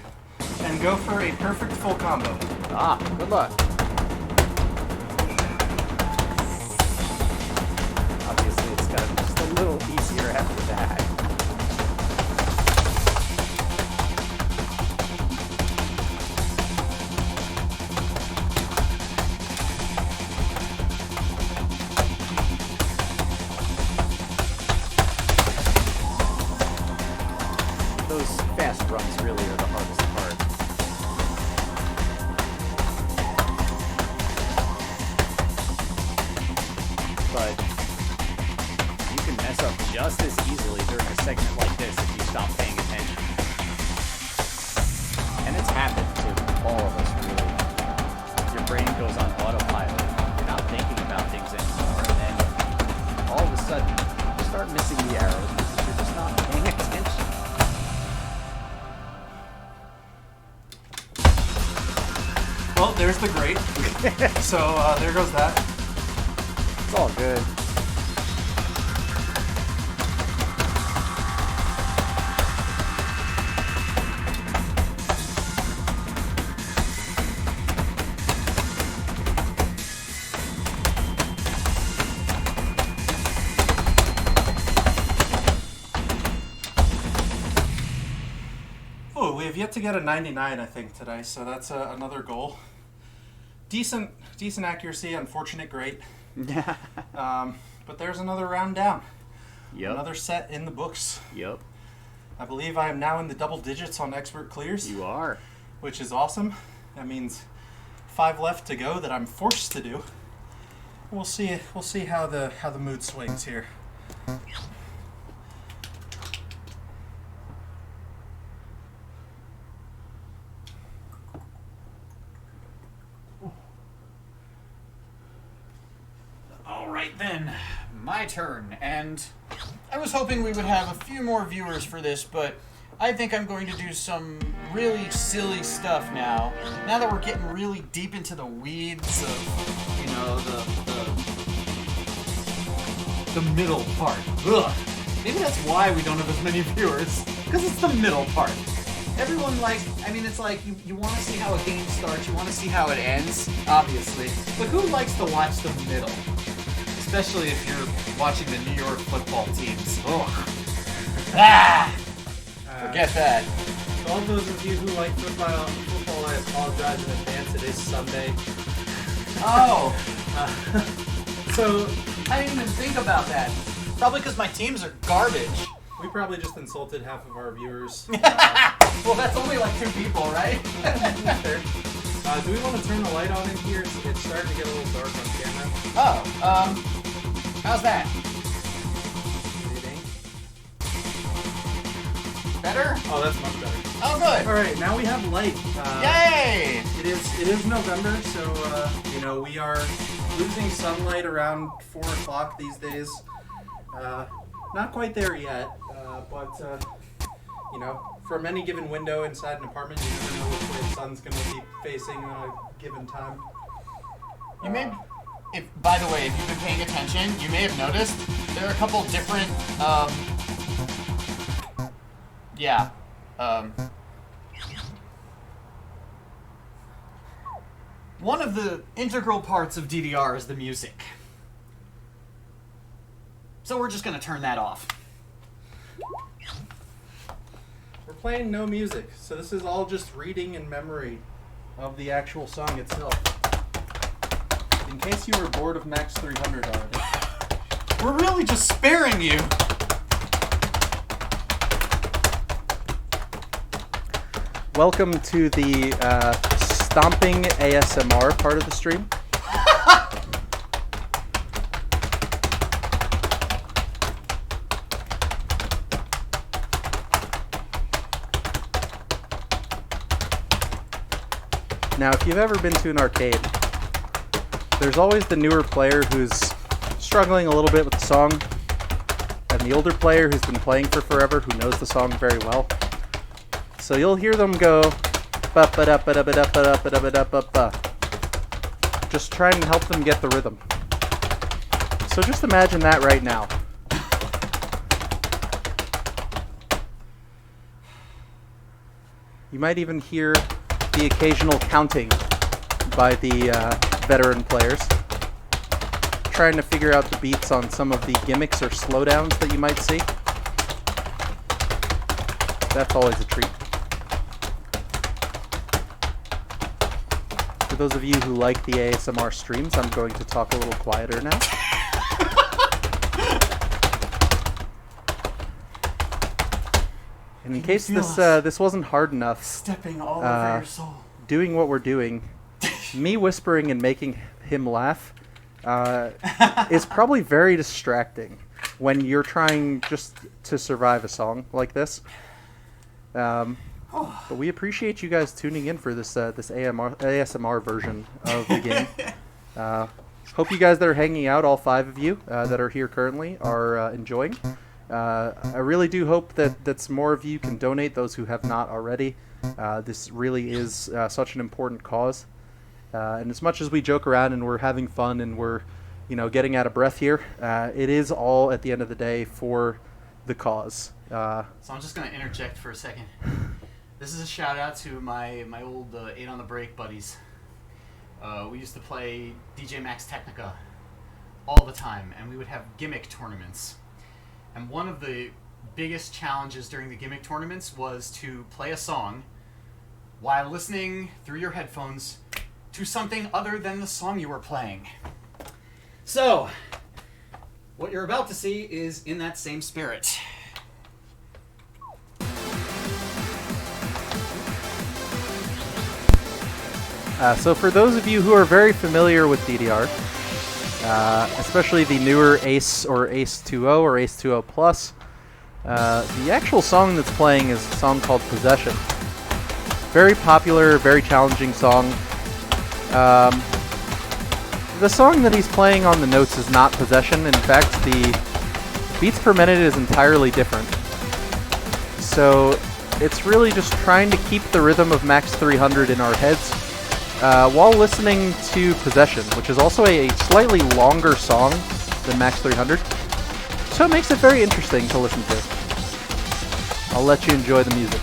and go for a perfect full combo. Ah, good luck. Obviously, it's got to be just a little easier after that. Those fast runs really are the hardest part. But you can mess up just as easily during a segment like this if you stop paying attention. And it's happened to all of us, really. Your brain goes on autopilot. You're not thinking about things anymore. And then all of a sudden, you start missing the arrows because you're just not Well, there's the grate. So there goes that. It's all good. Oh, we have yet to get a 99, I think, today, so that's another goal. Decent accuracy, unfortunate grate. But there's another round down. Yep. Another set in the books. Yep. I believe I am now in the double digits on expert clears. You are. Which is awesome. That means 5 left to go that I'm forced to do. We'll see how the mood swings here. All right then, my turn. And I was hoping we would have a few more viewers for this, but I think I'm going to do some really silly stuff now. Now that we're getting really deep into the weeds of, you know, the middle part. Ugh. Maybe that's why we don't have as many viewers, because it's the middle part. Everyone it's like you want to see how a game starts, you want to see how it ends, obviously. But who likes to watch the middle? Especially if you're watching the New York football teams. Ugh. Forget that. To all those of you who like football, I apologize in advance. It is Sunday. Oh. So I didn't even think about that. Probably because my teams are garbage. We probably just insulted half of our viewers. Well, that's only like 2 people, right? Fair. Do we want to turn the light on in here? It's starting to get a little dark on camera. Oh, how's that? What do you think? Better? Oh, that's much better. Oh, good. All right, now we have light. Yay! It is November, so we are losing sunlight around 4 o'clock these days. Not quite there yet, but from any given window inside an apartment, you never know which way the sun's going to be facing on a given time. By the way, if you've been paying attention, you may have noticed there are a couple different, one of the integral parts of DDR is the music. So we're just going to turn that off. We're playing no music, so this is all just reading in memory of the actual song itself. In case you were bored of MAX300 already. We're really just sparing you. Welcome to the stomping ASMR part of the stream. Now, if you've ever been to an arcade, there's always the newer player who's struggling a little bit with the song, and the older player who's been playing for forever who knows the song very well. So you'll hear them go, ba ba da ba da ba da ba da ba da ba da ba ba. Just trying to help them get the rhythm. So just imagine that right now. You might even hear the occasional counting by the veteran players, trying to figure out the beats on some of the gimmicks or slowdowns that you might see. That's always a treat. For those of you who like the ASMR streams, I'm going to talk a little quieter now. And in case this wasn't hard enough, Stepping all over your soul. doing what we're doing, me whispering and making him laugh is probably very distracting when you're trying just to survive a song like this. But we appreciate you guys tuning in for this ASMR version of the game. Hope you guys that are hanging out, all 5 of you that are here currently, are enjoying. I really do hope that some more of you can donate, those who have not already. This really is such an important cause. And as much as we joke around and we're having fun and we're, getting out of breath here, it is all at the end of the day for the cause. So I'm just going to interject for a second. This is a shout out to my old 8 on the Break buddies. We used to play DJ Max Technica all the time, and we would have gimmick tournaments. And one of the biggest challenges during the gimmick tournaments was to play a song while listening through your headphones to something other than the song you were playing. So, what you're about to see is in that same spirit. So for those of you who are very familiar with DDR, especially the newer Ace or Ace 2.0 or Ace 2.0 Plus, the actual song that's playing is a song called Possession. Very popular, very challenging song. The song that he's playing on the notes is not Possession. In fact, the beats per minute is entirely different. So it's really just trying to keep the rhythm of MAX300 in our heads while listening to Possession, which is also a slightly longer song than MAX300. So it makes it very interesting to listen to. I'll let you enjoy the music.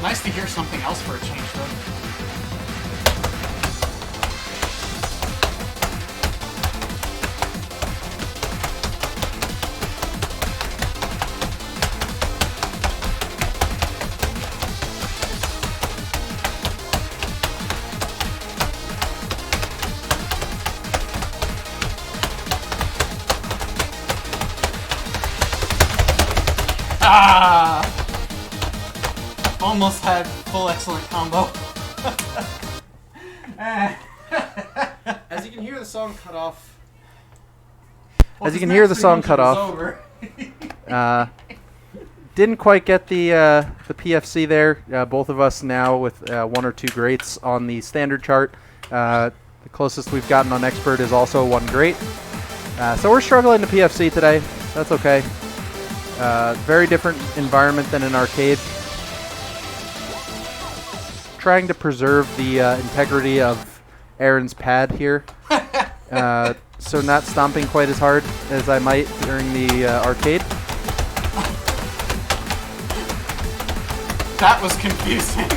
Nice to hear something else for a change, though. Ah! Almost had full excellent combo. As you can hear, the song cut off. As you can hear, the song cut off. Didn't quite get the PFC there. Both of us now with 1 or 2 greats on the standard chart. The closest we've gotten on expert is also 1 great. So we're struggling to PFC today. That's okay. Very different environment than an arcade. Trying to preserve the integrity of Aaron's pad here. So not stomping quite as hard as I might during the arcade. That was confusing.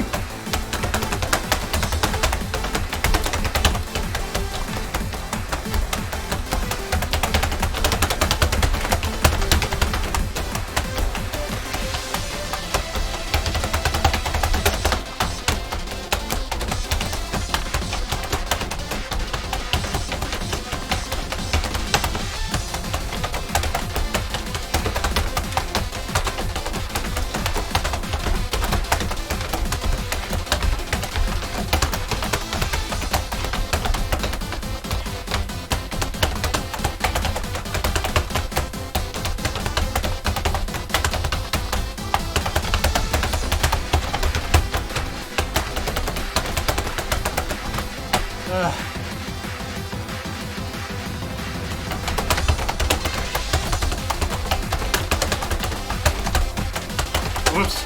Whoops.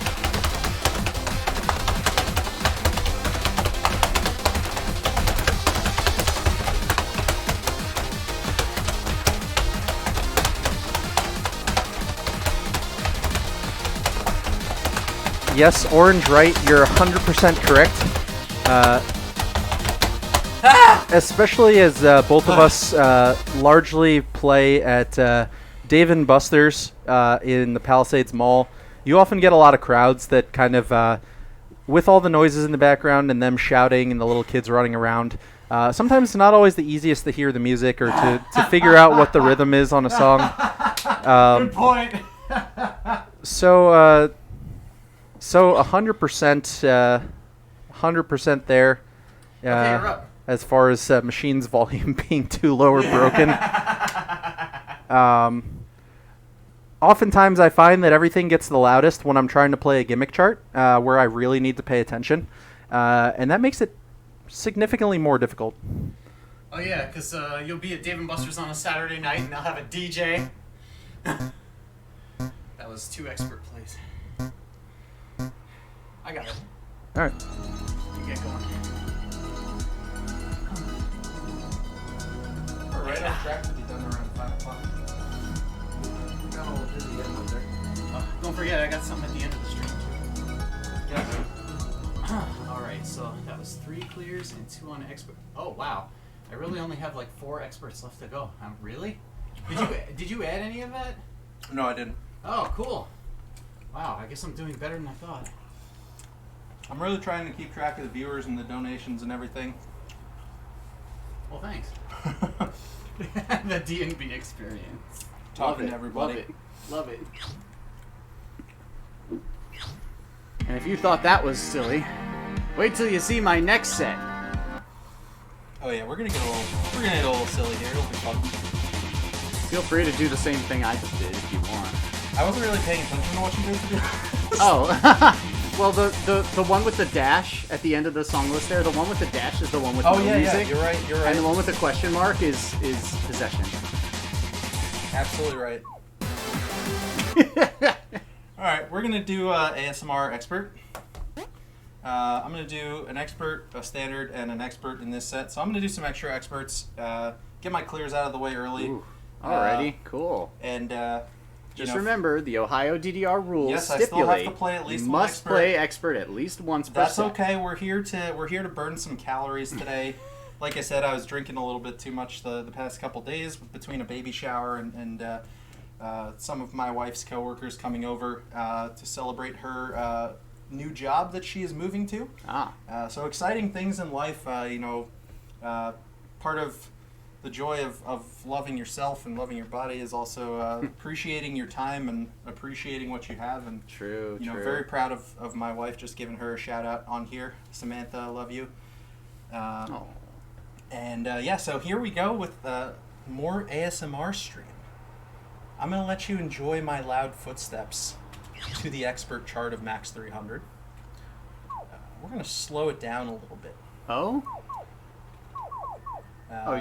Yes, Orange right, you're 100% correct. Especially as both of us largely play at Dave & Buster's in the Palisades Mall. You often get a lot of crowds that kind of, with all the noises in the background and them shouting and the little kids running around, sometimes it's not always the easiest to hear the music or to figure out what the rhythm is on a song. Good point. So 100%, 100% there. Okay, you're up. As far as machine's volume being too low or broken. oftentimes I find that everything gets the loudest when I'm trying to play a gimmick chart, where I really need to pay attention, and that makes it significantly more difficult. Oh yeah, because you'll be at Dave & Buster's on a Saturday night, and they'll have a DJ. That was 2 expert plays. I got it. All right. You get going. We're right on track to be done around 5 o'clock. Got a little busy getting up there. Don't forget, I got something at the end of the stream too. Yeah. Alright, so that was 3 clears and 2 on expert. Oh wow, I really only have like 4 experts left to go. Really? Did you add any of that? No, I didn't. Oh, cool. Wow, I guess I'm doing better than I thought. I'm really trying to keep track of the viewers and the donations and everything. Well, thanks. The D&B experience. Talking Love to everybody. Love it. Love it. And if you thought that was silly, wait till you see my next set. Oh yeah, we're gonna get a little silly here. It'll be fun. Feel free to do the same thing I just did if you want. I wasn't really paying attention to what you guys did. Oh. Well, the one with the dash at the end of the song list there, the one with the dash is the one with no music. You're right. And the one with the question mark is possession. Absolutely right. All right, we're gonna do ASMR expert. I'm gonna do an expert, a standard, and an expert in this set. So I'm gonna do some extra experts. Get my clears out of the way early. Ooh. Alrighty, cool. And just remember, the OhioDDR rules I still have stipulate to play at least you one must expert. play expert at least once per That's set. okay. We're here to burn some calories today. Like I said, I was drinking a little bit too much the past couple days between a baby shower and some of my wife's coworkers coming over to celebrate her new job that she is moving to. So exciting things in life. Part of the joy of loving yourself and loving your body is also appreciating your time and appreciating what you have. And True. very proud of my wife, just giving her a shout out on here. Samantha, I love you. And so here we go with more ASMR stream. I'm going to let you enjoy my loud footsteps to the expert chart of MAX300. We're going to slow it down a little bit. Oh?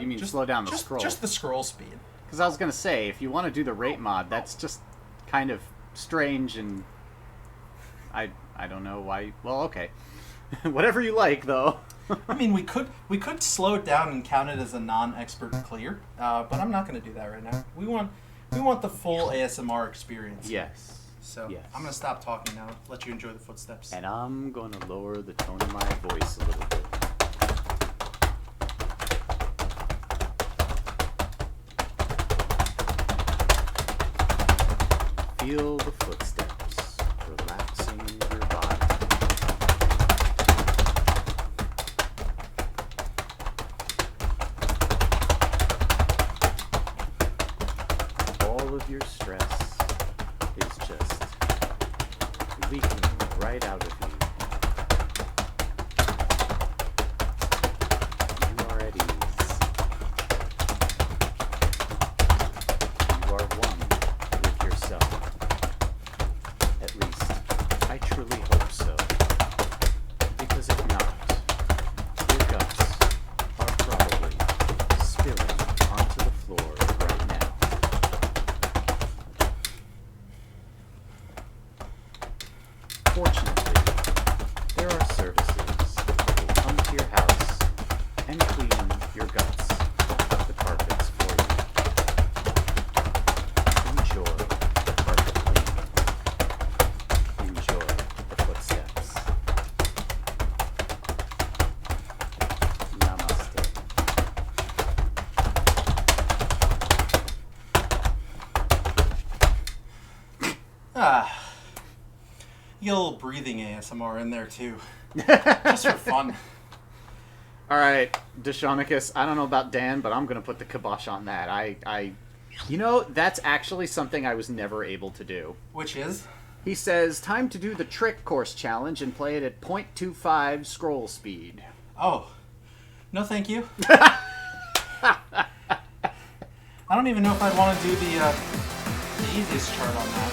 You mean slow down the scroll? Just the scroll speed. Because I was going to say, if you want to do the rate mod, that's just kind of strange and I don't know why. Well, okay. Whatever you like, though. I mean, we could slow it down and count it as a non-expert clear, but I'm not going to do that right now. We want the full ASMR experience. Yes. So yes. I'm going to stop talking now. Let you enjoy the footsteps. And I'm going to lower the tone of my voice a little bit. Feel the footsteps, relaxing your body. All of your stress is just leaking right out of you. You are at ease. You are one with yourself. At least, I truly hope so. Because if not, your guts are probably spilling onto the floor right now. Fortunately, there are services that will come to your house and clean your guts off the carpets for you. Enjoy the carpet cleaning. Enjoy the footsteps. Namaste. You get a little breathing ASMR in there too, just for fun. All right, Deshanicus, I don't know about Dan, but I'm going to put the kibosh on that. That's actually something I was never able to do. Which is? He says, time to do the trick course challenge and play it at 0.25 scroll speed. Oh, no thank you. I don't even know if I'd want to do the easiest chart on that.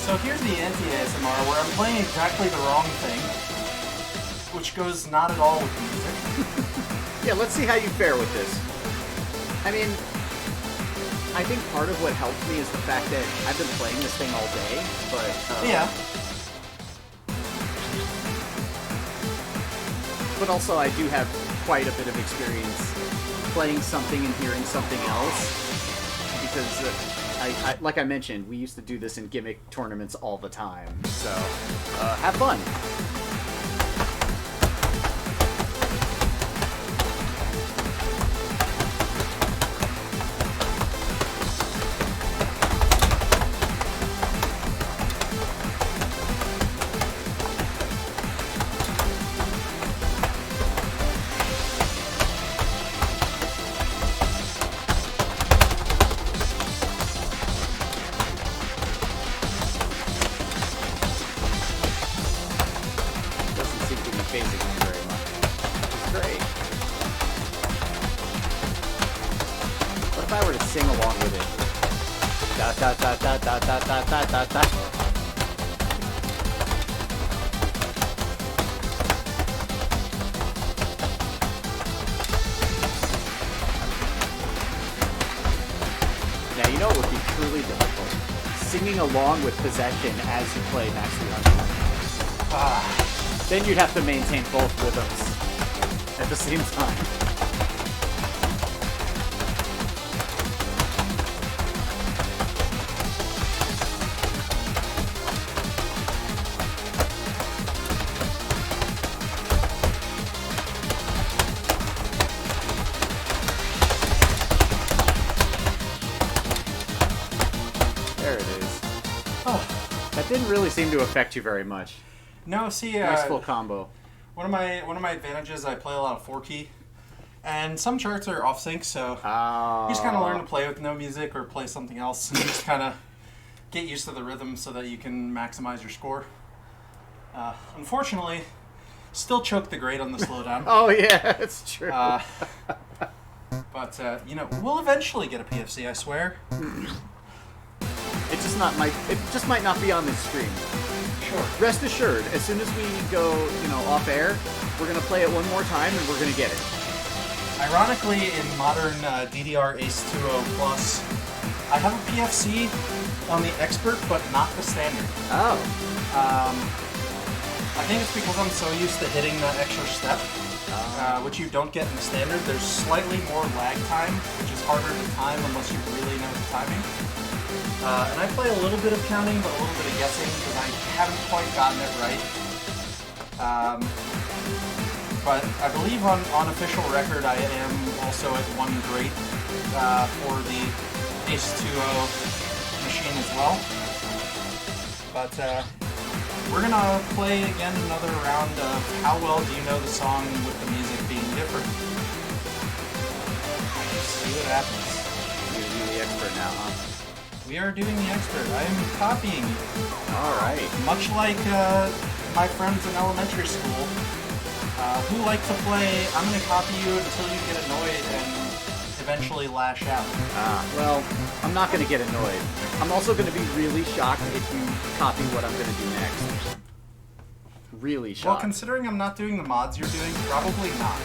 So here's the anti-ASMR where I'm playing exactly the wrong thing, which goes not at all with the music. Yeah, let's see how you fare with this. I mean, I think part of what helps me is the fact that I've been playing this thing all day, but... Yeah. But also I do have quite a bit of experience playing something and hearing something else, because I like I mentioned, we used to do this in gimmick tournaments all the time, so have fun. Now, you know what would be truly difficult? Singing along with Possession as you play MAX300. Then you'd have to maintain both rhythms at the same time. Didn't really seem to affect you very much. No, see, nice full combo. One of my advantages, I play a lot of 4-key, and some charts are off sync, so you just kind of learn to play with no music or play something else, and just kind of get used to the rhythm so that you can maximize your score. Unfortunately, still choke the grade on the slowdown. Oh yeah, it's true. But you know, we'll eventually get a PFC, I swear. It just might not be on this stream. Sure. Rest assured, as soon as we go, off air, we're gonna play it one more time and we're gonna get it. Ironically, in modern DDR Ace 2.0 Plus, I have a PFC on the expert, but not the standard. Oh. I think it's because I'm so used to hitting that extra step, which you don't get in the standard. There's slightly more lag time, which is harder to time unless you really know the timing. And I play a little bit of counting, but a little bit of guessing, because I haven't quite gotten it right. But I believe on official record, I am also at 1 great for the Ace 2.0 machine as well. But we're gonna play again another round of how well do you know the song with the music being different. See what happens. You're gonna do the expert now, huh? We are doing the expert. I am copying you. Alright. Much like my friends in elementary school, who like to play, I'm going to copy you until you get annoyed and eventually lash out. Well, I'm not going to get annoyed. I'm also going to be really shocked if you copy what I'm going to do next. Really shocked. Well, considering I'm not doing the mods you're doing, probably not.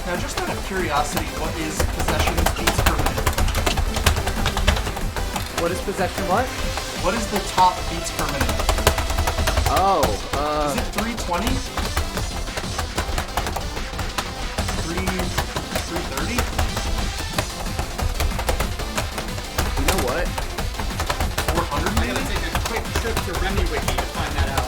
Now, just out of curiosity, what is Possession's beats per minute? What is Possession what? What is the top beats per minute? Oh, is it 320? 330? You know what? 400 maybe? I gotta take a quick trip to RemiWiki to find that out.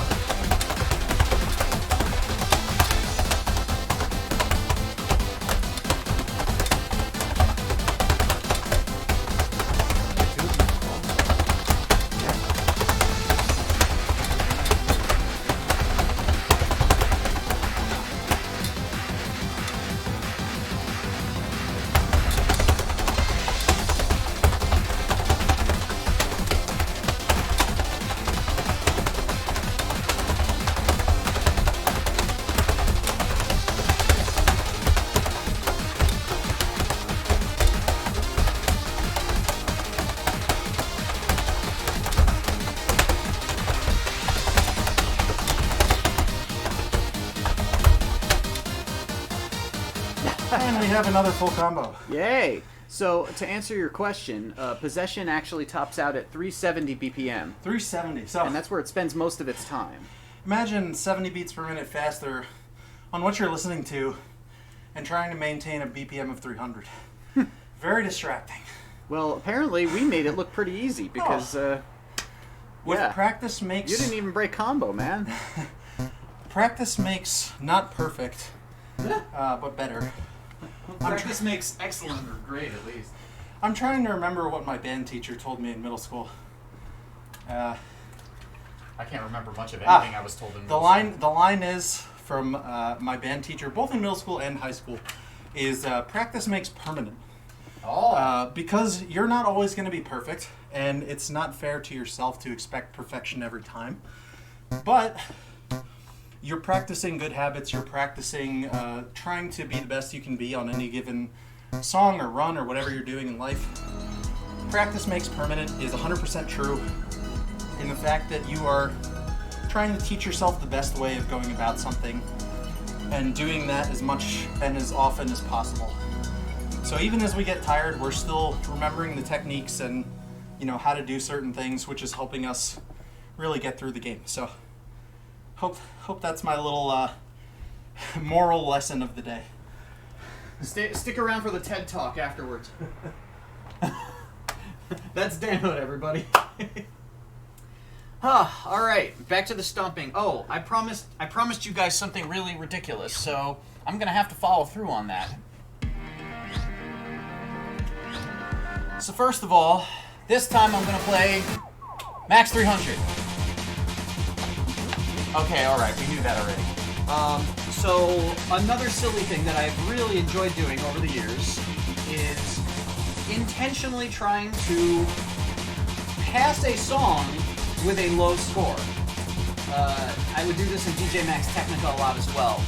have another full combo. Yay! So, to answer your question, Possession actually tops out at 370 BPM. 370. So And that's where it spends most of its time. imagine 70 beats per minute faster on what you're listening to and trying to maintain a BPM of 300. Very distracting. Well, apparently we made it look pretty easy because, With yeah. practice makes... You didn't even break combo, man. Practice makes not perfect, but better. Practice makes excellent or great, at least. I'm trying to remember what my band teacher told me in middle school. I can't remember much of anything I was told in middle school. The line is from my band teacher, both in middle school and high school, is practice makes permanent. Oh. Because you're not always going to be perfect, and it's not fair to yourself to expect perfection every time. But you're practicing good habits, you're practicing trying to be the best you can be on any given song or run or whatever you're doing in life. Practice makes permanent is 100% true in the fact that you are trying to teach yourself the best way of going about something and doing that as much and as often as possible. So even as we get tired, we're still remembering the techniques and, you know, how to do certain things, which is helping us really get through the game. So hope that's my little moral lesson of the day. Stick around for the TED Talk afterwards. That's Danhood, everybody. All right, back to the stomping. Oh, I promised you guys something really ridiculous, so I'm gonna have to follow through on that. So first of all, this time I'm gonna play MAX300. Okay, all right, we knew that already. So another silly thing that I've really enjoyed doing over the years is intentionally trying to pass a song with a low score. I would do this in DJ Max Technica a lot as well.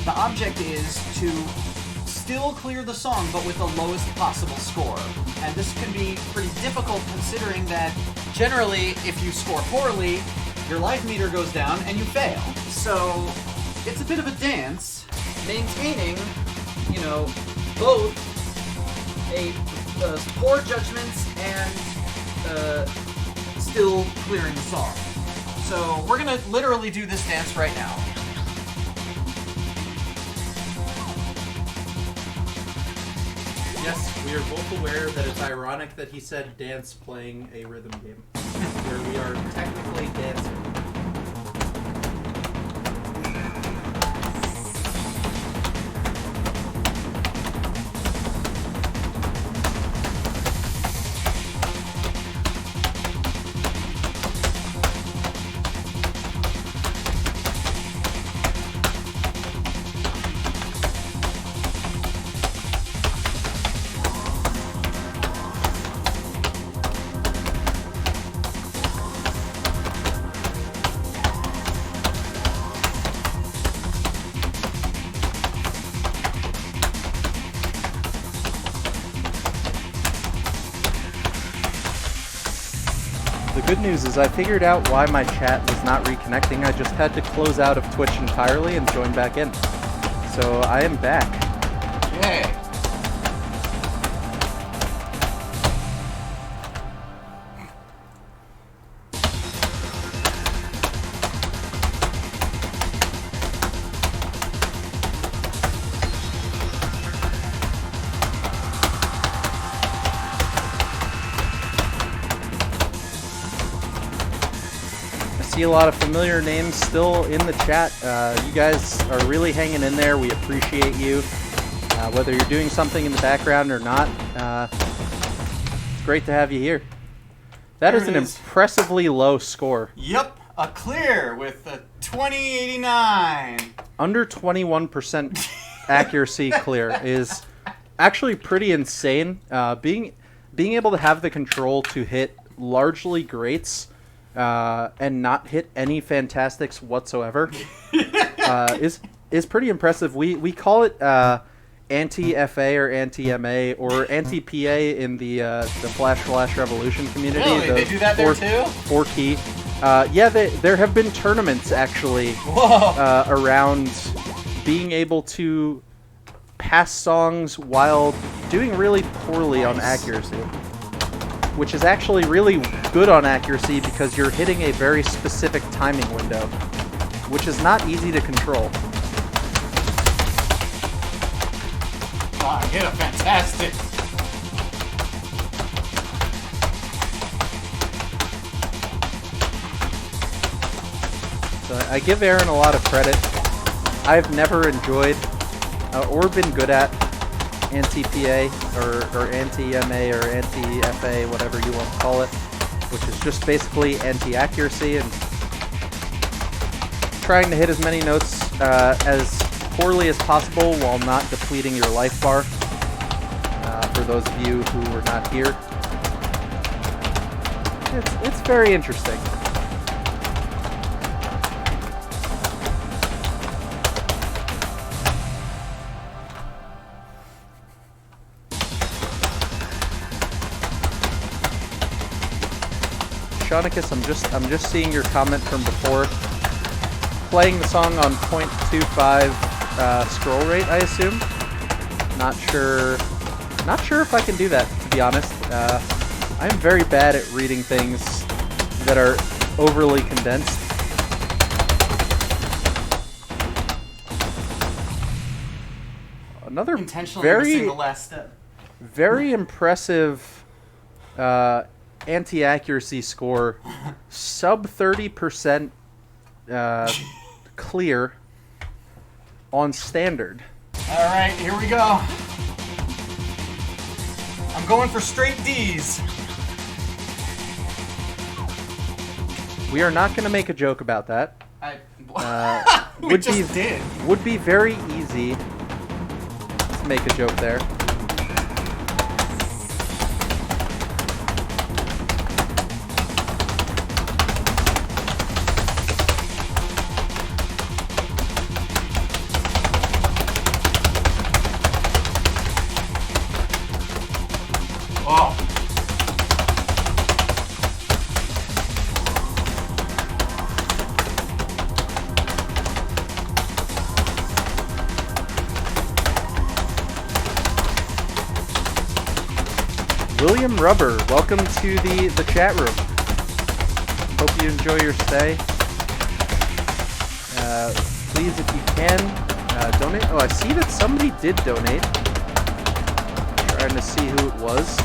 The object is to still clear the song, but with the lowest possible score. And this can be pretty difficult considering that generally, if you score poorly, your life meter goes down and you fail. So it's a bit of a dance, maintaining, you know, both poor judgments and still clearing the song. So we're gonna literally do this dance right now. Yes, we are both aware that it's ironic that he said dance playing a rhythm game, where we are technically dancing. The good news is I figured out why my chat was not reconnecting. I just had to close out of Twitch entirely and join back in. So I am back. Yay! See a lot of familiar names still in the chat. You guys are really hanging in there. We appreciate you. Whether you're doing something in the background or not, it's great to have you here. That There is it an is. impressively low score. Yep, a clear with a 2089. Under 21% accuracy clear is actually pretty insane. Being able to have the control to hit largely greats and not hit any fantastics whatsoever is pretty impressive. We call it anti-FA or anti-MA or anti-PA in the Flash Revolution community. Really? They do that there too? 4-key. Yeah, there have been tournaments actually Whoa! around being able to cast songs while doing really poorly on accuracy. Which is actually really good on accuracy because you're hitting a very specific timing window, which is not easy to control. Oh, I hit a fantastic. So I give Aaron a lot of credit. I've never enjoyed or been good at anti-PA or anti-MA or anti-FA, whatever you want to call it, which is just basically anti-accuracy and trying to hit as many notes as poorly as possible while not depleting your life bar. For those of you who were not here, it's very interesting. Shaunicus, I'm just seeing your comment from before. Playing the song on 0.25 scroll rate, I assume. Not sure if I can do that, to be honest. I'm very bad at reading things that are overly condensed. Another Intentionally missing the last step. very impressive anti-accuracy score, sub 30% clear on standard. All right, here we go. I'm going for straight D's. We are not going to make a joke about that. We just did. Would be very easy to make a joke there. Oh. William Rubber, welcome to the chat room. Hope you enjoy your stay. Please, if you can, donate. Oh, I see that somebody did donate. Trying to see who it was.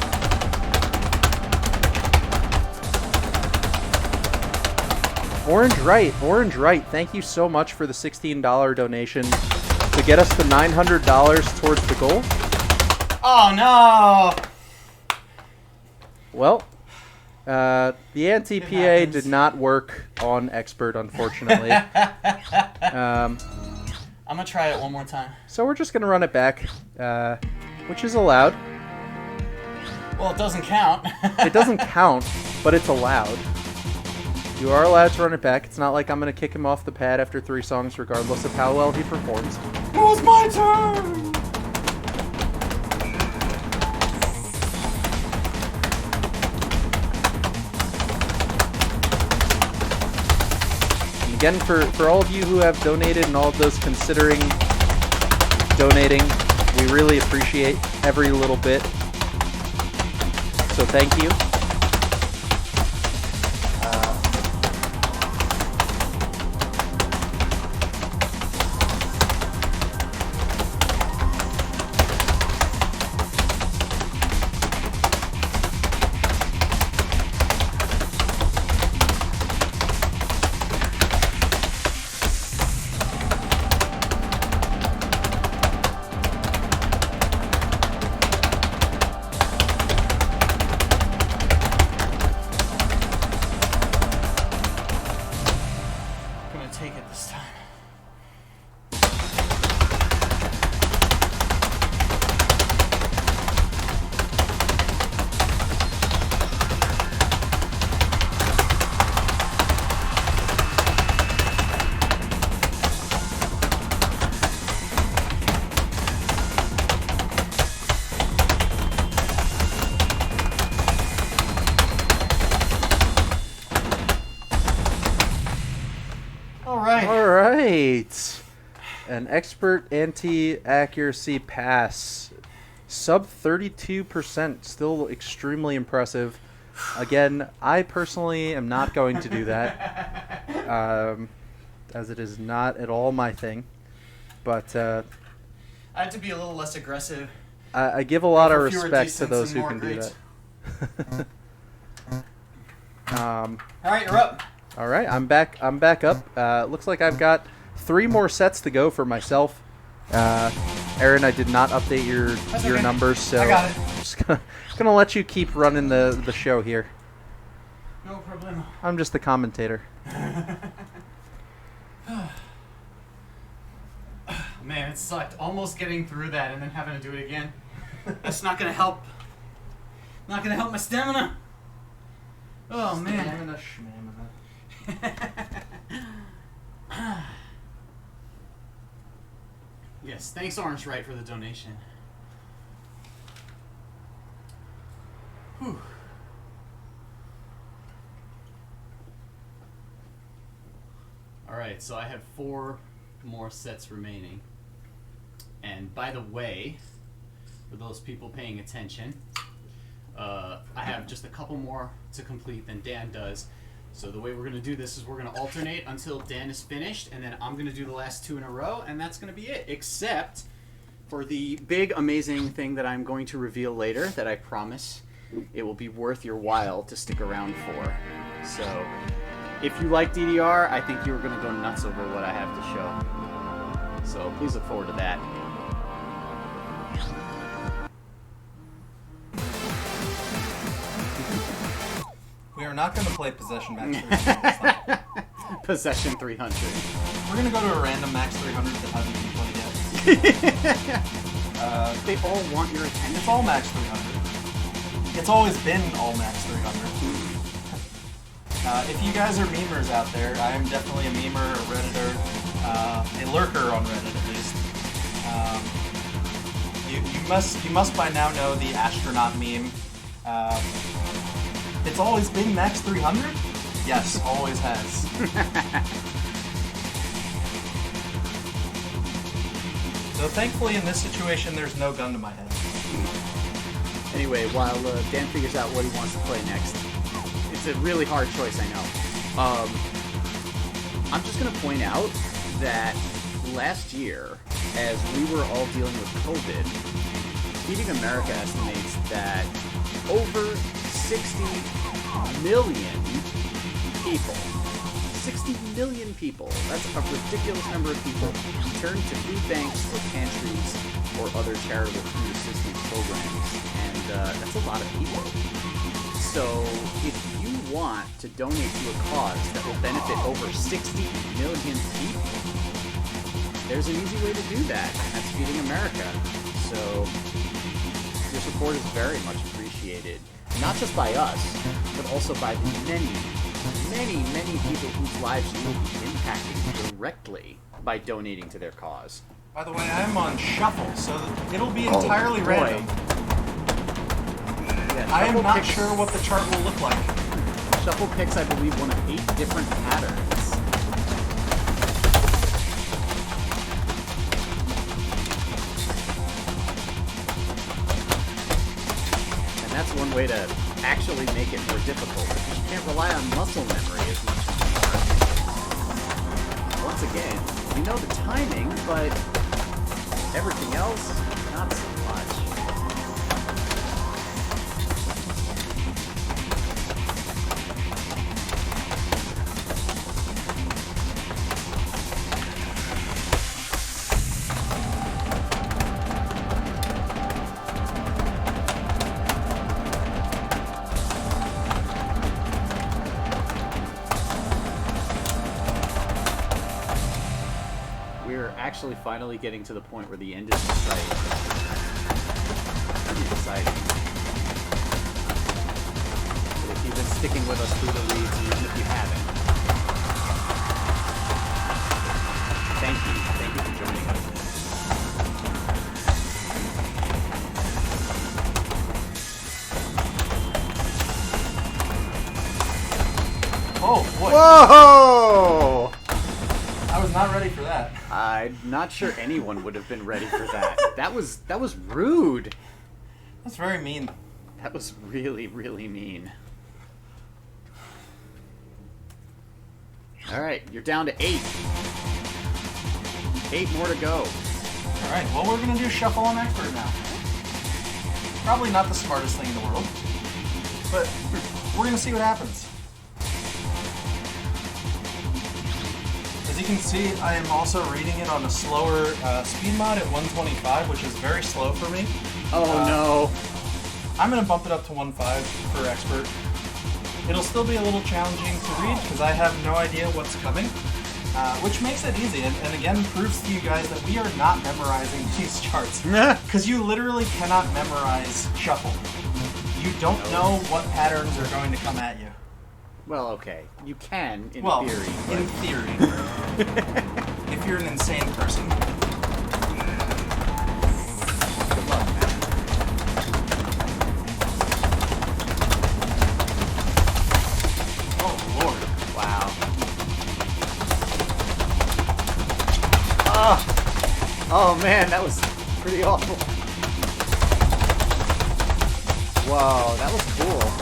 Orange Right, thank you so much for the $16 donation to get us the $900 towards the goal. Oh no! Well, the anti-PA did not work on Expert, unfortunately. I'm gonna try it one more time. So we're just gonna run it back, which is allowed. Well, it doesn't count. It doesn't count, but it's allowed. You are allowed to run it back. It's not like I'm gonna kick him off the pad after 3 songs, regardless of how well he performs. It was my turn! Again, for all of you who have donated and all of those considering donating, we really appreciate every little bit. So thank you. An expert anti-accuracy pass. Sub 32%. Still extremely impressive. Again, I personally am not going to do that. As it is not at all my thing. But I had to be a little less aggressive. I give a lot of For fewer respect to decents those and who more can do greats. that. All right, you're up. All right, I'm back up. Looks like I've got 3 more sets to go for myself. Aaron, I did not update your okay. numbers, so I got it. I'm just gonna let you keep running the show here. No problem. I'm just the commentator. Man, it sucked. Almost getting through that and then having to do it again. That's not gonna help. Not gonna help my stamina. Oh man. Yes, thanks Orange Right for the donation. Whew. Alright, so I have 4 more sets remaining. And by the way, for those people paying attention, I have just a couple more to complete than Dan does. So the way we're going to do this is we're going to alternate until Dan is finished, and then I'm going to do the last 2 in a row, and that's going to be it. Except for the big, amazing thing that I'm going to reveal later that I promise it will be worth your while to stick around for. So if you like DDR, I think you're going to go nuts over what I have to show. So please look forward to that. We are not going to play Possession Max 300. Possession 300. We're going to go to a random Max 300 that hasn't been played yet. They all want your attention. It's all Max 300. It's always been all Max 300. If you guys are memers out there, I am definitely a memer, a Redditor, a lurker on Reddit at least. You must by now know the astronaut meme. It's always been Max 300? Yes, always has. So thankfully in this situation there's no gun to my head. Anyway, while Dan figures out what he wants to play next, it's a really hard choice, I know. I'm just going to point out that last year, as we were all dealing with COVID, Feeding America estimates that over 60 million people, 60 million people, that's a ridiculous number of people, turn to food banks or pantries or other charitable food assistance programs, and that's a lot of people. So if you want to donate to a cause that will benefit over 60 million people, there's an easy way to do that, and that's Feeding America. So your support is very much appreciated, not just by us, but also by the many, many, many people whose lives you will be impacting directly by donating to their cause. By the way, I'm on shuffle, so it'll be entirely random. Yeah, I am Shuffle not picks- sure what the chart will look like. Shuffle picks, I believe, one of 8 different patterns. And that's one way to actually make it more difficult, because you can't rely on muscle memory as much as you are. Once again, you know the timing, but everything else, not so much. We're actually finally getting to the point where the end is in sight. Pretty exciting. But if you've been sticking with us through the leads, even if you haven't, thank you. Thank you for joining us. Oh boy, Whoa! I was not ready for that. I'm not sure anyone would have been ready for that. That was rude. That's very mean. That was really, really mean. All right, you're down to 8. 8 more to go. All right. Well, we're gonna do shuffle on expert now. Probably not the smartest thing in the world, but we're gonna see what happens. As you can see, I am also reading it on a slower speed mod at 125, which is very slow for me. Oh no. I'm going to bump it up to 1.5 for expert. It'll still be a little challenging to read because I have no idea what's coming, which makes it easy and again proves to you guys that we are not memorizing these charts. Because you literally cannot memorize shuffle. You don't know what patterns are going to come at you. Well, okay. You can, in Well, theory. in theory. If you're an insane person. Good luck, man. Oh, Lord. Wow. Oh, man, that was pretty awful. Whoa, that was cool.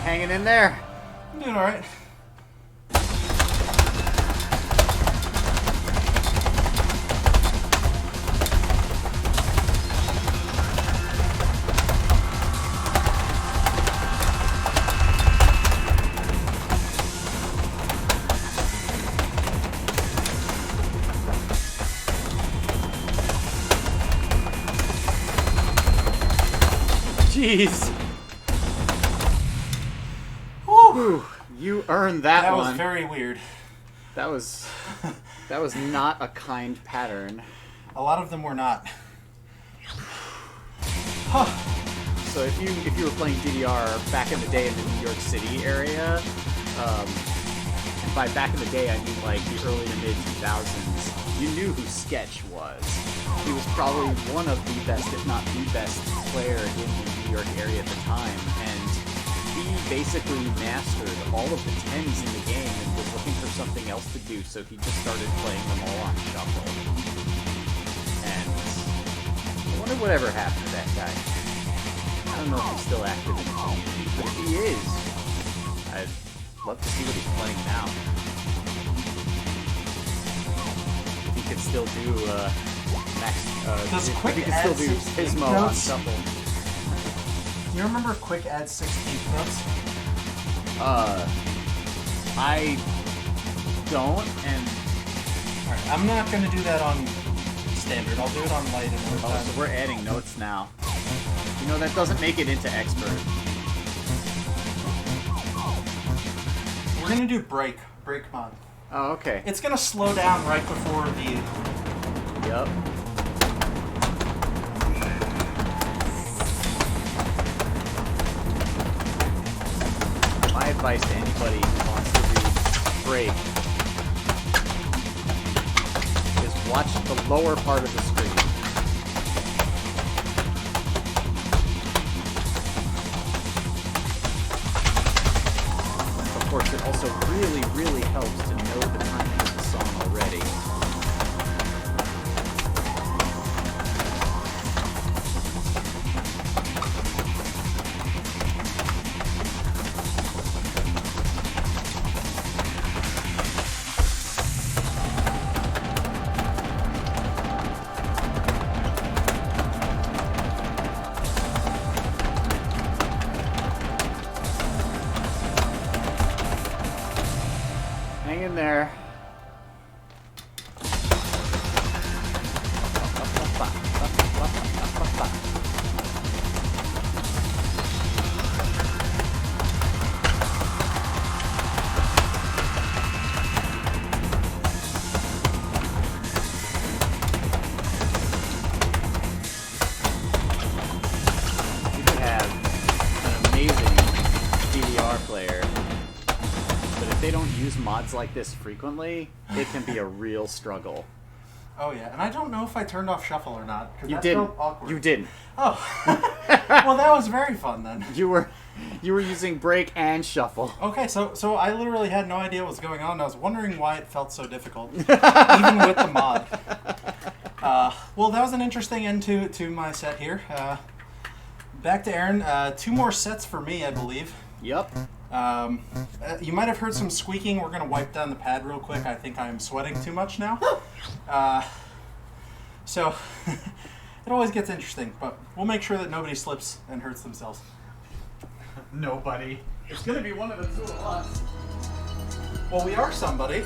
Hanging in there. I'm doing alright. Jeez. Whew. You earned that one. That was very weird. That was not a kind pattern. A lot of them were not. So if you were playing DDR back in the day in the New York City area, and by back in the day I mean like the early to mid 2000s, you knew who Sketch was. He was probably one of the best, if not the best, player in the New York area at the time, and he basically mastered all of the 10s in the game and was looking for something else to do, so he just started playing them all on shuffle. And I wonder whatever happened to that guy. I don't know if he's still active in the community, but if he is, I'd love to see what he's playing now. If he could still do Does if quick he could still add do 16 Pismo on notes? shuffle. Do you remember quick add 16th notes? I don't, and Alright, I'm not going to do that on standard. I'll do it on light another oh, time. so we're adding notes now. You know, that doesn't make it into expert. We're going to do break mod. Oh, okay. It's going to slow down right before the... Yep. My advice to anybody who wants to read break is watch the lower part of the screen. Of course, it also really, really helps to know the timing of the song already. Hang in there. they don't use mods like this frequently, it can be a real struggle. Oh yeah, and I don't know if I turned off shuffle or not. 'Cause You that didn't. felt awkward. You didn't. Oh. Well, that was very fun then. You were using break and shuffle. Okay, so I literally had no idea what was going on. And I was wondering why it felt so difficult, even with the mod. Well, that was an interesting end to my set here. Back to Aaron. 2 more sets for me, I believe. Yep. You might have heard some squeaking. We're going to wipe down the pad real quick. I think I'm sweating too much now. So it always gets interesting, but we'll make sure that nobody slips and hurts themselves. Nobody. It's gonna be one of the 2 of us. Well, we are somebody.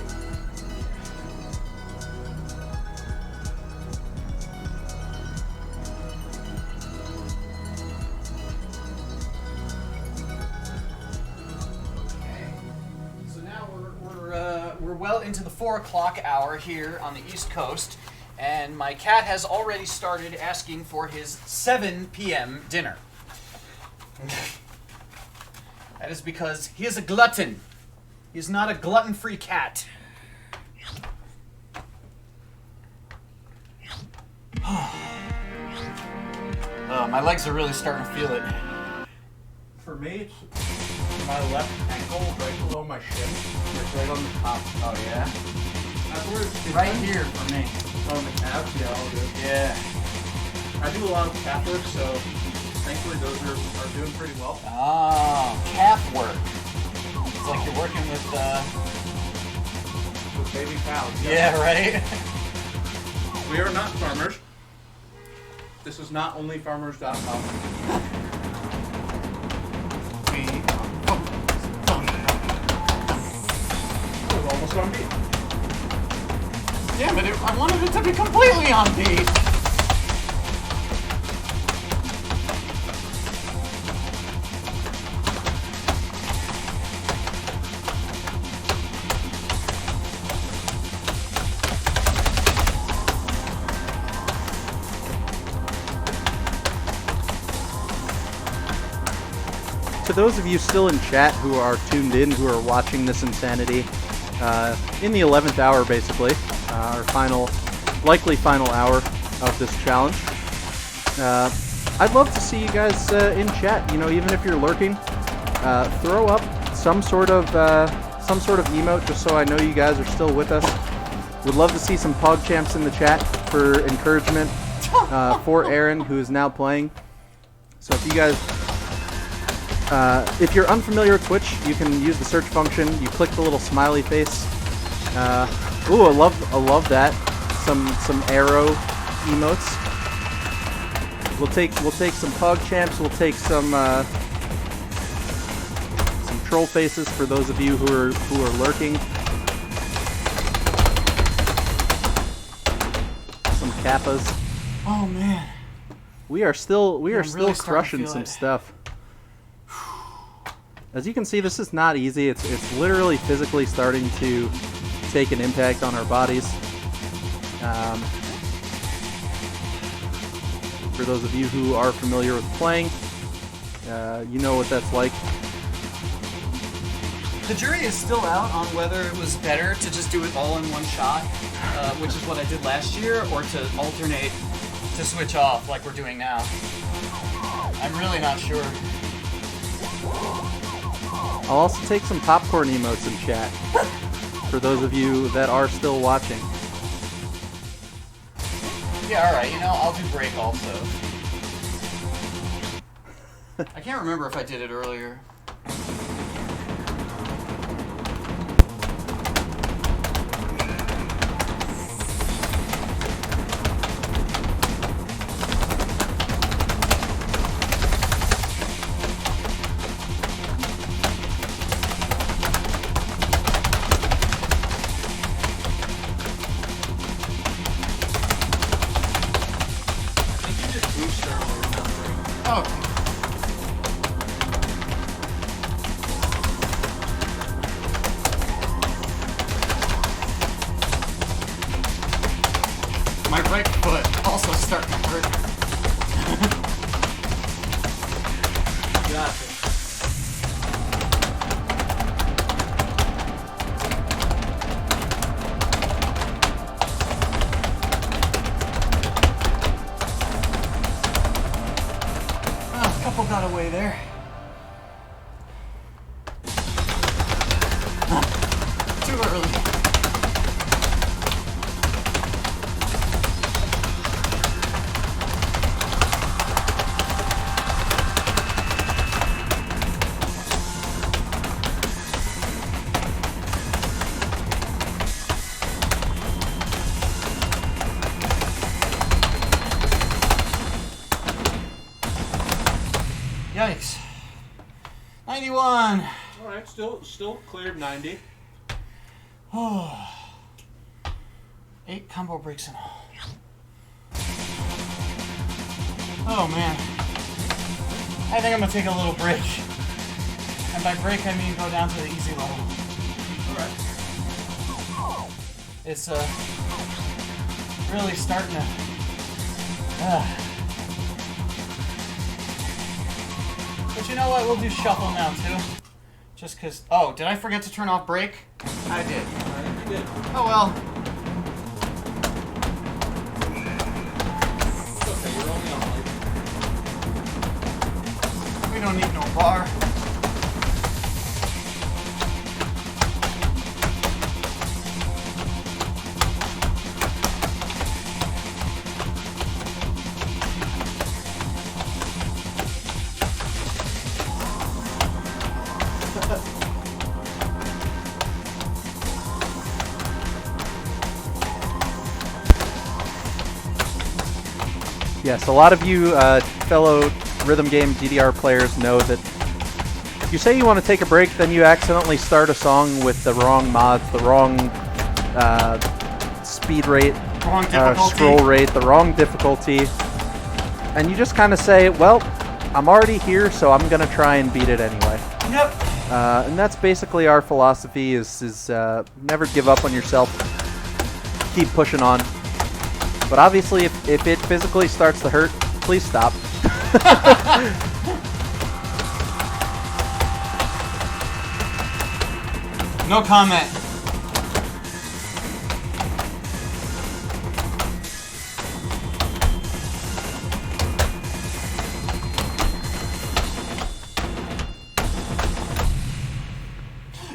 So now we're well into the 4 o'clock hour here on the East Coast, and my cat has already started asking for his 7 p.m. dinner. That is because he is a glutton. He is not a glutton-free cat. My legs are really starting to feel it. For me, it's my left ankle right below my shin. It's right on the top. Oh yeah? That's where it's Right here for me. on the calves. Yeah, all good. Yeah. I do a lot of calf work, so thankfully those are doing pretty well. Ah, calf work. It's like you're working with, With baby cows. yeah, right? We are not farmers. This is not onlyfarmers.com. We're almost on beat. Damn it, I wanted it to be completely on beat. To those of you still in chat who are tuned in, who are watching this insanity, in the 11th hour basically, our likely final hour of this challenge, I'd love to see you guys in chat. You know, even if you're lurking, throw up some sort of emote just so I know you guys are still with us. Would love to see some PogChamps in the chat for encouragement for Aaron, who is now playing. So if you guys, if you're unfamiliar with Twitch, you can use the search function. You click the little smiley face. Ooh, I love that. Some arrow emotes. We'll take some PogChamps. We'll take some troll faces for those of you who are lurking. Some kappas. Oh man. We are still really starting to crushing feel some it. stuff. As you can see, this is not easy. It's literally physically starting to take an impact on our bodies. For those of you who are familiar with playing, you know what that's like. The jury is still out on whether it was better to just do it all in one shot, which is what I did last year, or to alternate, to switch off like we're doing now. I'm really not sure. I'll also take some popcorn emotes in chat for those of you that are still watching. Yeah, alright, you know, I'll do break also. I can't remember if I did it earlier. got away there. Too early. Yikes. 91. All right, still cleared 90. Oh. 8 combo breaks in all. Oh man. I think I'm gonna take a little break. And by break I mean go down to the easy level. Alright. It's really starting to But you know what, we'll do shuffle now too. Just cause did I forget to turn off break? I did. You did. Oh well. It's okay, you're only on like... We don't need no bar. Yes, a lot of you fellow rhythm game DDR players know that you say you want to take a break, then you accidentally start a song with the wrong mods, the wrong speed rate, Wrong difficulty. scroll rate, the wrong difficulty, and you just kind of say, well, I'm already here, so I'm going to try and beat it anyway. Yep. And that's basically our philosophy is never give up on yourself, keep pushing on. But obviously, if it physically starts to hurt, please stop. No comment.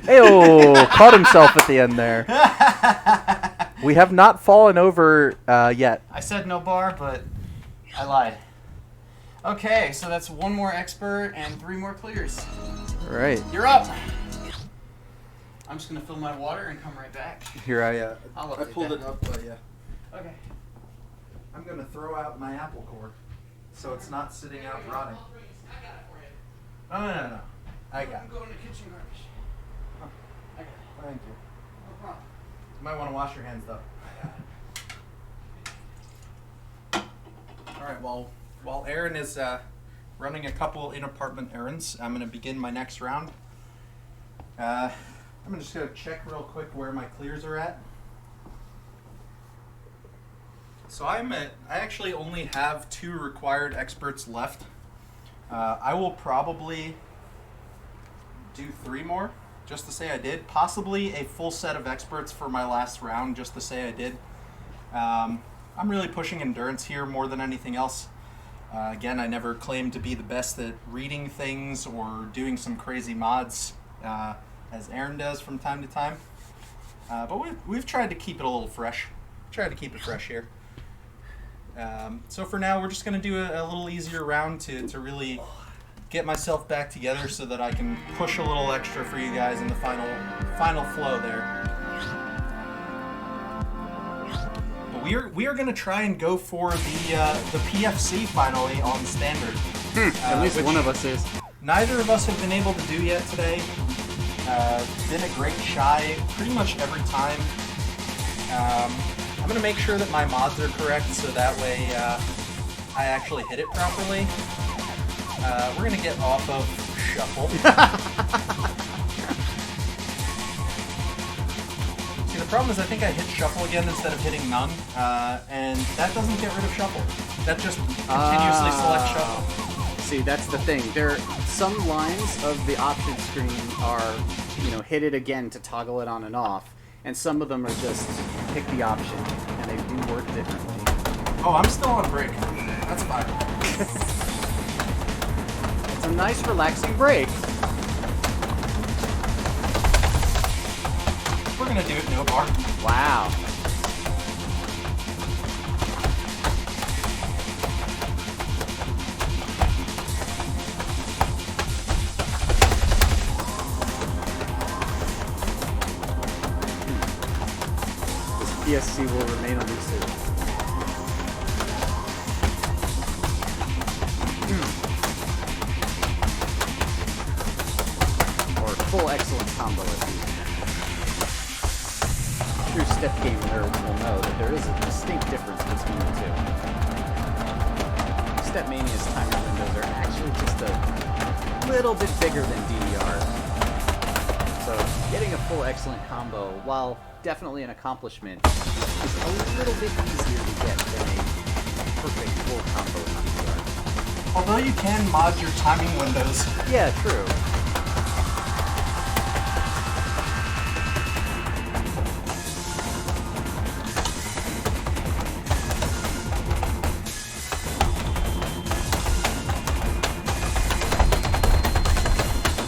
Ayo, caught himself at the end there. We have not fallen over yet. I said no bar, but I lied. Okay, so that's 1 more expert and 3 more clears. All right. You're up. I'm just gonna fill my water and come right back. Here I'll I pulled it up, but yeah. Okay. I'm gonna throw out my apple core, so it's not sitting out rotting. No. I got I'm it. going to kitchen garbage. I got it. Thank you. No problem. You might want to wash your hands though. All right. While Aaron is running a couple in-apartment errands, I'm gonna begin my next round. I'm just gonna check real quick where my clears are at. So I actually only have 2 required experts left. I will probably do 3 more, just to say I did. Possibly a full set of experts for my last round, just to say I did. I'm really pushing endurance here more than anything else. Again, I never claimed to be the best at reading things or doing some crazy mods, as Aaron does from time to time. But we've tried to keep it a little fresh. Tried to keep it fresh here. So for now, we're just going to do a little easier round to really get myself back together so that I can push a little extra for you guys in the final flow there. But we are going to try and go for the PFC finally on standard. At least one of us is. Neither of us have been able to do yet today. Did a great shy pretty much every time. I'm going to make sure that my mods are correct so that way I actually hit it properly. We're going to get off of shuffle. See, the problem is I think I hit shuffle again instead of hitting none, and that doesn't get rid of shuffle. That just continuously selects shuffle. See, that's the thing. Some lines of the option screen are, hit it again to toggle it on and off, and some of them are just pick the option, and they do work differently. Oh, I'm still on break. That's fine. It's a nice relaxing break. We're gonna do it no bar. Wow. This PSC will remain elusive. Or full excellent combo if you. True step game nerds will know that there is a distinct difference between the two. Stepmania's timer windows are actually just a little bit bigger than DDR. So getting a full excellent combo, while definitely an accomplishment, is a little bit easier to get than a perfect full combo in DDR. Although you can mod your timing windows. Yeah, true.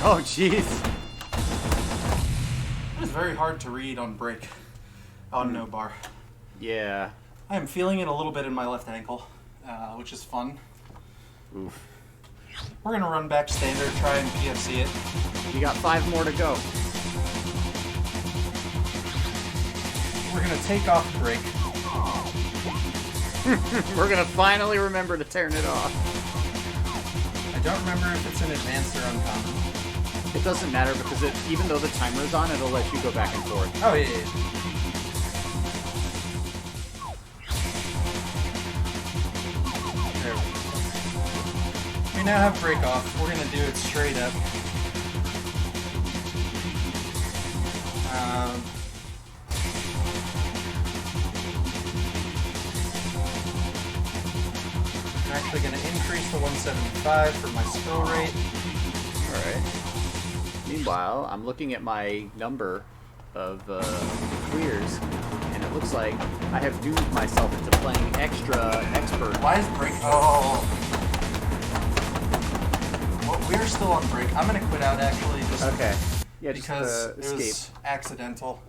Oh, jeez. It is very hard to read on break, on no bar. Yeah. I am feeling it a little bit in my left ankle, which is fun. Oof. We're gonna run back standard, try and PFC it. You got 5 more to go. We're gonna take off break. We're gonna finally remember to turn it off. I don't remember if it's in advanced or uncommon. It doesn't matter because even though the timer is on, it'll let you go back and forth. Oh, yeah, yeah. There we go. We now have break off. We're gonna do it straight up. I'm actually gonna increase to 175 for my skill rate. Alright. Meanwhile, I'm looking at my number of clears, and it looks like I have doomed myself into playing extra expert. Why is break? Oh. Well, we're still on break. I'm gonna quit out actually, just Okay. Yeah, just because it escape. was accidental.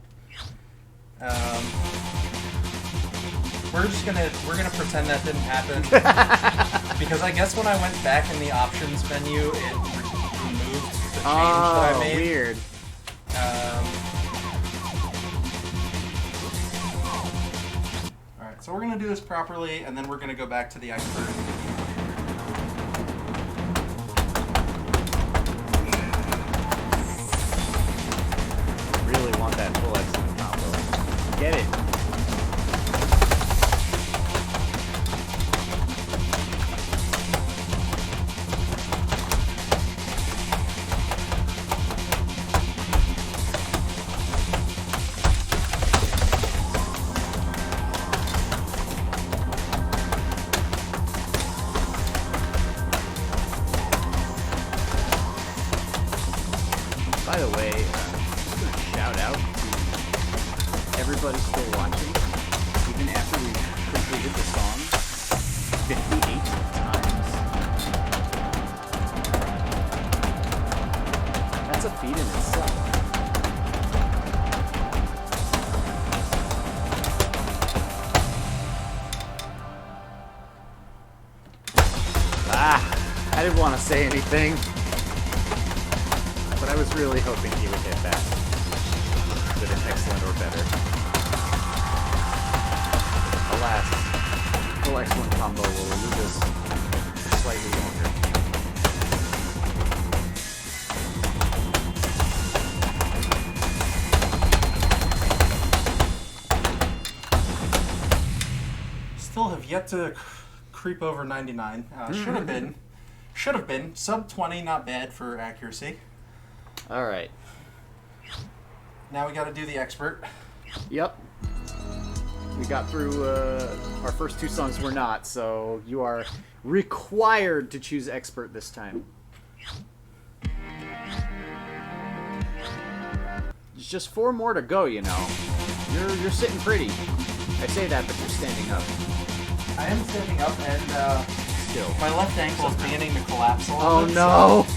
We're gonna pretend that didn't happen because I guess when I went back in the options menu, it removed the change that I made. Weird. Alright, so we're going to do this properly, and then we're going to go back to the expert. Really want that full excellent combo. Get it. By the way, just gonna shout out to everybody still watching, even after we completed the song 58 times. That's a feat in itself. I didn't want to say anything. But I was really hoping he would hit that with an excellent or better. Alas, full excellent combo will elude us slightly longer. Still have yet to creep over 99. Should have been. Sub 20, not bad for accuracy. Alright. Now we got to do the expert. Yep. We got through our first 2 songs were not, so you are required to choose expert this time. There's just 4 more to go, you know. You're sitting pretty. I say that, but you're standing up. I am standing up, and chill. My left ankle is beginning to collapse a little Oh bit. no! So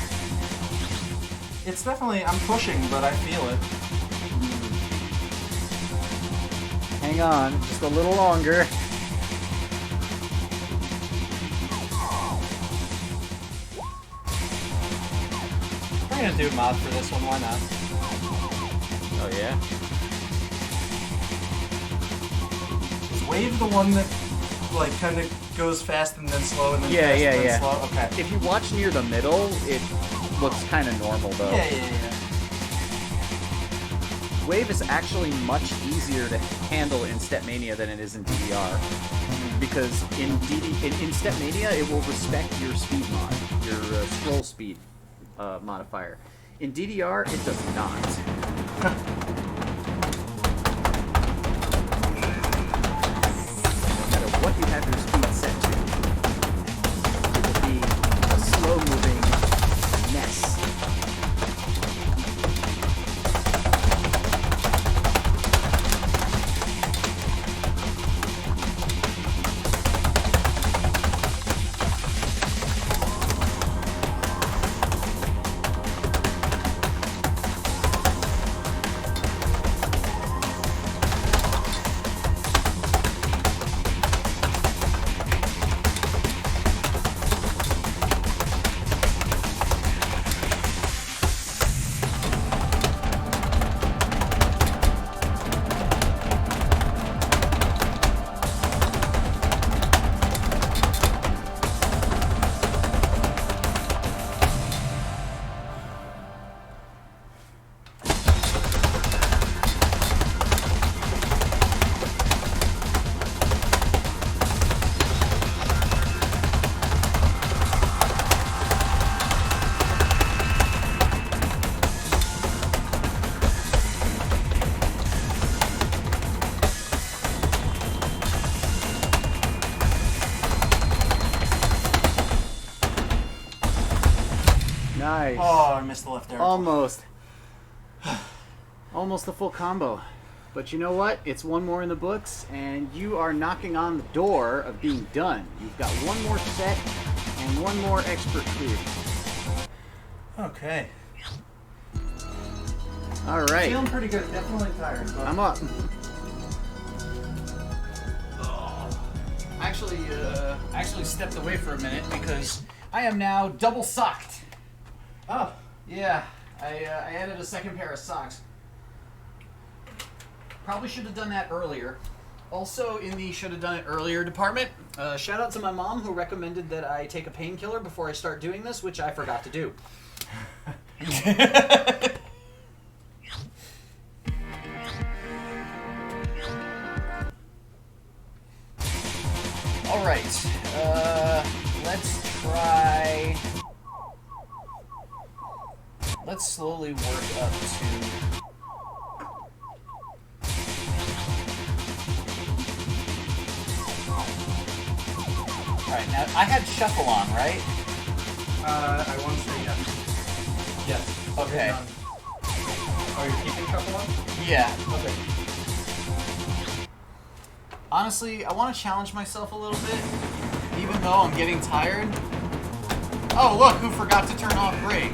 it's definitely, I'm pushing, but I feel it. Hang on, just a little longer. We're gonna do a mod for this one, why not? Oh yeah? Is Wave the one that, like, kind of goes fast and then slow and then Yeah, fast yeah, and then yeah. slow? Okay. If you watch near the middle, it looks kind of normal though. Yeah. Wave is actually much easier to handle in Stepmania than it is in DDR. Because in Stepmania, it will respect your speed mod, your scroll speed modifier. In DDR, it does not. No matter what you have your speed set to, it will be a slow-moving mess. Nice. Oh, I missed the left arrow. Almost. Almost a full combo. But you know what? It's one more in the books, and you are knocking on the door of being done. You've got one more set and one more expert clear. Okay. All right. Feeling pretty good. Definitely tired. But I'm up. I actually stepped away for a minute because I am now double socked. Oh. Yeah, I added a second pair of socks. Probably should have done that earlier. Also, in the should have done it earlier department, shout out to my mom who recommended that I take a painkiller before I start doing this, which I forgot to do. All right, let's try. Let's slowly work up to. Alright, now I had shuffle on, right? I want to say yes. Yes. Okay. Oh, you're keeping shuffle on? Yeah. Okay. Honestly, I want to challenge myself a little bit, even though I'm getting tired. Oh, look, who forgot to turn off brake?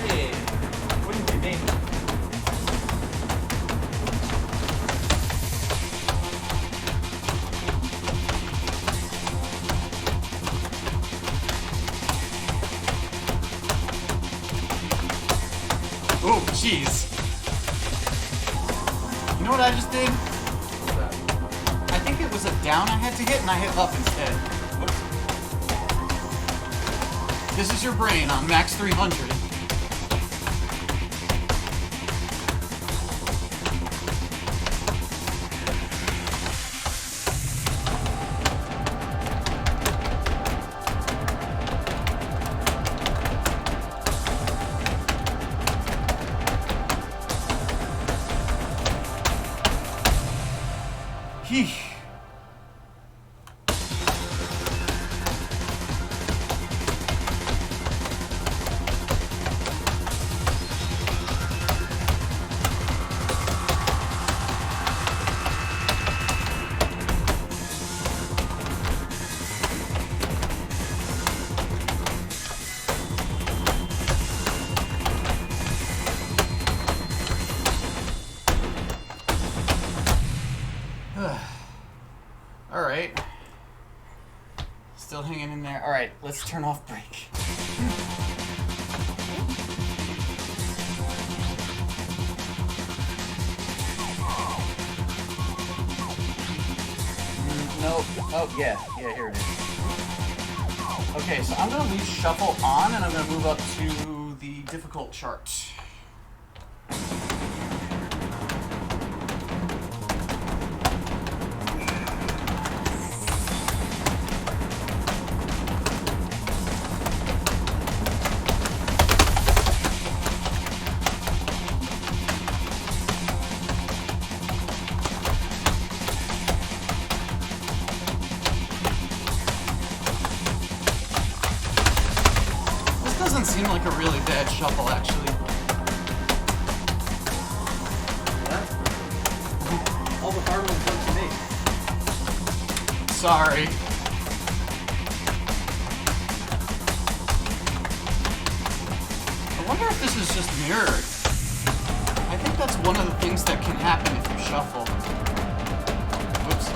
Hey, wouldn't be me. Oh, jeez. You know what I just did? What's that? I think it was a down I had to hit, and I hit up instead. This is your brain on MAX300. Heesh. right, let's turn off break. No. Oh, yeah, here it is. Okay, so I'm going to leave shuffle on, and I'm going to move up to the difficult chart. Doesn't seem like a really bad shuffle, actually. All the hard ones come to me. Sorry. I wonder if this is just mirrored. I think that's one of the things that can happen if you shuffle. Oops.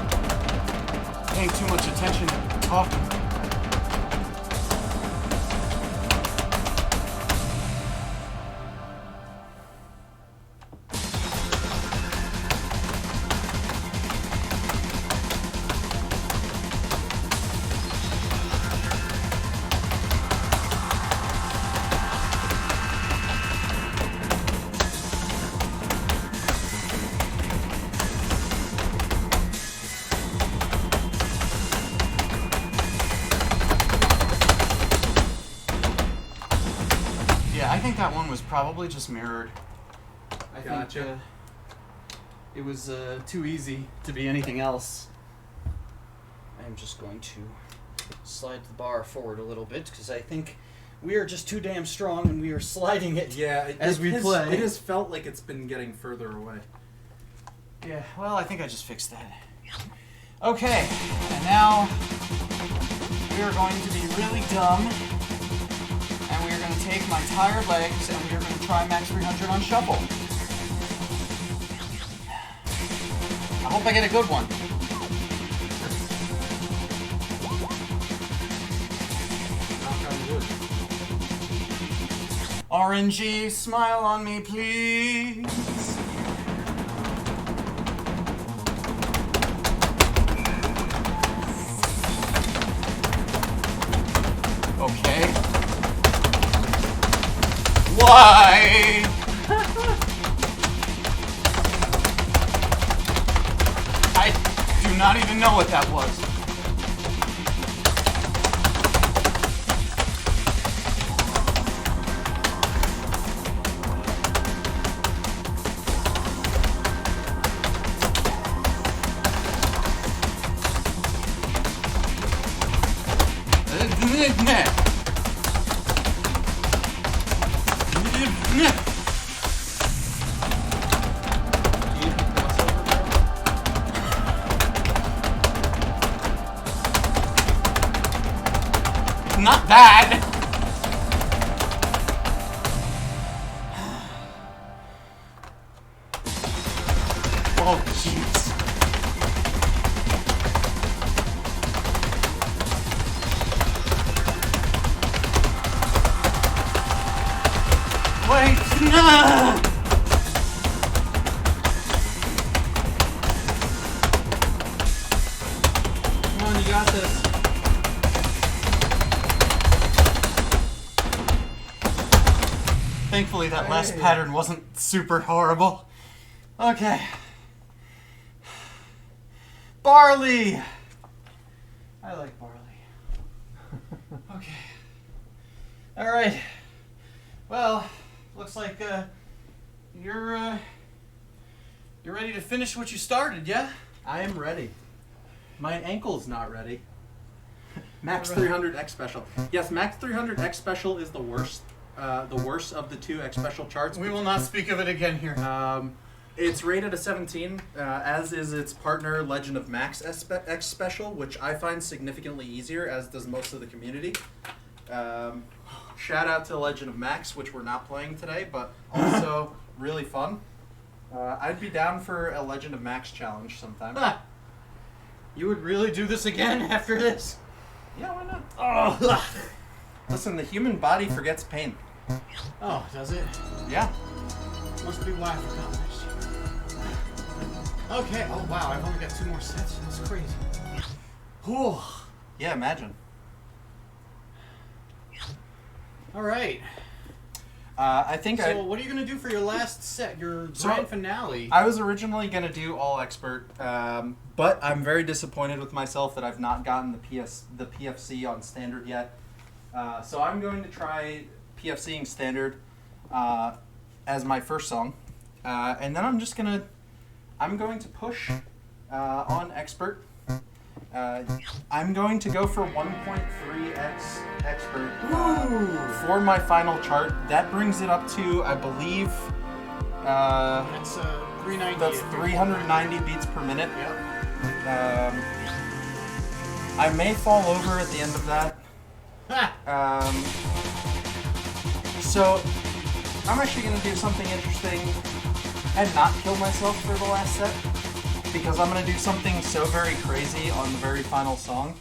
Paying too much attention to talking. I think that one was probably just mirrored. I Gotcha. think it was too easy to be anything else. I'm just going to slide the bar forward a little bit because I think we are just too damn strong and we are sliding it as we play. It has felt like it's been getting further away. Yeah, well, I think I just fixed that. Okay, and now we are going to be really dumb. And we are going to take my tired legs and we are going to try MAX300 on shuffle. I hope I get a good one. RNG, smile on me, please. Okay. Why? I do not even know what that was. Not that! Oh, jeez. Wait, no! Come on, you got this. Thankfully, that last pattern wasn't super horrible. Okay. Barley! I like barley. Okay. Alright. Well, looks like you're ready to finish what you started, yeah? I am ready. My ankle's not ready. MAX300 X Special. Yes, MAX300 X Special is the worst of the two X Special charts. We will not speak of it again here. It's rated a 17, as is its partner Legend of Max X Special, which I find significantly easier, as does most of the community. Shout out to Legend of Max, which we're not playing today, but also really fun. I'd be down for a Legend of Max challenge sometime. You would really do this again after this? Yeah, why not? Oh, Listen, the human body forgets pain. oh, does it? Yeah. Must be why I forgot last year. Okay. Oh wow, I've only got 2 more sets. That's crazy. Whew. Yeah, imagine. All right. I think So what are you gonna do for your last set, your grand finale? I was originally going to do all expert, but I'm very disappointed with myself that I've not gotten the PFC on standard yet. So I'm going to try PFCing standard as my first song, and then I'm going to push on expert. I'm going to go for 1.3x expert for my final chart. That brings it up to, I believe, That's 390. that's 390 beats per minute. Yep. I may fall over at the end of that. Ha! So I'm actually going to do something interesting and not kill myself for the last set, because I'm going to do something so very crazy on the very final song.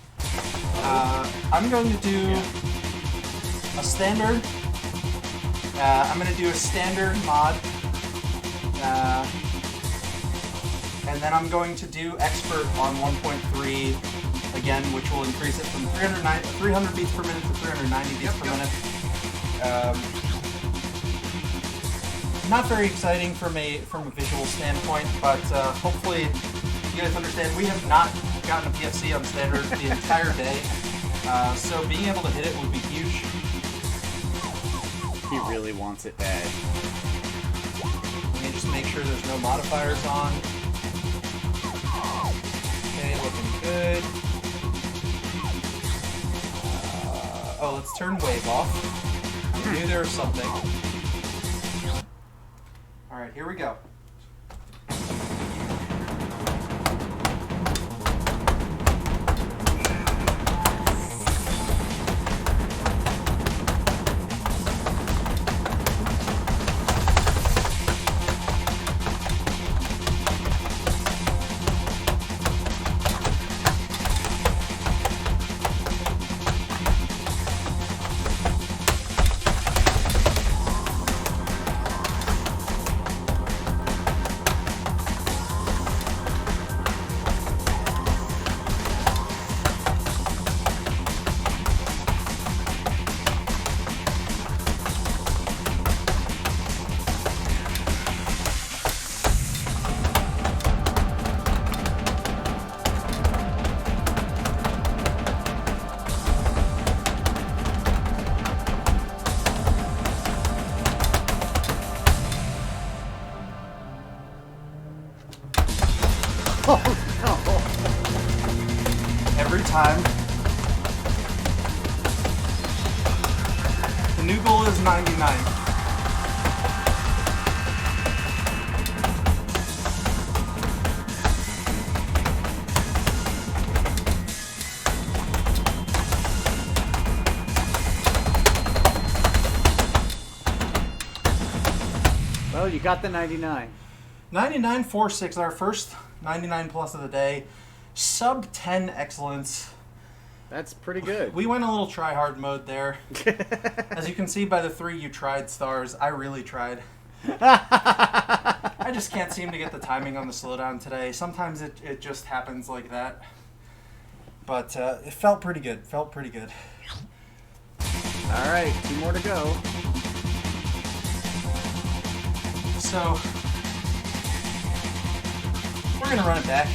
I'm going to do a standard. I'm going to do a standard mod. And then I'm going to do expert on 1.3 again, which will increase it from 300 beats per minute to 390 beats per minute. Not very exciting from a visual standpoint, but hopefully you guys understand we have not gotten a PFC on standard the entire day, so being able to hit it would be huge. He really wants it bad. Let me just make sure there's no modifiers on. Okay, looking good. Oh, let's turn wave off. I knew there was something. Alright, here we go. Every time. The new goal is 99. Well, you got the 99. 99.46, our first 99 plus of the day. Sub 10 excellence. That's pretty good. We went a little try hard mode there. As you can see by the 3 you tried stars, I really tried. I just can't seem to get the timing on the slowdown today. Sometimes it just happens like that. But it felt pretty good. Felt pretty good. All right, 2 more to go. So we're gonna run it back.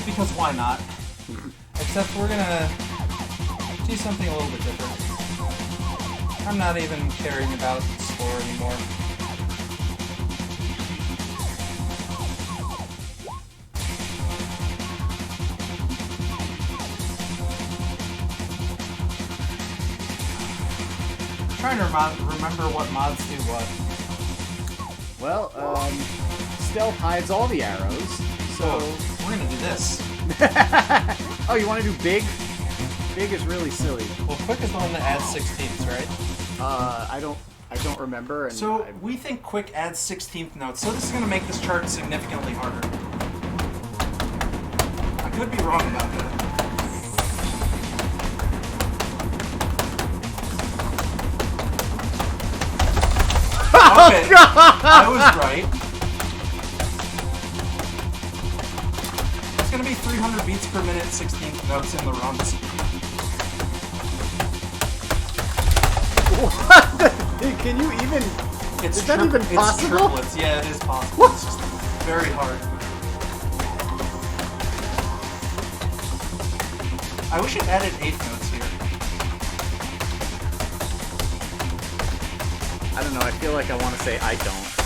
Because why not? Except we're gonna do something a little bit different. I'm not even caring about the score anymore. I'm trying to remember what mods do what. Well, stealth hides all the arrows, so... We're gonna do this. Oh, you want to do big? Big is really silly. Well, quick is the one that adds 16ths, right? I don't remember. And So we think quick adds 16th notes, so this is gonna make this chart significantly harder. I could be wrong about that. it. I was right. It's gonna be 300 beats per minute, 16 notes in the runs. What? Can you even? Is that even possible? It's triplets. Yeah, it is possible. It's just very hard. I wish it added 8 notes here. I don't know. I feel like I want to say I don't.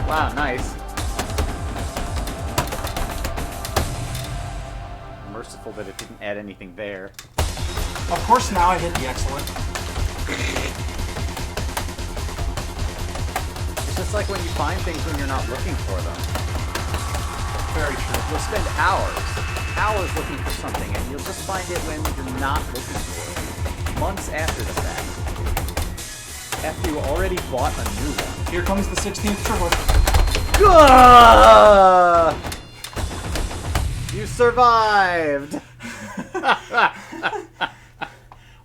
Wow, nice. Merciful that it didn't add anything there. Of course, now I hit the excellent. It's just like when you find things when you're not looking for them. Very true. You'll spend hours looking for something, and you'll just find it when you're not looking for it. Months after the fact. After you already bought a new one. Here comes the 16th triplet. You survived!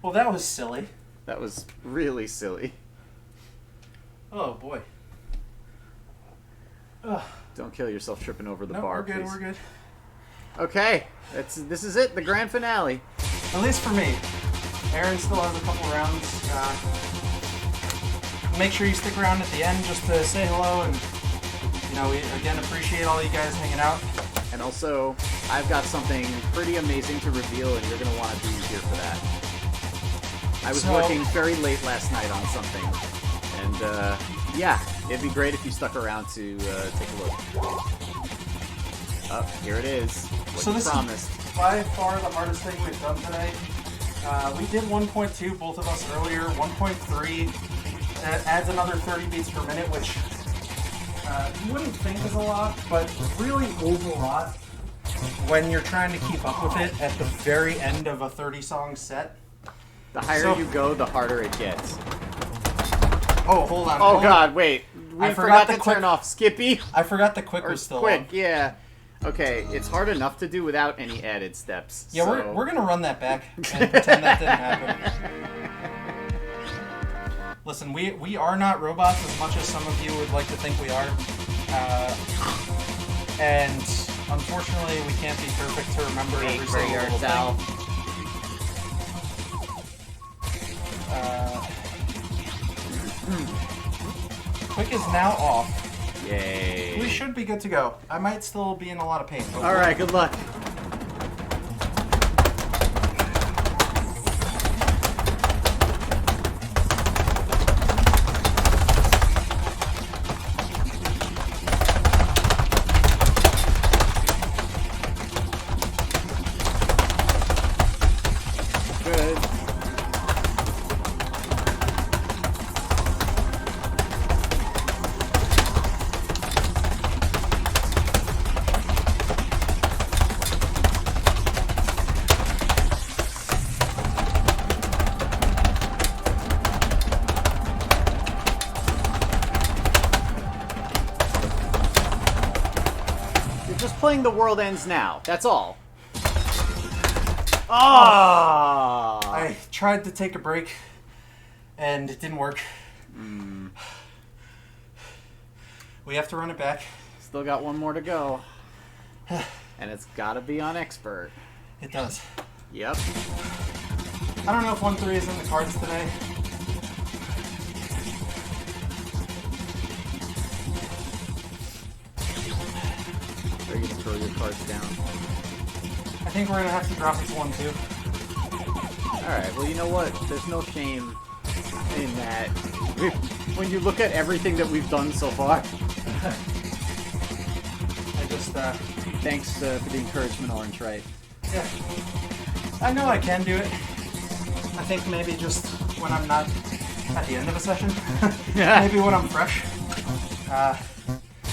Well, that was silly. That was really silly. Oh, boy. Don't kill yourself tripping over the No, bar, we're good, please. we're good. Okay, this is it, the grand finale. At least for me. Aaron still has a couple rounds. Make sure you stick around at the end just to say hello, and we again appreciate all you guys hanging out. And also, I've got something pretty amazing to reveal, and you're going to want to be here for that. I was working very late last night on something, and yeah, it'd be great if you stuck around to take a look. Oh, here it is. What So you this promised. is by far the hardest thing we've done today. We did 1.2, both of us earlier. 1.3 adds another 30 beats per minute, which you wouldn't think is a lot, but really is a lot when you're trying to keep up with it at the very end of a 30-song set. The higher you go, the harder it gets. Oh, hold on. Oh God, wait. We forgot to turn off Skippy. I forgot the quick Or was still quick, on. yeah. Okay, it's hard enough to do without any added steps. Yeah, so. we're gonna run that back and pretend that didn't happen. Listen, we are not robots as much as some of you would like to think we are. And unfortunately, we can't be perfect to remember every single little thing. Quick is now off. Yay. We should be good to go. I might still be in a lot of pain. But Alright, good luck. Good. You're just playing The World Ends Now. That's all. Ah! I tried to take a break, and it didn't work. We have to run it back. Still got one more to go. And it's gotta be on expert. It does. Yep. I don't know if 1-3 is in the cards today. Are you gonna throw your cards down? I think we're gonna have to drop it to 1-2. Alright, well you know what? There's no shame in that. When you look at everything that we've done so far. I just, Thanks for the encouragement, Orange, right? yeah. I know I can do it. I think maybe just when I'm not at the end of a session. Maybe when I'm fresh.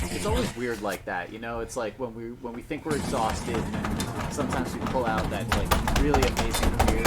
It's always weird like that, you know? It's like when we think we're exhausted, and then sometimes we pull out that like really amazing gear.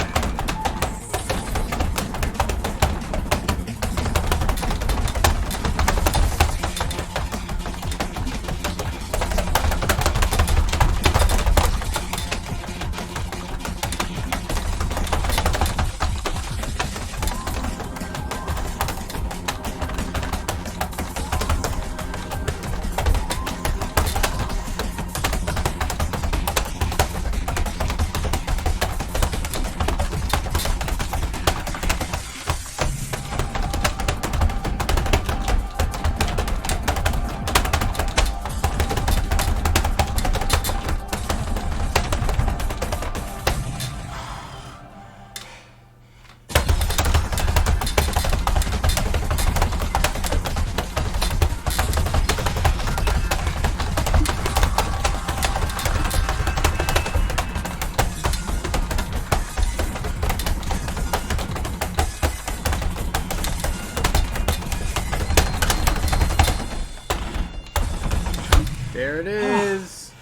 There it is.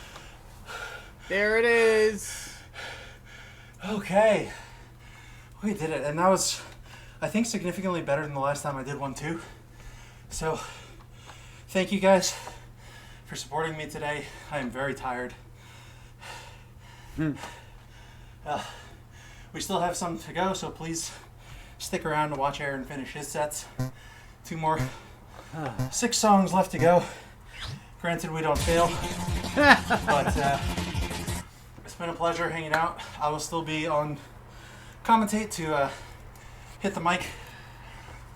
There it is. Okay. We did it, and that was, I think, significantly better than the last time I did one too. So, thank you guys for supporting me today. I am very tired. We still have some to go, so please stick around to watch Aaron finish his sets. 2 more. 6 songs left to go. Granted, we don't fail, but it's been a pleasure hanging out. I will still be on commentate to hit the mic.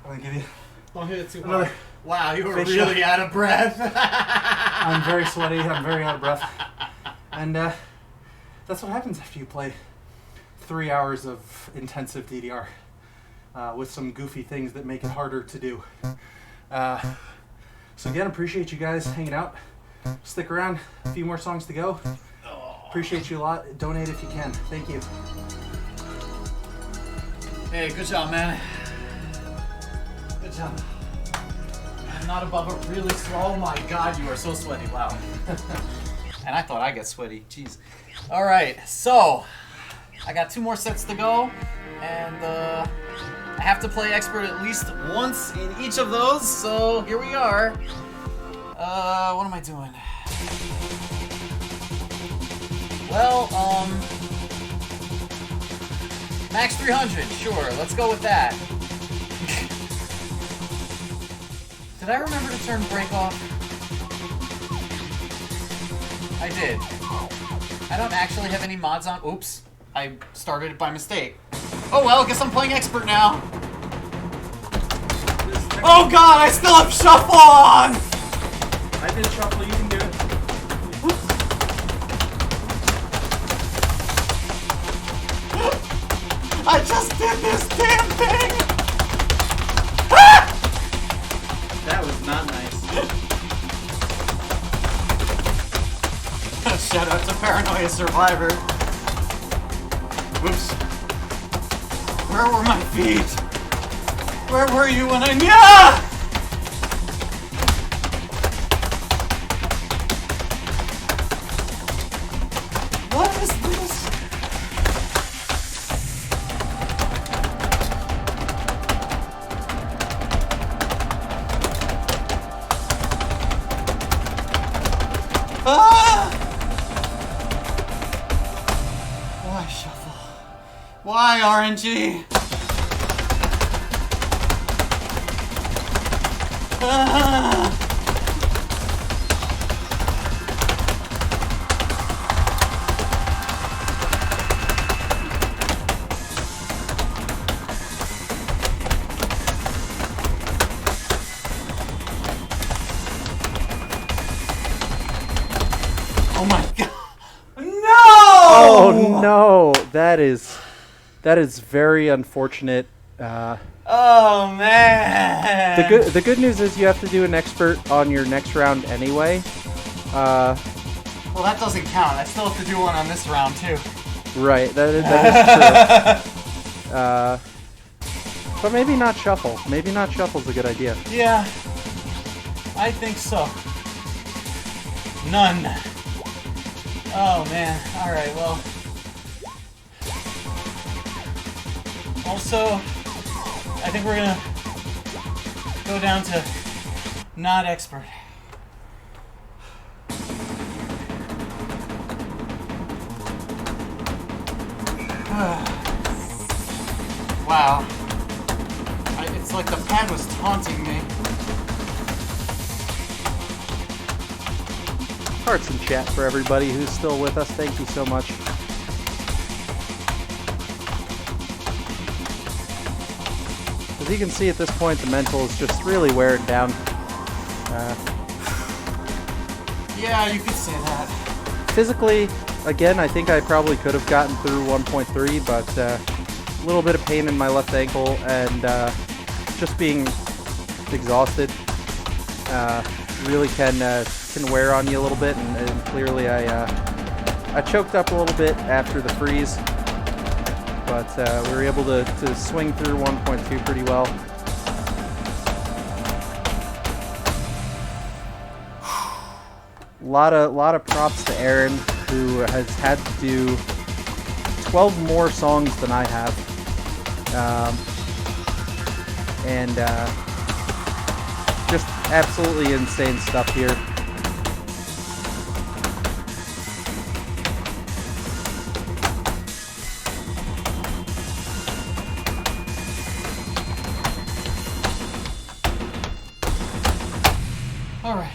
I'm gonna give you. Don't hit it too Another hard. Wow, you were face really shot. out of breath. I'm very sweaty. I'm very out of breath, and that's what happens after you play 3 hours of intensive DDR with some goofy things that make it harder to do. So again, appreciate you guys hanging out. Stick around. A few more songs to go. Appreciate you a lot. Donate if you can. Thank you. Hey, good job, man. Good job. I'm not above a really slow. Oh my god, you are so sweaty. Wow. And I thought I'd get sweaty. Jeez. All right, so I got 2 more sets to go, and I have to play expert at least once in each of those. So here we are. What am I doing? Well, MAX300, sure, let's go with that. Did I remember to turn brake off? I did. I don't actually have any mods on. Oops, I started it by mistake. Oh well, guess I'm playing expert now. Oh god, I still have shuffle on! I did shuffle. You can do it. I just did this damn thing! That was not nice. Shout out to Paranoia Survivor. Whoops. Where were my feet? Where were you when I... Yeah! What is this? Ah! Why shuffle? Why RNG? Ah! Oh my god. No! Oh no, that is very unfortunate. Oh man. The good news is you have to do an expert on your next round anyway. Well, that doesn't count. I still have to do one on this round too. Right, that is true. But maybe not shuffle. Maybe not shuffle's a good idea. Yeah. I think so. None. Oh man. Alright, well. Also, I think we're gonna go down to not expert. Wow. It's like the pad was taunting me. Hearts in chat for everybody who's still with us. Thank you so much. As you can see at this point, the mental is just really wearing down. Yeah, you could say that. Physically, again, I think I probably could have gotten through 1.3, but a little bit of pain in my left ankle and just being exhausted really can wear on you a little bit, and clearly I choked up a little bit after the freeze, but we were able to swing through 1.2 pretty well. lot of props to Aaron, who has had to do 12 more songs than I have. And just absolutely insane stuff here. All right.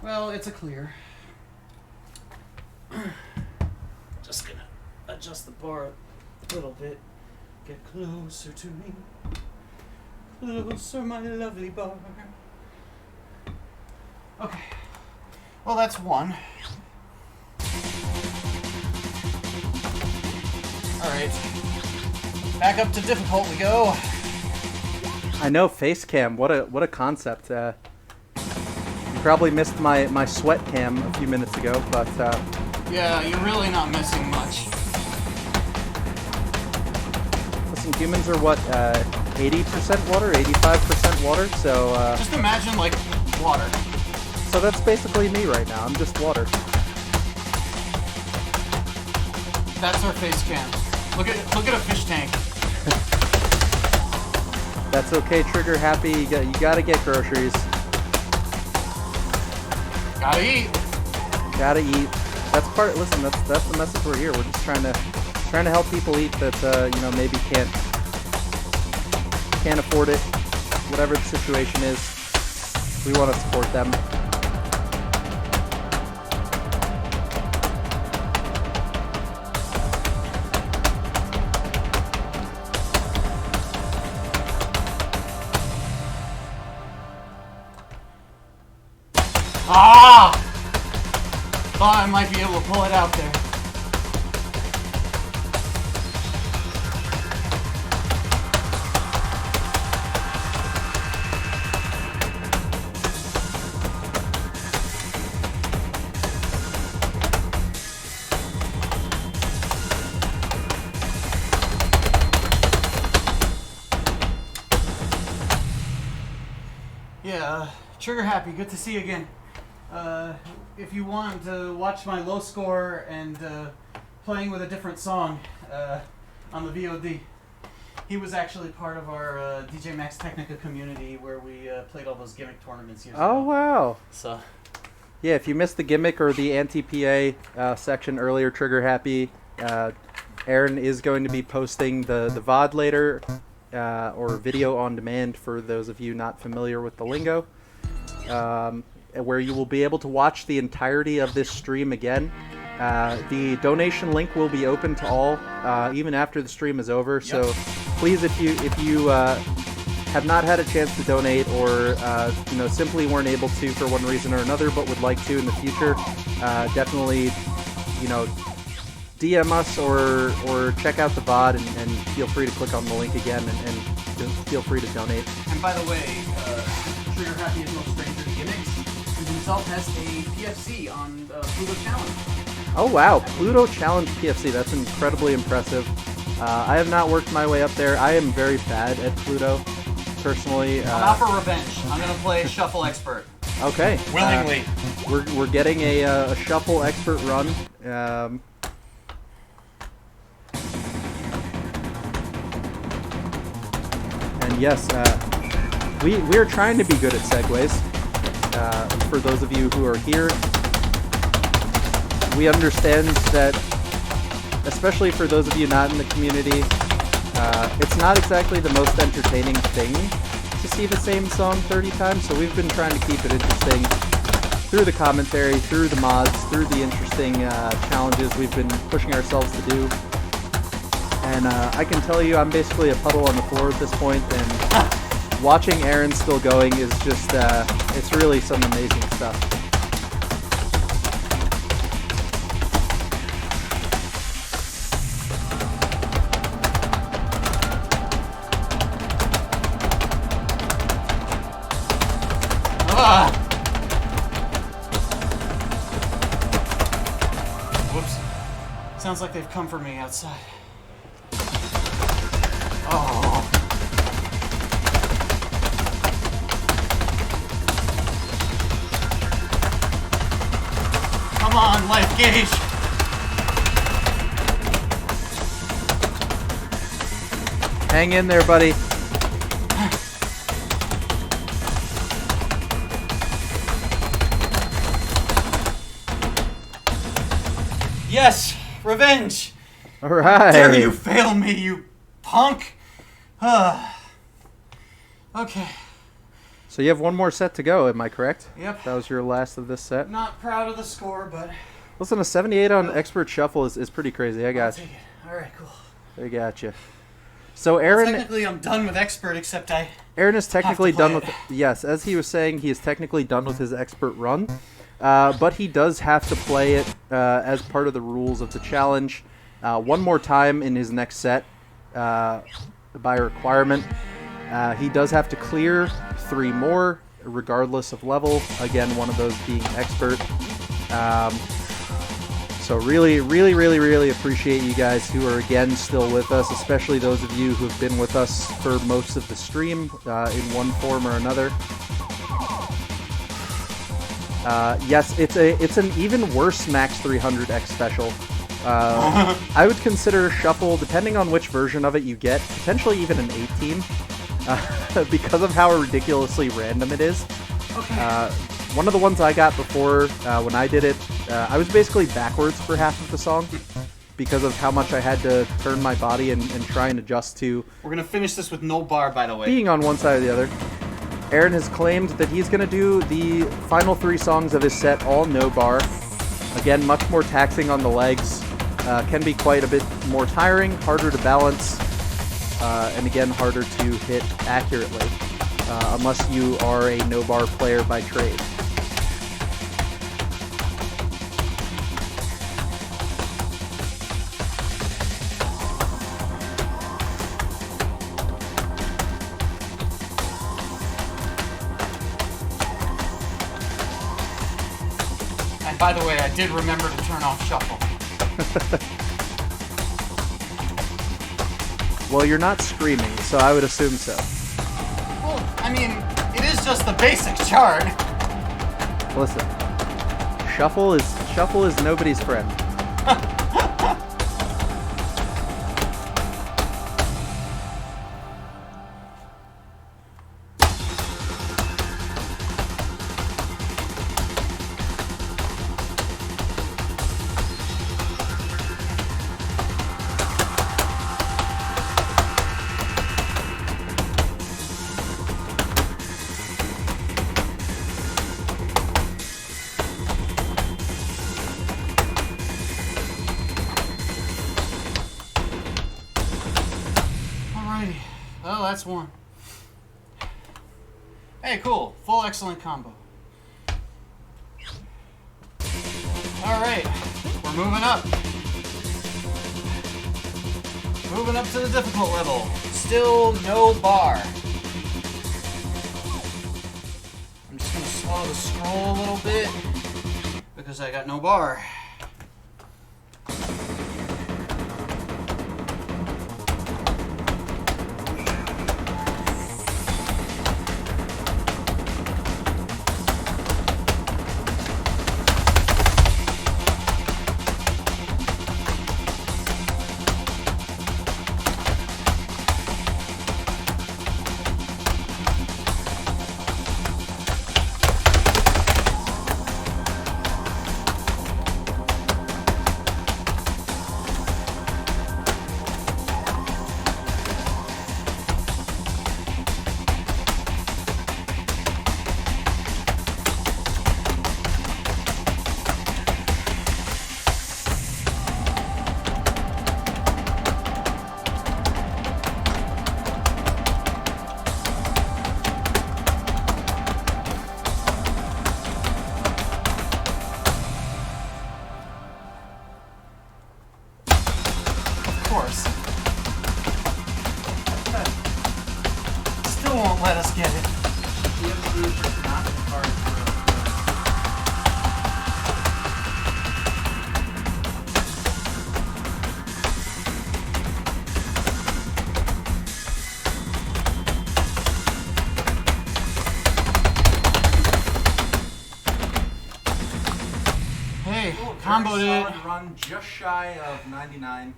Well, it's a clear. Just gonna adjust the bar a little bit. Get closer to me. Closer, my lovely bar. Okay. Well, that's one. All right. Back up to difficult we go. I know, face cam. What a concept. You probably missed my sweat cam a few minutes ago, but Yeah, you're really not missing much. listen, humans are what 80% water, 85% water. So Just imagine like water. so that's basically me right now. I'm just water. That's our face cam. Look at a fish tank. That's okay, trigger happy. You gotta get groceries. Gotta eat. Gotta eat. That's part. Listen, that's the message we're here. We're just trying to help people eat that maybe can't afford it. Whatever the situation is, we want to support them. Ah! Thought I might be able to pull it out there. Yeah, trigger happy. Good to see you again. If you want to watch my low score and playing with a different song on the VOD, he was actually part of our DJ Max Technica community where we played all those gimmick tournaments years Oh ago. wow. So, Yeah, if you missed the gimmick or the anti-PA section earlier, trigger happy. Aaron is going to be posting the VOD later, or video on demand for those of you not familiar with the lingo, where you will be able to watch the entirety of this stream again. The donation link will be open to all, even after the stream is over. Yep. So please, if you have not had a chance to donate, or simply weren't able to for one reason or another, but would like to in the future, definitely DM us or check out the VOD and feel free to click on the link again and feel free to donate. and by the way, Trigger Happy is no stranger to gimmicks. He himself has a PFC on Pluto Challenge. Oh wow, Pluto Challenge PFC, that's incredibly impressive. I have not worked my way up there. I am very bad at Pluto, personally. I'm out for revenge. I'm going to play Shuffle Expert. Okay. Willingly. We're getting a shuffle expert run. And yes, we're trying to be good at segues. For those of you who are here, we understand that, especially for those of you not in the community, it's not exactly the most entertaining thing to see the same song 30 times, so we've been trying to keep it interesting through the commentary, through the mods, through the interesting challenges we've been pushing ourselves to do. And I can tell you, I'm basically a puddle on the floor at this point, and watching Aaron still going is just, it's really some amazing stuff. Whoops. Sounds like they've come for me outside. Oh. Come on, life gauge. Hang in there, buddy. Yes, revenge. All right. Dare you fail me, you punk. Okay. So you have one more set to go, am I correct? Yep. That was your last of this set? Not proud of the score, but Listen, a 78 on Expert Shuffle is pretty crazy. I got you. take it. All right, cool. I got you. So Aaron, Technically, I'm done with expert, except Aaron is technically play done with. it. Yes, as he was saying, he is technically done with his Expert run, but he does have to play it as part of the rules of the challenge one more time in his next set by requirement. He does have to clear 3 more, regardless of level. Again, one of those being Expert. So really appreciate you guys who are again still with us, especially those of you who have been with us for most of the stream in one form or another. Yes, it's an even worse MAX300 X special. I would consider Shuffle, depending on which version of it you get, potentially even an 18, because of how ridiculously random it is. Okay. One of the ones I got before, when I did it, I was basically backwards for half of the song because of how much I had to turn my body and try and adjust to We're gonna finish this with no bar, by the way. being on one side or the other. Aaron has claimed that he's going to do the final 3 songs of his set all no bar. Again, much more taxing on the legs. Can be quite a bit more tiring, harder to balance, and again, harder to hit accurately, unless you are a no bar player by trade. And by the way, I did remember to turn off shuffle. Well, you're not screaming, so I would assume so. Well, I mean, it is just the basic chart. Listen, shuffle is nobody's friend. Alrighty. Well, that's one. Hey, cool. Full excellent combo. Alright. We're moving up. Moving up to the difficult level. Still no bar. I'm just gonna slow the scroll a little bit because I got no bar. Still won't let us get it. Okay, Cool, comboed very it. solid run, just shy of 99.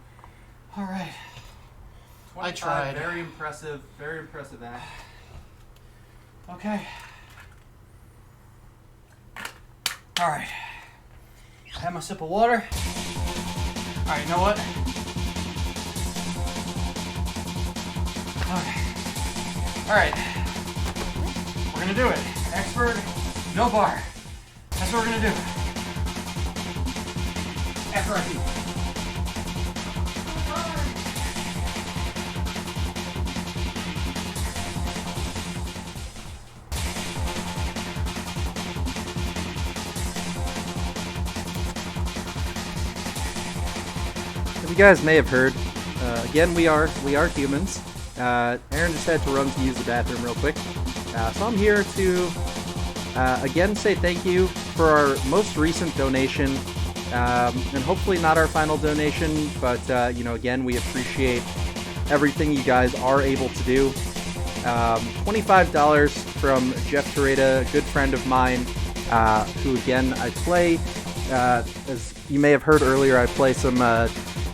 All right. 25, I tried. Very impressive act. Okay. All right. Have my sip of water. All right, you know what? Okay. All right. We're gonna do it. Expert, no bar. That's what we're gonna do. After I eat. As you guys may have heard, again we are humans. Aaron just had to run to use the bathroom real quick, so I'm here to again say thank you for our most recent donation, and hopefully not our final donation, but again we appreciate everything you guys are able to do. $25 from Jeff Torreda, a good friend of mine, who again I play, as you may have heard earlier, I play some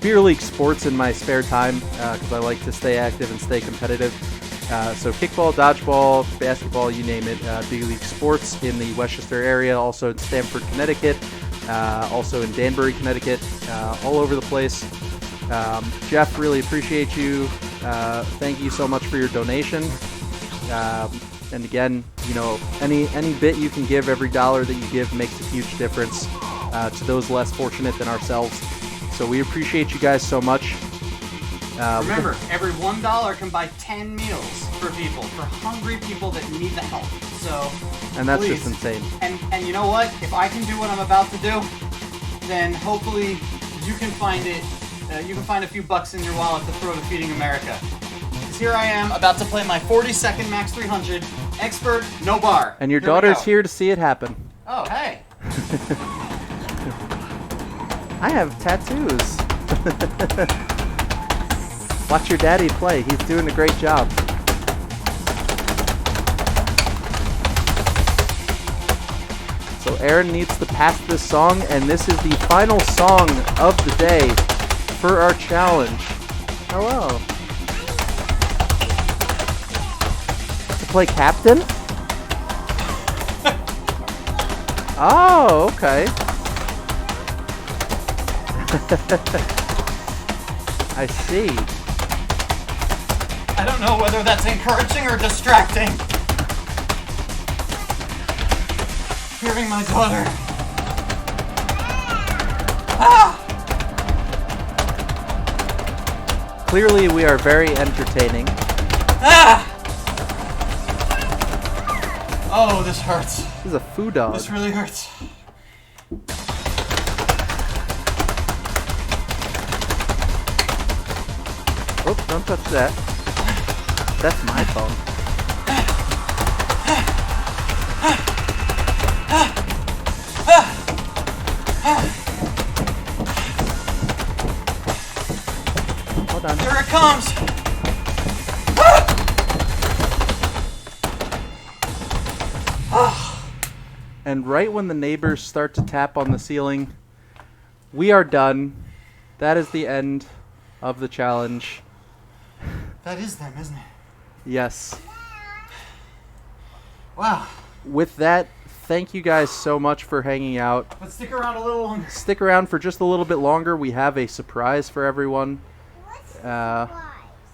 beer league sports in my spare time because I like to stay active and stay competitive. So kickball, dodgeball, basketball, you name it, beer league sports in the Westchester area, also in Stamford, Connecticut, also in Danbury, Connecticut, all over the place. Jeff, really appreciate you. Thank you so much for your donation. And again, any bit you can give, every dollar that you give makes a huge difference to those less fortunate than ourselves. So we appreciate you guys so much. Remember, every $1 can buy 10 meals for people, for hungry people that need the help. So, and that's please. just insane. And you know what? If I can do what I'm about to do, then hopefully you can find it. You can find a few bucks in your wallet to throw to Feeding America. Because here I am, about to play my 42nd MAX300. Expert, no bar. And your Here we daughter's go. here to see it happen. Oh, hey. I have tattoos. Watch your daddy play. He's doing a great job. So Aaron needs to pass this song, and this is the final song of the day for our challenge. Hello. To play captain? Oh, okay. I see. I don't know whether that's encouraging or distracting. Hearing my daughter. Ah! Clearly, we are very entertaining. Ah! Oh, this hurts. This is a foo dog. This really hurts. Oh, don't touch that. That's my phone. Hold on. Here it comes. And right when the neighbors start to tap on the ceiling, we are done. That is the end of the challenge. That is them, isn't it? Yes. Wow. With that, thank you guys so much for hanging out. Let's stick around a little longer. Stick around for just a little bit longer. We have a surprise for everyone. We're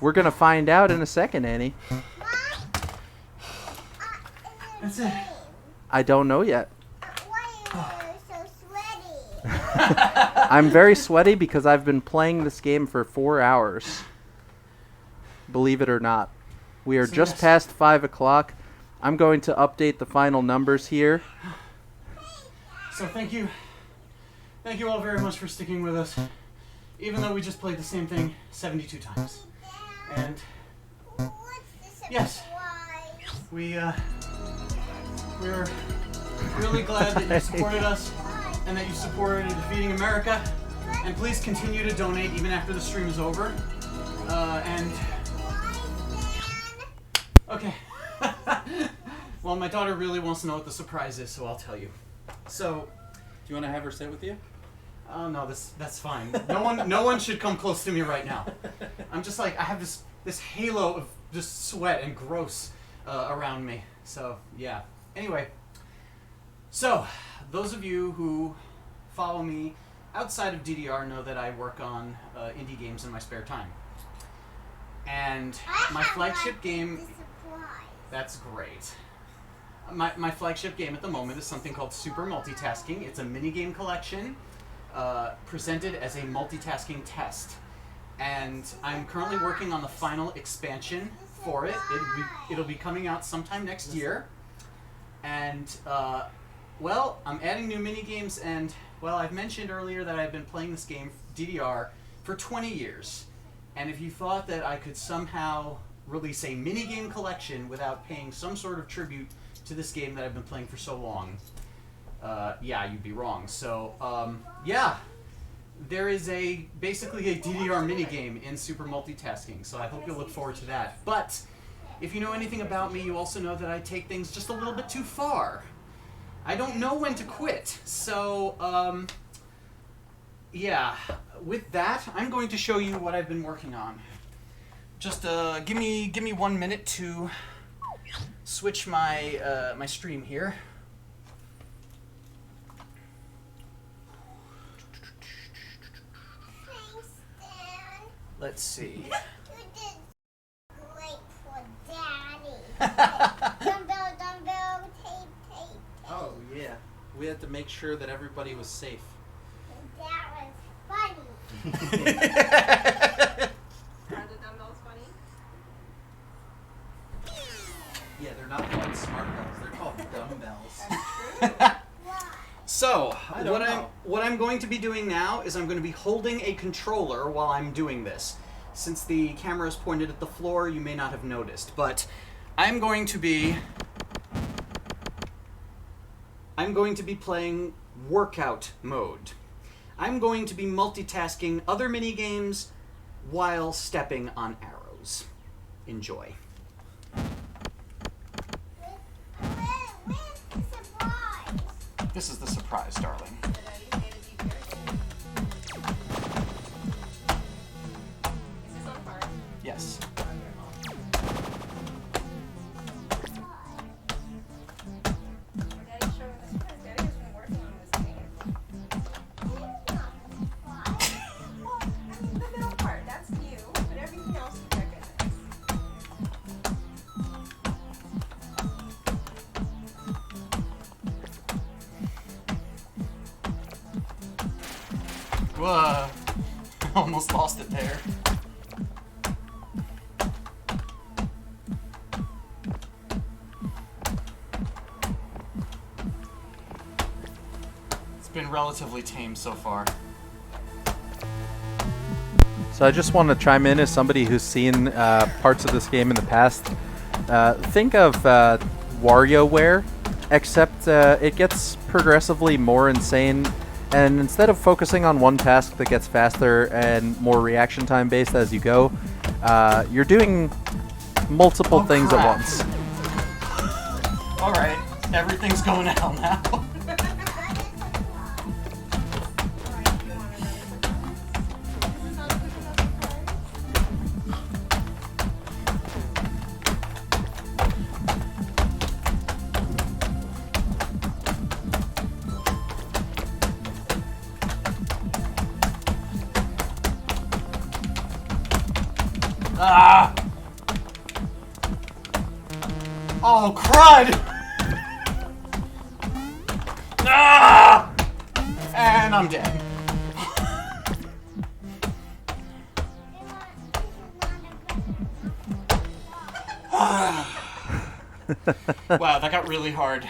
going to find out in a second, Annie. That's it. I don't know yet. Why are you so sweaty? I'm very sweaty because I've been playing this game for 4 hours. Believe it or not. We are just past 5 o'clock. I'm going to update the final numbers here. So thank you. Thank you all very much for sticking with us. Even though we just played the same thing 72 times. And What's the yes, surprise? we're really glad that you supported us and that you supported Feeding America. And please continue to donate even after the stream is over. Okay. Well, my daughter really wants to know what the surprise is, so I'll tell you. So, you want to have her sit with you? Oh no, that's fine. No one should come close to me right now. I'm just like I have this halo of just sweat and gross around me. So yeah. Anyway, so those of you who follow me outside of DDR know that I work on indie games in my spare time, and my flagship game. That's great. My flagship game at the moment is something called Super Multitasking. It's a minigame collection presented as a multitasking test. And I'm currently working on the final expansion for it. It'll be coming out sometime next year. And, well, I'm adding new minigames, and, well, I've mentioned earlier that I've been playing this game, DDR, for 20 years. And if you thought that I could somehow release a minigame collection without paying some sort of tribute to this game that I've been playing for so long, yeah, you'd be wrong. So, yeah, there is basically a DDR minigame in Super Multitasking, so I hope you'll look forward to that. But if you know anything about me, you also know that I take things just a little bit too far. I don't know when to quit, so, yeah, with that, I'm going to show you what I've been working on. Just give me 1 minute to switch my my stream here. Thanks, Dan. Let's see. You did great for Daddy. Dumbbell, tape. Oh yeah, we had to make sure that everybody was safe. That was funny. Are the dumbbells funny? Yeah, they're not called smart bells; they're called dumbbells. That's true. So, I don't know. what I'm going to be doing now is I'm going to be holding a controller while I'm doing this. Since the camera is pointed at the floor, you may not have noticed, but I'm going to be playing workout mode. I'm going to be multitasking other mini games while stepping on arrows. Enjoy. Where's the surprise? This is the surprise, darling. Is this on hard? Yes. Daddy's showing us first. Daddy has been working on this game. The middle part, that's new, but everything else is recognised. Whoa. Almost lost it there. It's been relatively tame so far. So I just want to chime in as somebody who's seen parts of this game in the past. Think of WarioWare, except it gets progressively more insane. And instead of focusing on one task that gets faster and more reaction time based as you go, you're doing multiple things at crap. once. Alright, everything's going to hell now. Ah! Oh, crud! Ah! And I'm dead. Wow, that got really hard.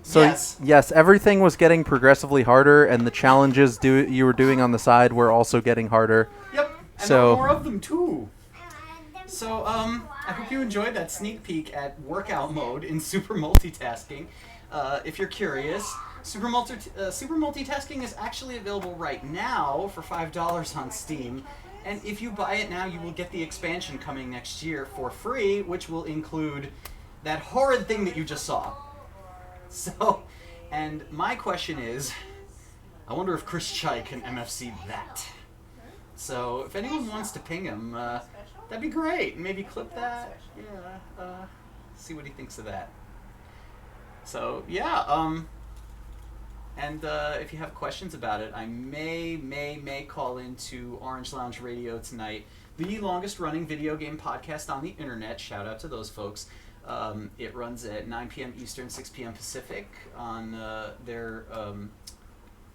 So yes. yes, everything was getting progressively harder, and the challenges you were doing on the side were also getting harder. Yep. And So- there are more of them too. So, I hope you enjoyed that sneak peek at workout mode in Super Multitasking. If you're curious, Super Multitasking is actually available right now for $5 on Steam. And if you buy it now, you will get the expansion coming next year for free, which will include that horrid thing that you just saw. So, and my question is, I wonder if Chris Chai can MFC that. So if anyone wants to ping him, that'd be great. Maybe clip that. Yeah. See what he thinks of that. So yeah. And if you have questions about it, I may call into Orange Lounge Radio tonight, the longest running video game podcast on the internet. Shout out to those folks. It runs at 9 p.m. Eastern, 6 p.m. Pacific on their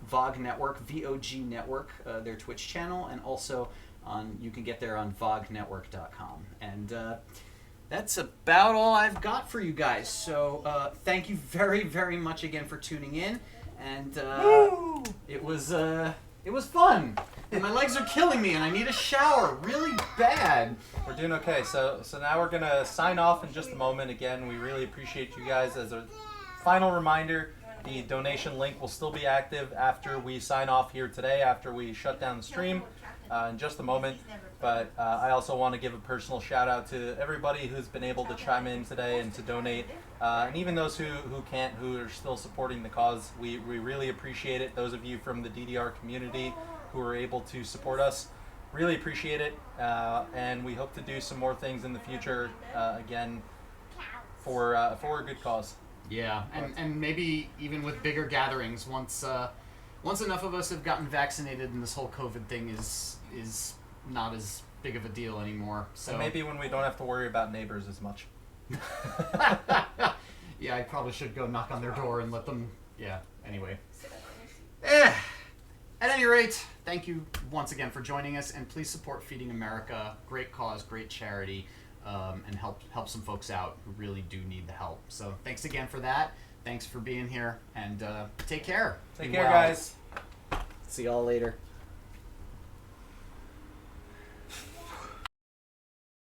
VOG network, VOG network, their Twitch channel, and also you can get there on vognetwork.com. And that's about all I've got for you guys. So thank you very, very much again for tuning in. And it was fun. And my legs are killing me, and I need a shower really bad. We're doing okay. So now we're gonna sign off in just a moment. Again, we really appreciate you guys. As a final reminder, the donation link will still be active after we sign off here today, after we shut down the stream in just a moment. But I also want to give a personal shout out to everybody who's been able to chime in today and to donate. And even those who can't, who are still supporting the cause, we really appreciate it. Those of you from the DDR community who are able to support us, really appreciate it. And we hope to do some more things in the future, again, for a good cause. Yeah, and maybe even with bigger gatherings, once enough of us have gotten vaccinated and this whole COVID thing is not as big of a deal anymore. So and maybe when we don't have to worry about neighbors as much. Yeah, I probably should go knock on their door and let them. Yeah. Anyway. At any rate, thank you once again for joining us, and please support Feeding America. Great cause, great charity, and help some folks out who really do need the help. So thanks again for that. Thanks for being here, and take care. Take Be care, well. guys. See y'all later.